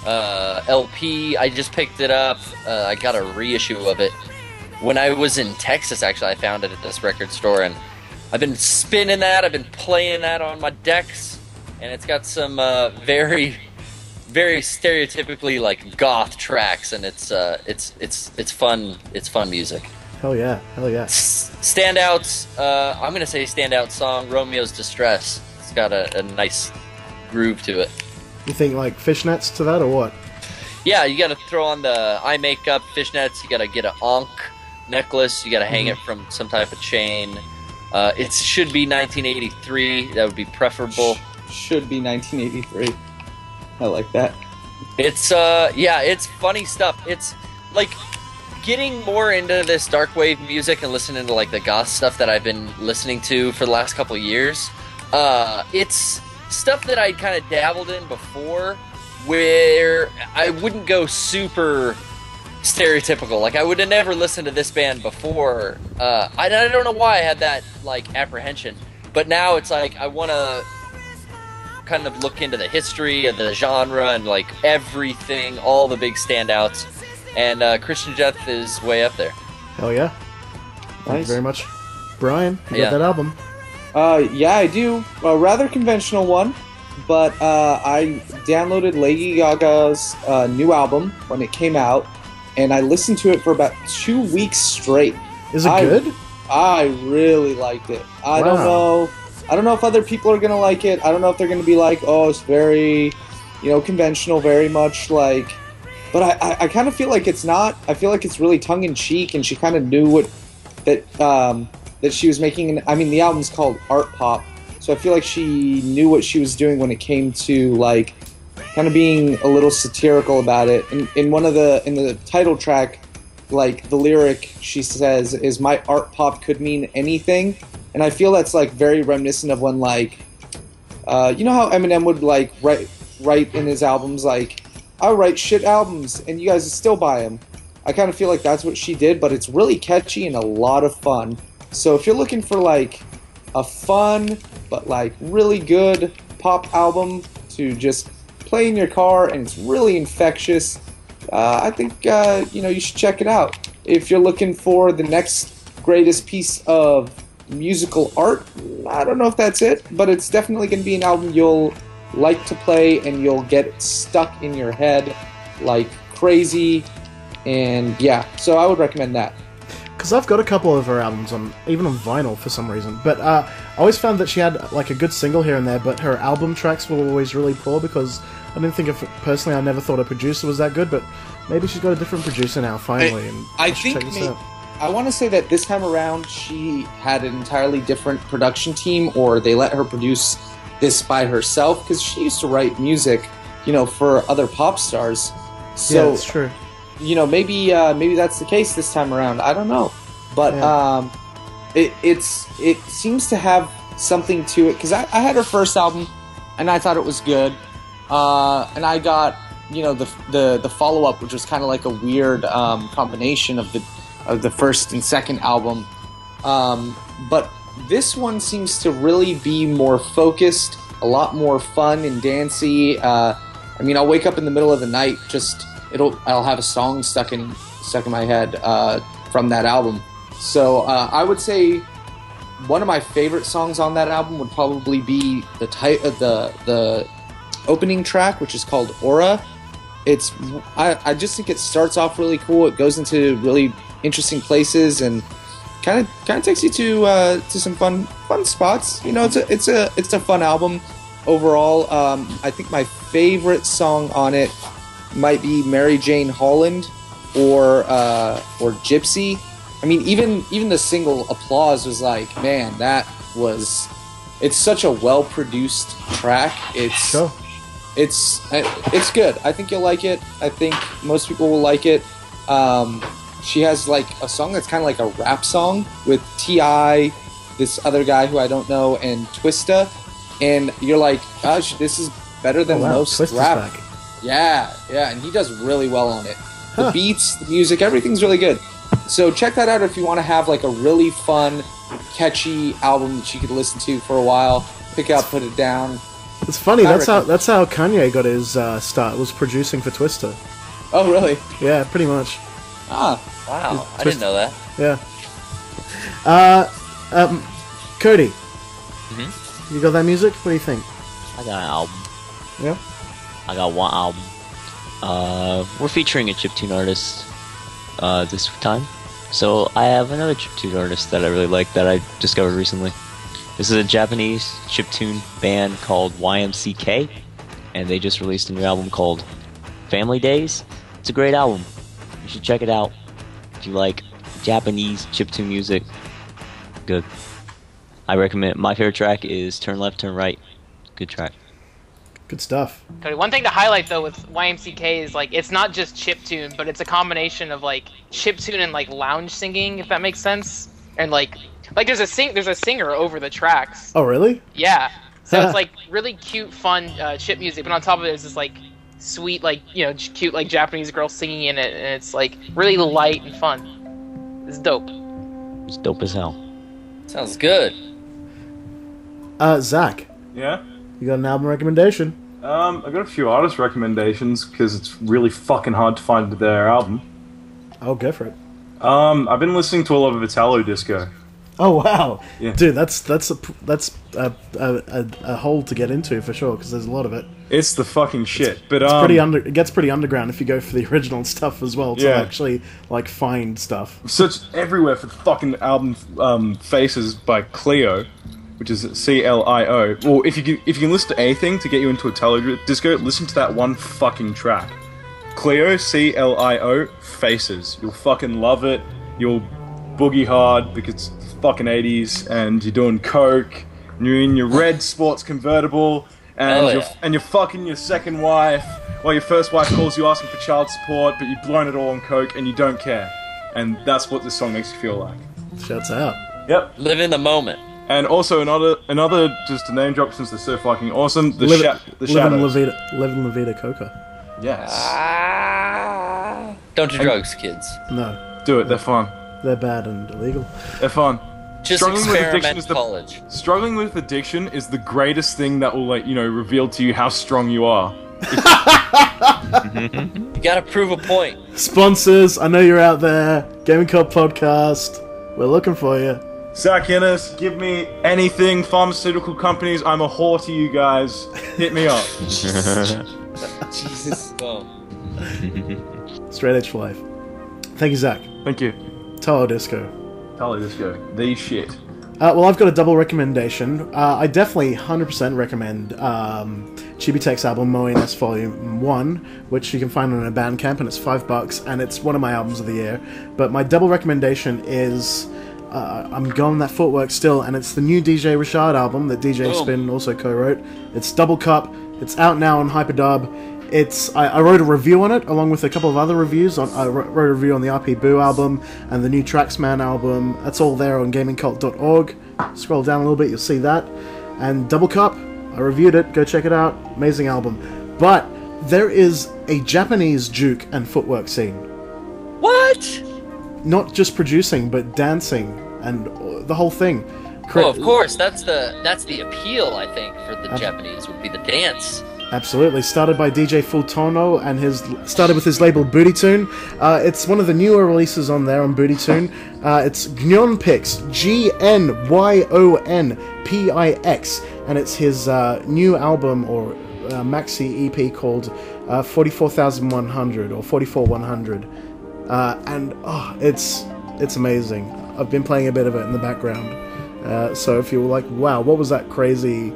LP. I just picked it up. I got a reissue of it when I was in Texas. Actually, I found it at this record store, and I've been spinning that. I've been playing that on my decks, and it's got some very, very stereotypically like goth tracks, and it's fun. It's fun music. Hell yeah. Standouts. I'm gonna say standout song, Romeo's Distress. It's got a nice groove to it. You think like fishnets to that or what? Yeah, you gotta throw on the eye makeup, fishnets. You gotta get an ankh necklace. You gotta hang it from some type of chain. It should be 1983. That would be preferable. Should be 1983. I like that. It's it's funny stuff. It's like getting more into this dark wave music and listening to like the goth stuff that I've been listening to for the last couple of years. It's stuff that I kind of dabbled in before, where I wouldn't go super stereotypical. Like I would have never listened to this band before. I don't know why I had that like apprehension, but now it's like I want to kind of look into the history of the genre and like everything, all the big standouts. And Christian Death is way up there. Hell yeah. Thank you very much. Brian, you Yeah. got that album? Yeah, I do. A rather conventional one, but I downloaded Lady Gaga's new album when it came out, and I listened to it for about 2 weeks straight. Is it good? I really liked it. I Wow. don't know if other people are gonna like it. I don't know if they're gonna be like, oh, it's very, conventional, very much like. But I kind of feel like it's not. I feel like it's really tongue in cheek, and she kind of knew that she was making. I mean, the album's called Art Pop, so I feel like she knew what she was doing when it came to like kind of being a little satirical about it. In the title track, like the lyric she says is "My art pop could mean anything," and I feel that's like very reminiscent of when like, you know how Eminem would like write in his albums like, "I write shit albums and you guys still buy them." I kind of feel like that's what she did, but it's really catchy and a lot of fun. So if you're looking for like a fun but like really good pop album to just play in your car and it's really infectious, I think you should check it out. If you're looking for the next greatest piece of musical art, I don't know if that's it, but it's definitely going to be an album you'll like to play and you'll get stuck in your head like crazy. And yeah, so I would recommend that. Because I've got a couple of her albums even on vinyl for some reason, but I always found that she had like a good single here and there, but her album tracks were always really poor because I didn't think of personally. I never thought her producer was that good, but maybe she's got a different producer now finally. I should think check this out. I want to say that this time around she had an entirely different production team, or they let her produce this by herself, because she used to write music, for other pop stars. So Yeah, that's true. maybe that's the case this time around. I don't know, but it seems to have something to it, because I had her first album and I thought it was good, and I got the follow up, which was kind of like a weird combination of the first and second album, but this one seems to really be more focused, a lot more fun and dancey. I'll wake up in the middle of the night just I'll have a song stuck in my head from that album. So I would say one of my favorite songs on that album would probably be the opening track, which is called Aura. I just think it starts off really cool. It goes into really interesting places and kind of takes you to some fun spots. You know, it's a fun album overall. I think my favorite song on it might be Mary Jane Holland or Gypsy. I mean, even the single Applause was like, man, it's such a well produced track. It's good. I think you'll like it. I think most people will like it. She has like a song that's kind of like a rap song with T.I., this other guy who I don't know, and Twista, and you're like, gosh, this is better than most Twista's rap. back. Yeah, and he does really well on it. The beats, the music, everything's really good. So check that out if you want to have like a really fun, catchy album that you could listen to for a while. Pick up, put it down. It's funny. That's how Kanye got his start. Was producing for Twista. Oh, really? Yeah, pretty much. Ah, Wow, I didn't know that. Yeah. Cody. You got that music? What do you think? I got an album. Yeah. I got one album. We're featuring a chiptune artist this time. So I have another chiptune artist that I really like that I discovered recently. This is a Japanese chiptune band called YMCK, and they just released a new album called Family Days. It's a great album. You should check it out if you like Japanese chiptune music. Good. I recommend. My favorite track is Turn Left, Turn Right. Good track. Good stuff. Okay, one thing to highlight though with YMCK is like it's not just chiptune, but it's a combination of like chiptune and like lounge singing, if that makes sense. And like there's a singer over the tracks. Oh, really? Yeah. So it's like really cute, fun chip music, but on top of it, there's this like sweet, like cute, like Japanese girl singing in it, and it's like really light and fun. It's dope. It's dope as hell. Sounds good. Zach, Yeah? you got an album recommendation? I got a few artist recommendations because it's really fucking hard to find their album. I'll go for it. I've been listening to a lot of Italo disco. Oh wow, Yeah. dude, that's a hole to get into for sure because there's a lot of it. It's the fucking shit. But It gets pretty underground if you go for the original stuff as well to Yeah. actually like find stuff. search everywhere for the fucking album Faces by Cleo, which is CLIO. Or if you can listen to anything to get you into Italo disco, listen to that one fucking track. Cleo, CLIO, Faces. You'll fucking love it. You'll boogie hard because it's fucking 80s and you're doing coke and you're in your red sports convertible and you're fucking your second wife while your first wife calls you asking for child support, but you've blown it all on coke and you don't care. And that's what this song makes you feel like. Shouts out. Yep. Live in the moment. And also another just to name drop since they're so fucking awesome, the Live in Shadows. La Vida Coca. Yes. Don't do drugs, kids. No, Do it, they're fun. they're bad and illegal. They're fun. Just experiment in college. Struggling with addiction is the greatest thing that will, reveal to you how strong you are. You gotta prove a point. Sponsors, I know you're out there. Gaming Cult Podcast. We're looking for you. Zach Innes, give me anything. Pharmaceutical companies, I'm a whore to you guys. Hit me up. Jesus. Whoa. Straight edge for life. Thank you, Zach. Thank you. Talo Disco. Tally this go. The shit. Well, I've got a double recommendation. I definitely 100% recommend chibi-tech's album Moe&S Volume 1, which you can find on a Bandcamp, and it's $5, and it's one of my albums of the year. But my double recommendation is I'm going that footwork still, and it's the new DJ Rashad album that DJ Spin also co-wrote. It's Double Cup. It's out now on Hyperdub. I wrote a review on it, along with a couple of other reviews. I wrote a review on the RP Boo album and the new Traxman album. That's all there on gamingcult.org. Scroll down a little bit, you'll see that. And Double Cup, I reviewed it. Go check it out. Amazing album. But there is a Japanese juke and footwork scene. What? Not just producing, but dancing and the whole thing. Oh, of course. That's the appeal, I think, for the Japanese would be the dance. Absolutely. Started by DJ Fultono and started with his label Booty Tune. It's one of the newer releases on there on Booty Tune. It's Gnonpix, Gnonpix, and it's his new album or maxi EP called 44,100 or 44,100. And it's amazing. I've been playing a bit of it in the background. So if you're like, wow, what was that crazy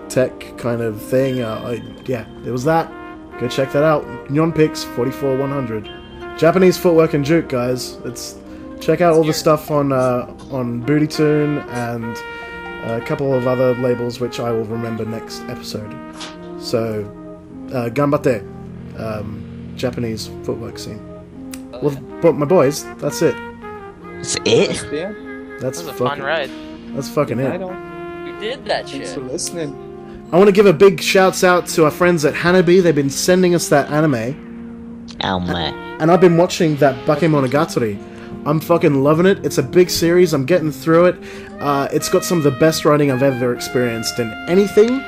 tech kind of thing? Yeah, it was that. Go check that out. Gnonpix 44100. Japanese footwork and juke, guys. Check out all the stuff on Booty Tune and a couple of other labels which I will remember next episode. So, ganbatte, Japanese footwork scene. Well, but my boys, that's it. That's it? That's That was a fun ride. That's fucking it. We did that Thanks shit. for listening. I want to give a big shouts out to our friends at Handbeezy. They've been sending us that anime, and I've been watching that Bakemonogatari. I'm fucking loving it. It's a big series. I'm getting through it. It's got some of the best writing I've ever experienced in anything.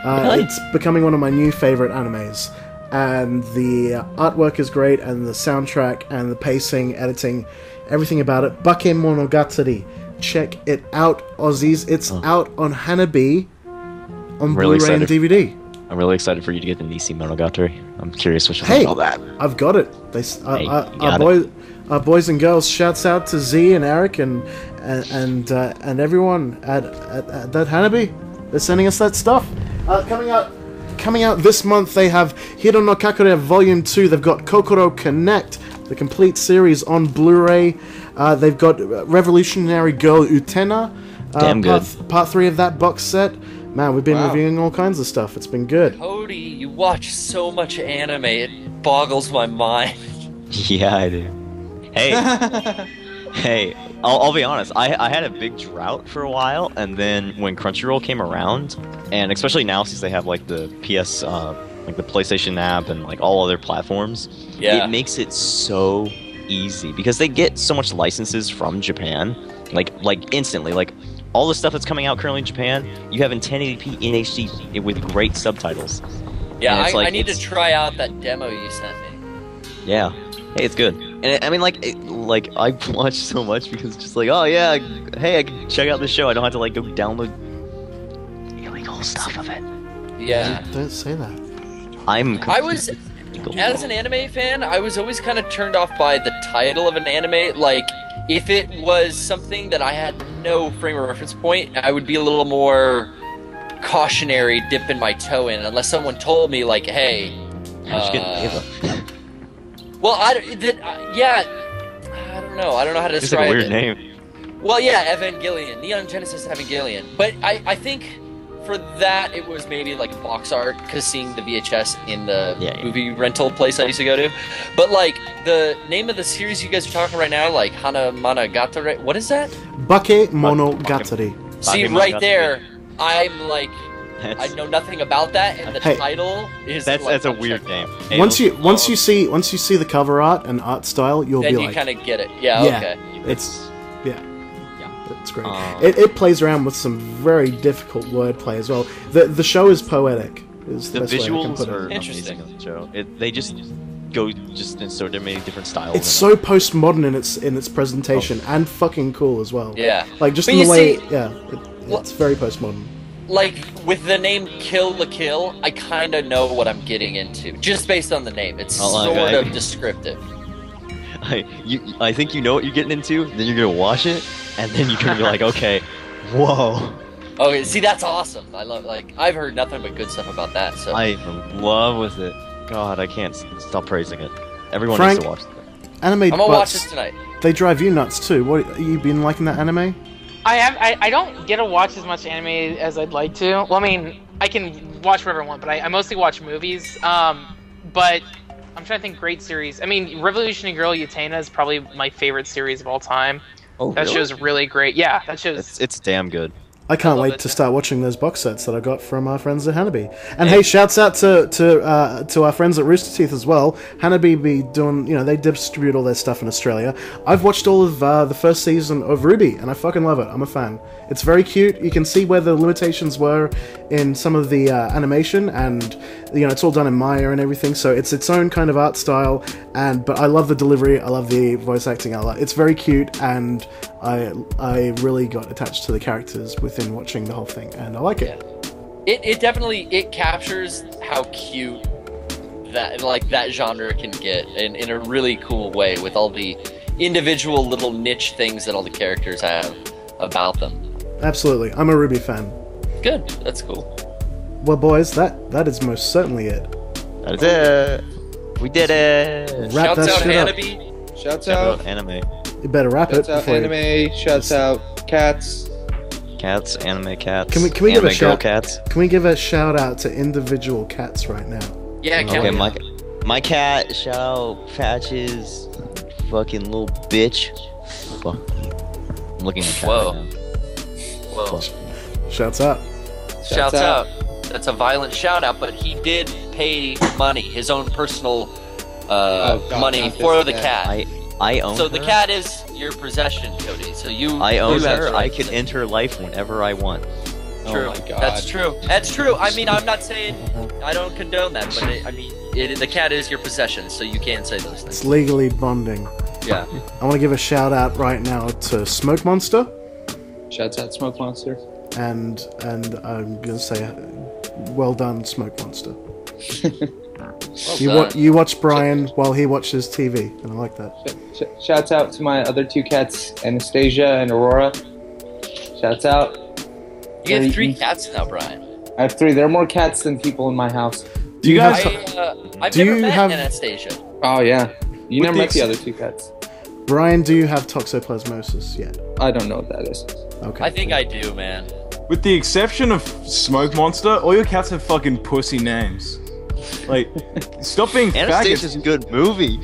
Really? It's becoming one of my new favorite animes. And the artwork is great, and the soundtrack, and the pacing, editing, everything about it. Bakemonogatari. Check it out, Aussies. It's out on Handbeezy on Really Blu-ray and excited. DVD. I'm really excited for you to get the Nisi Monogatari. I'm curious what you Hey, think about that. I've got it. Our boys and girls. Shouts out to Z and Eric and everyone at that Handbeezy. They're sending us that stuff. Coming out this month. They have Hiro no Kakure Volume 2. They've got Kokoro Connect, the complete series on Blu-ray. They've got Revolutionary Girl Utena. Damn good. Part 3 of that box set. Man, we've been reviewing all kinds of stuff. It's been good. Cody, you watch so much anime, it boggles my mind. Yeah, I do. Hey, hey, I'll be honest. I had a big drought for a while, and then when Crunchyroll came around, and especially now since they have like the PS, like the PlayStation app and like all other platforms, Yeah. it makes it so easy because they get so much licenses from Japan, like instantly, like. All the stuff that's coming out currently in Japan, you have in 1080p in HD with great subtitles. Yeah, And it's like- I need to it's- try out that demo you sent me. Yeah. Hey, it's good. And I mean, like I watch so much because it's just like, oh yeah, hey, I can check out this show. I don't have to like go download illegal stuff of it. Yeah. Don't say that. I was, as an anime fan, I was always kind of turned off by the title of an anime. Like, if it was something that I had no frame of reference point, I would be a little more cautionary, dipping my toe in, unless someone told me, like, hey. How'd you get Ava? Well, I don't know. I don't know how to It's like describe a weird it. name. Well, yeah, Evangelion. Neon Genesis Evangelion. But I think for that, it was maybe like box art, because seeing the VHS in the movie rental place I used to go to. But, like, the name of the series you guys are talking right now, like Hana Monogatari, what is that? Bakemonogatari. See, Bakemonogatari. right there, I'm like, I That's- know nothing about that, and the Hey. title is That's like, a I'm weird checking name. out. Hey, Once you look, see the cover art and art style, you'll Then be you like, kind of get it. Yeah, yeah, okay. it's great. Um, It plays around with some very difficult wordplay as well. The show is poetic. Is the best way I can visuals put it. are Interesting. amazing on the show. They just go just in so many different styles. It's so postmodern in its presentation and fucking cool as well. Yeah. like just But in the you way, see- it's very postmodern. Like, with the name Kill la Kill, I kind of know what I'm getting into, just based on the name. It's Oh, sort okay. of descriptive. I think you know what you're getting into. Then you're gonna watch it, and then you're gonna be like, okay, whoa. Okay, see, that's awesome. I love, like, I've heard nothing but good stuff about that, so. I'm in love with it. God, I can't stop praising it. Everyone Frank, needs to watch it. Anime I'm gonna watch butts, this tonight. they drive you nuts too. What you been liking that anime? I don't get to watch as much anime as I'd like to. Well, I mean, I can watch whatever I want, but I mostly watch movies. But I'm trying to think great series. I mean, Revolutionary Girl Utena is probably my favorite series of all time. Oh, That really? show's really great. Yeah, that show's. It's damn good. I can't love wait it. to start watching those box sets that I got from our friends at Handbeezy. And hey, shouts out to our friends at Rooster Teeth as well. Handbeezy be doing, they distribute all their stuff in Australia. I've watched all of the first season of Ruby, and I fucking love it. I'm a fan. It's very cute. You can see where the limitations were in some of the animation, and it's all done in Maya and everything. So it's its own kind of art style. But I love the delivery. I love the voice acting. It's very cute, and I really got attached to the characters within watching the whole thing, and I like it. It definitely captures how cute that genre can get in a really cool way, with all the individual little niche things that all the characters have about them. Absolutely, I'm a Ruby fan. Good, that's cool. Well, boys, that is most certainly it. That is it. We did it. Wrap Shouts that out shit up. Hanabi. Shouts Shout out. out anime. You better wrap Shouts it out before you... anime. Shouts out cats. Cats, anime cats. Can we give a anime girl shout? cats? Can we give a shout out to individual cats right now? Yeah, Okay, Kevin. my cat. Shout out Patches. Fucking little bitch. Fuck. I'm looking at cat Whoa. right now. Whoa. Shouts out. Shouts out. That's a violent shout out, but he did pay money, his own personal God, money not for this the cat. cat. I own So her. the cat is your possession, Cody. So I own you have her. the I right can to- enter life whenever I want. True. Oh my God. That's true. That's true. I mean, I'm not saying I don't condone that, but the cat is your possession, so you can say those It's things. legally bonding. Yeah. I want to give a shout out right now to Smoke Monster, Shouts out Smoke Monster. and I'm gonna say, well done, Smoke Monster. Well done. You watch Brian while he watches TV, and I like that. Shouts out to my other two cats, Anastasia and Aurora. Shouts out. You have 3 cats now, Brian. I have 3. There are more cats than people in my house. Do you have I've Do never you met have- Anastasia. Oh yeah. You With never the met the ex- other 2 cats. Brian? Do you have toxoplasmosis yet? I don't know what that is. Okay. I think I do, man. With the exception of Smoke Monster, all your cats have fucking pussy names. Like, stop being Anastasia's faggots. a good movie.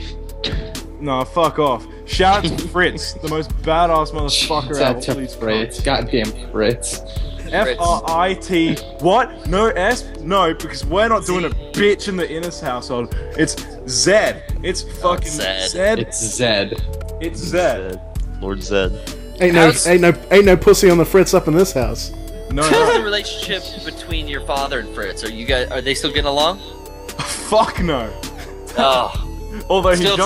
No, fuck off. Shout out to Fritz, the most badass motherfucker out Shouts of all out these to Fritz. Goddamn Fritz. F-R-I-T. What? No S? No, because we're not doing a bitch in the Innes household. It's Zed. It's fucking Zed. Zed. It's Zed. It's Zed. Lord Zed. Ain't no pussy on the Fritz up in this house. No, How's no. the relationship between your father and Fritz? Are they still getting along? Fuck no. Oh, Although still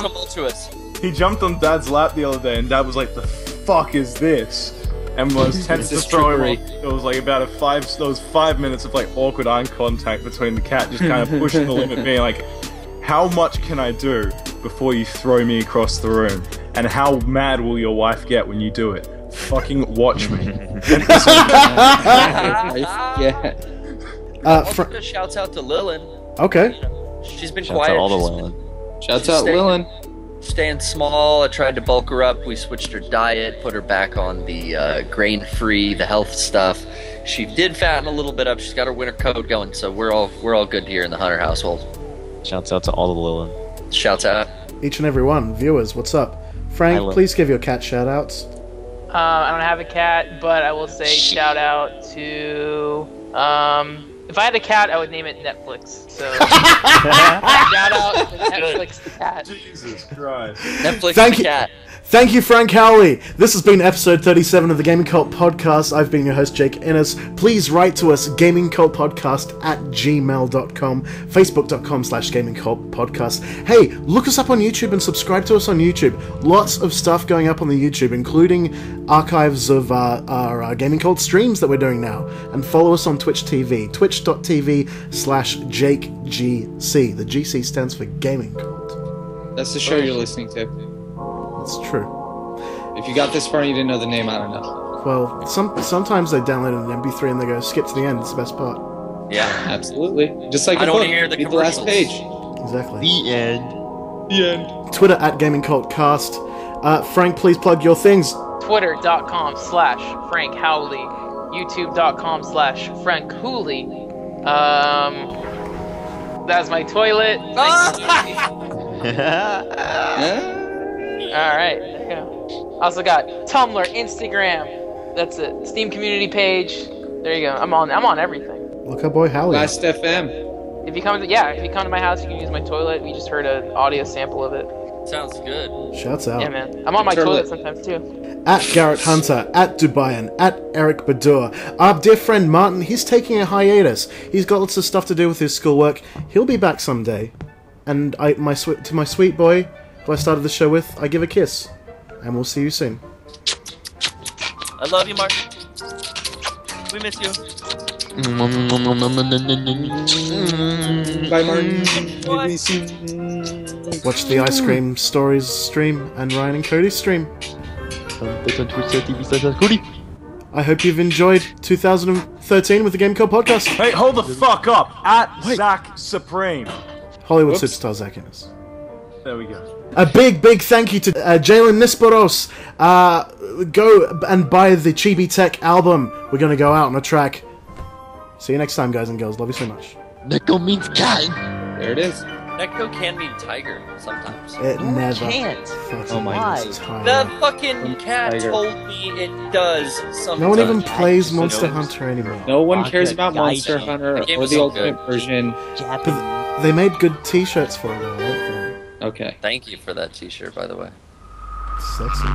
he jumped on Dad's lap the other day, and Dad was like, "The fuck is this?" And was tense to This is throw him trickery. off. It was like about those 5 minutes of like awkward eye contact between the cat, just kind of pushing the limit, being like, "How much can I do before you throw me across the room? And how mad will your wife get when you do it? Fucking watch me." And so, Yeah. Also, shouts out to Lilin. Okay. You know, she's been Shout quiet. out all the She's women. Shouts She's out staying- Lilin. Staying small. I tried to bulk her up. We switched her diet, put her back on the grain-free, the health stuff. She did fatten a little bit up. She's got her winter coat going, so we're all good here in the Hunter household. Shouts out to all the Lilin. Shouts out. Each and every one. Viewers, what's up? Frank, Hi, please give your cat shout outs. I don't have a cat, but I will say shout out to if I had a cat, I would name it Netflix. So shout out to Netflix the cat. Jesus Christ. Netflix Thank the you. cat. Thank you, Frank Howley. This has been episode 37 of the Gaming Cult Podcast. I've been your host, Jake Innes. Please write to us, gamingcultpodcast@gmail.com, facebook.com/gamingcultpodcast. Hey, look us up on YouTube and subscribe to us on YouTube. Lots of stuff going up on the YouTube, including archives of our Gaming Cult streams that we're doing now. And follow us on Twitch TV, twitch.tv/JakeGC. The GC stands for Gaming Cult. That's the show you're listening to. That's true. If you got this far and you didn't know the name, I don't know. Well, sometimes they download an MP3 and they go skip to the end. It's the best part. Yeah. Absolutely. Just like I a don't book. wanna hear the Read the last commercials. page. Exactly. The end. The end. Twitter @GamingCultCast. Frank, please plug your things. Twitter.com/Frank Howley, YouTube.com/Frank Hooley. That's my toilet. Alright, there you go. Also got Tumblr, Instagram. That's it. Steam community page. There you go. I'm on everything. Look our boy Hallie. Last FM. If you come to my house, you can use my toilet. We just heard an audio sample of it. Sounds good. Shouts out. Yeah, man. I'm on my Toilet. toilet sometimes too. At Garrett Hunter, at Dubayan, at Eric Badur. Our dear friend Martin, he's taking a hiatus. He's got lots of stuff to do with his schoolwork. He'll be back someday. And to my sweet boy, who I started the show with, I give a kiss. And we'll see you soon. I love you, Mark. We miss you. Bye, Martin. Watch the Ice Cream Stories stream and Ryan and Cody's stream. I hope you've enjoyed 2013 with the Game Code Podcast. Hey, hold the fuck up! At Zach Supreme. Hollywood Whoops. superstar Zach Innes. There we go. A big thank you to Jalen Nisporos. Go and buy the chibi-tech album. We're gonna go out on a track. See you next time, guys and girls. Love you so much. Neko means cat. There it is. Neko can mean tiger sometimes. It never can't. fucking Oh my is God. The time. fucking cat Tiger. told me it does sometimes. No one even Cat plays just Monster knows. Hunter anymore. No one Aka cares about Monster Gaijin. Hunter That game or is the so Ultimate good. version. Japanese. They made good t-shirts for it, though, right? Okay. Thank you for that t-shirt, by the way. Sexy.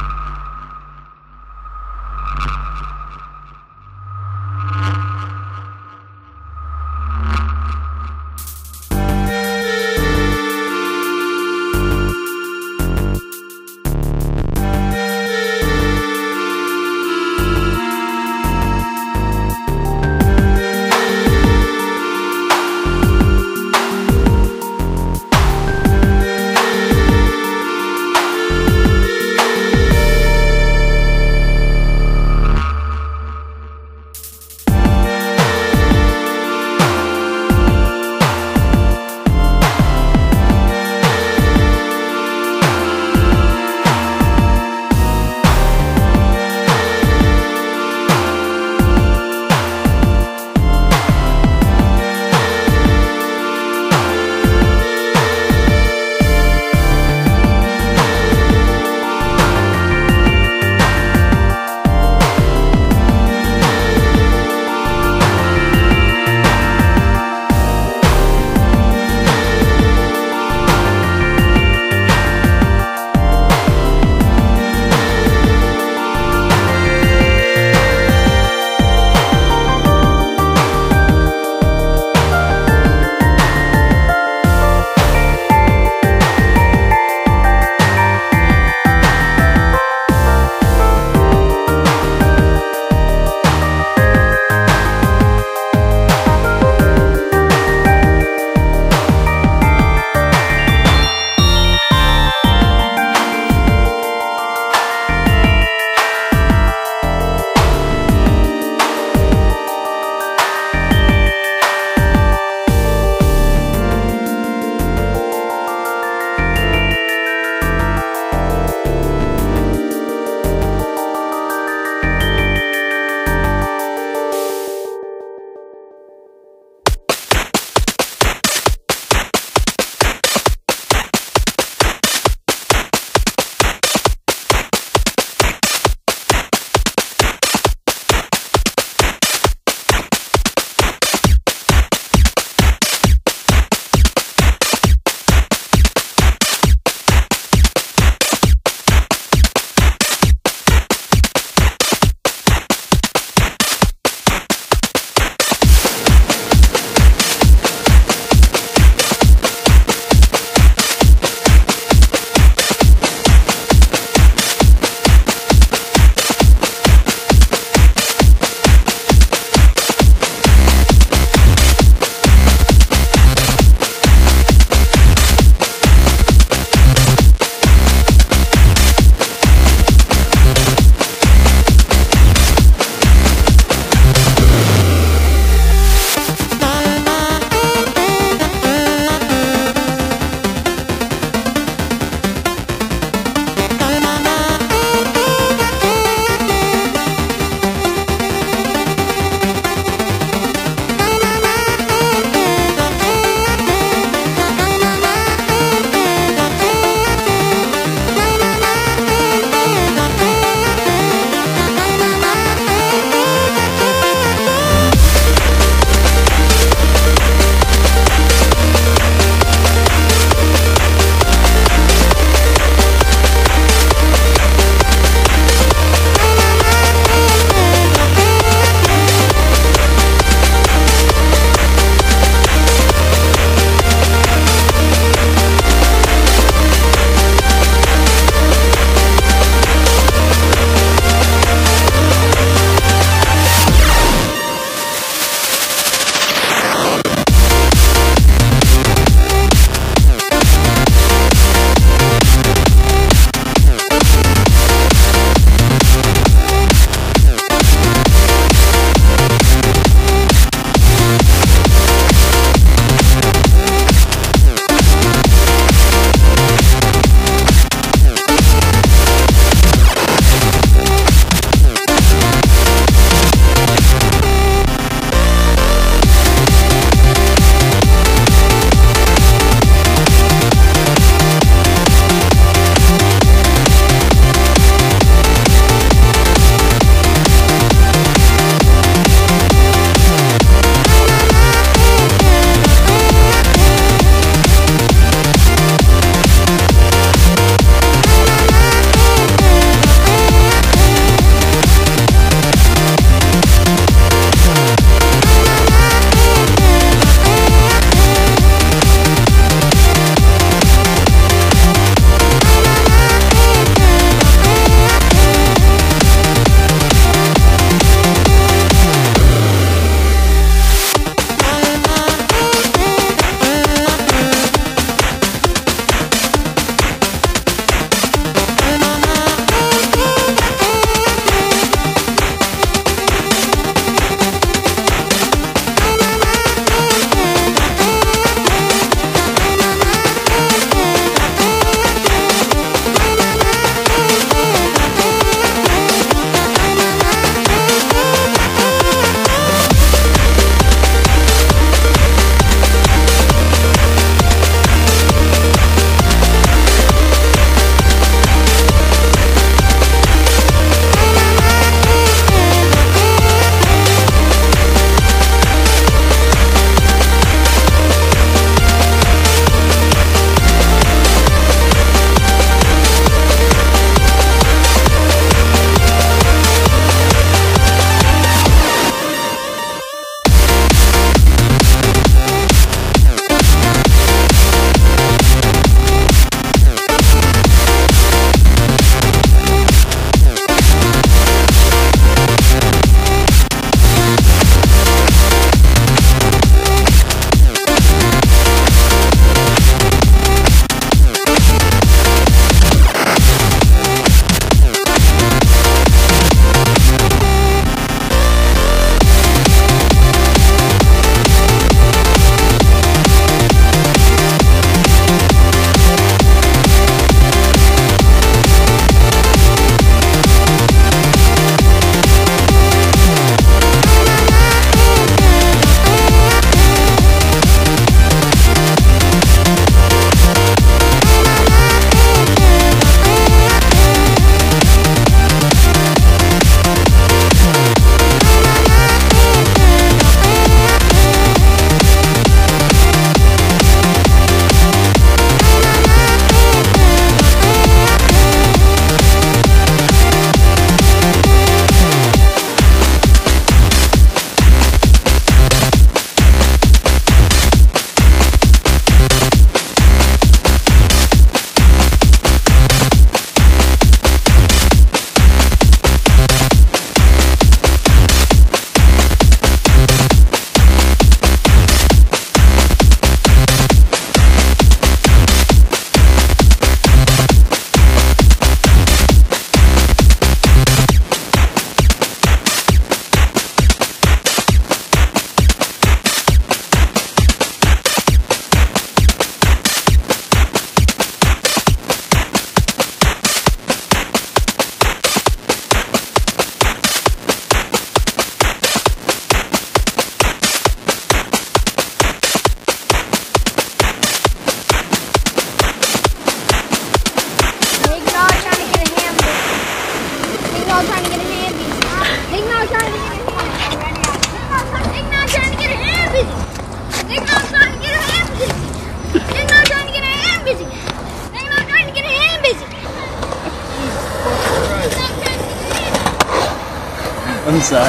inside.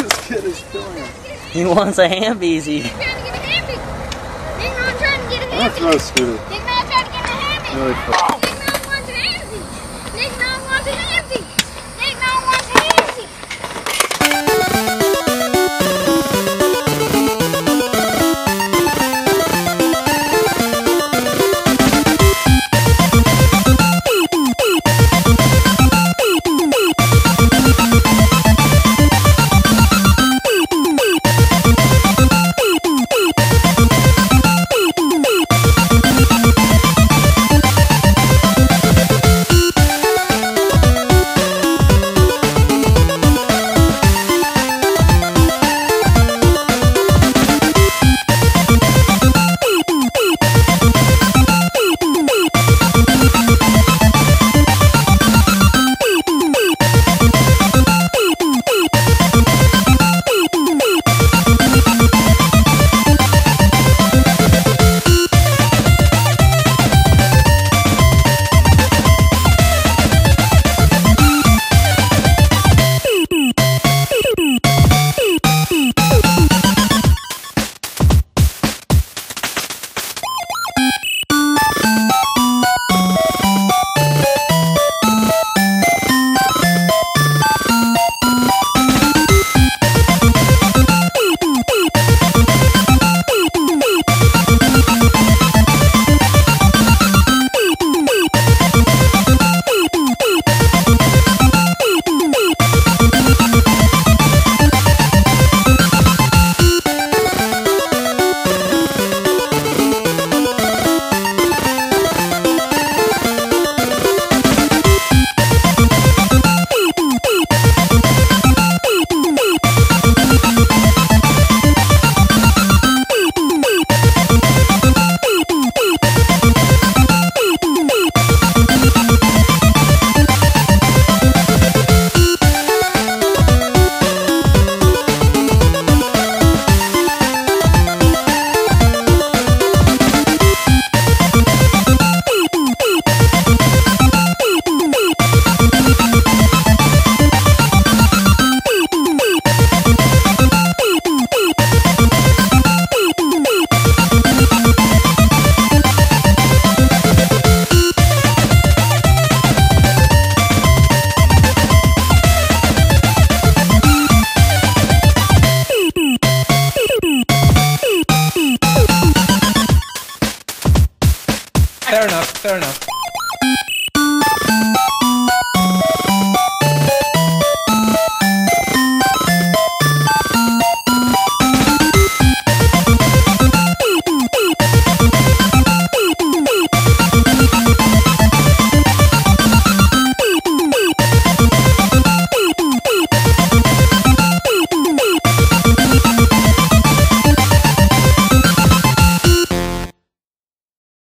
This kid is killing him. He wants a Handbeezy. Trying to get a Handbeezy. Big man trying to get a I'm gonna Handbeezy. throw a scooter. Big man trying to get a Handbeezy. Really quick.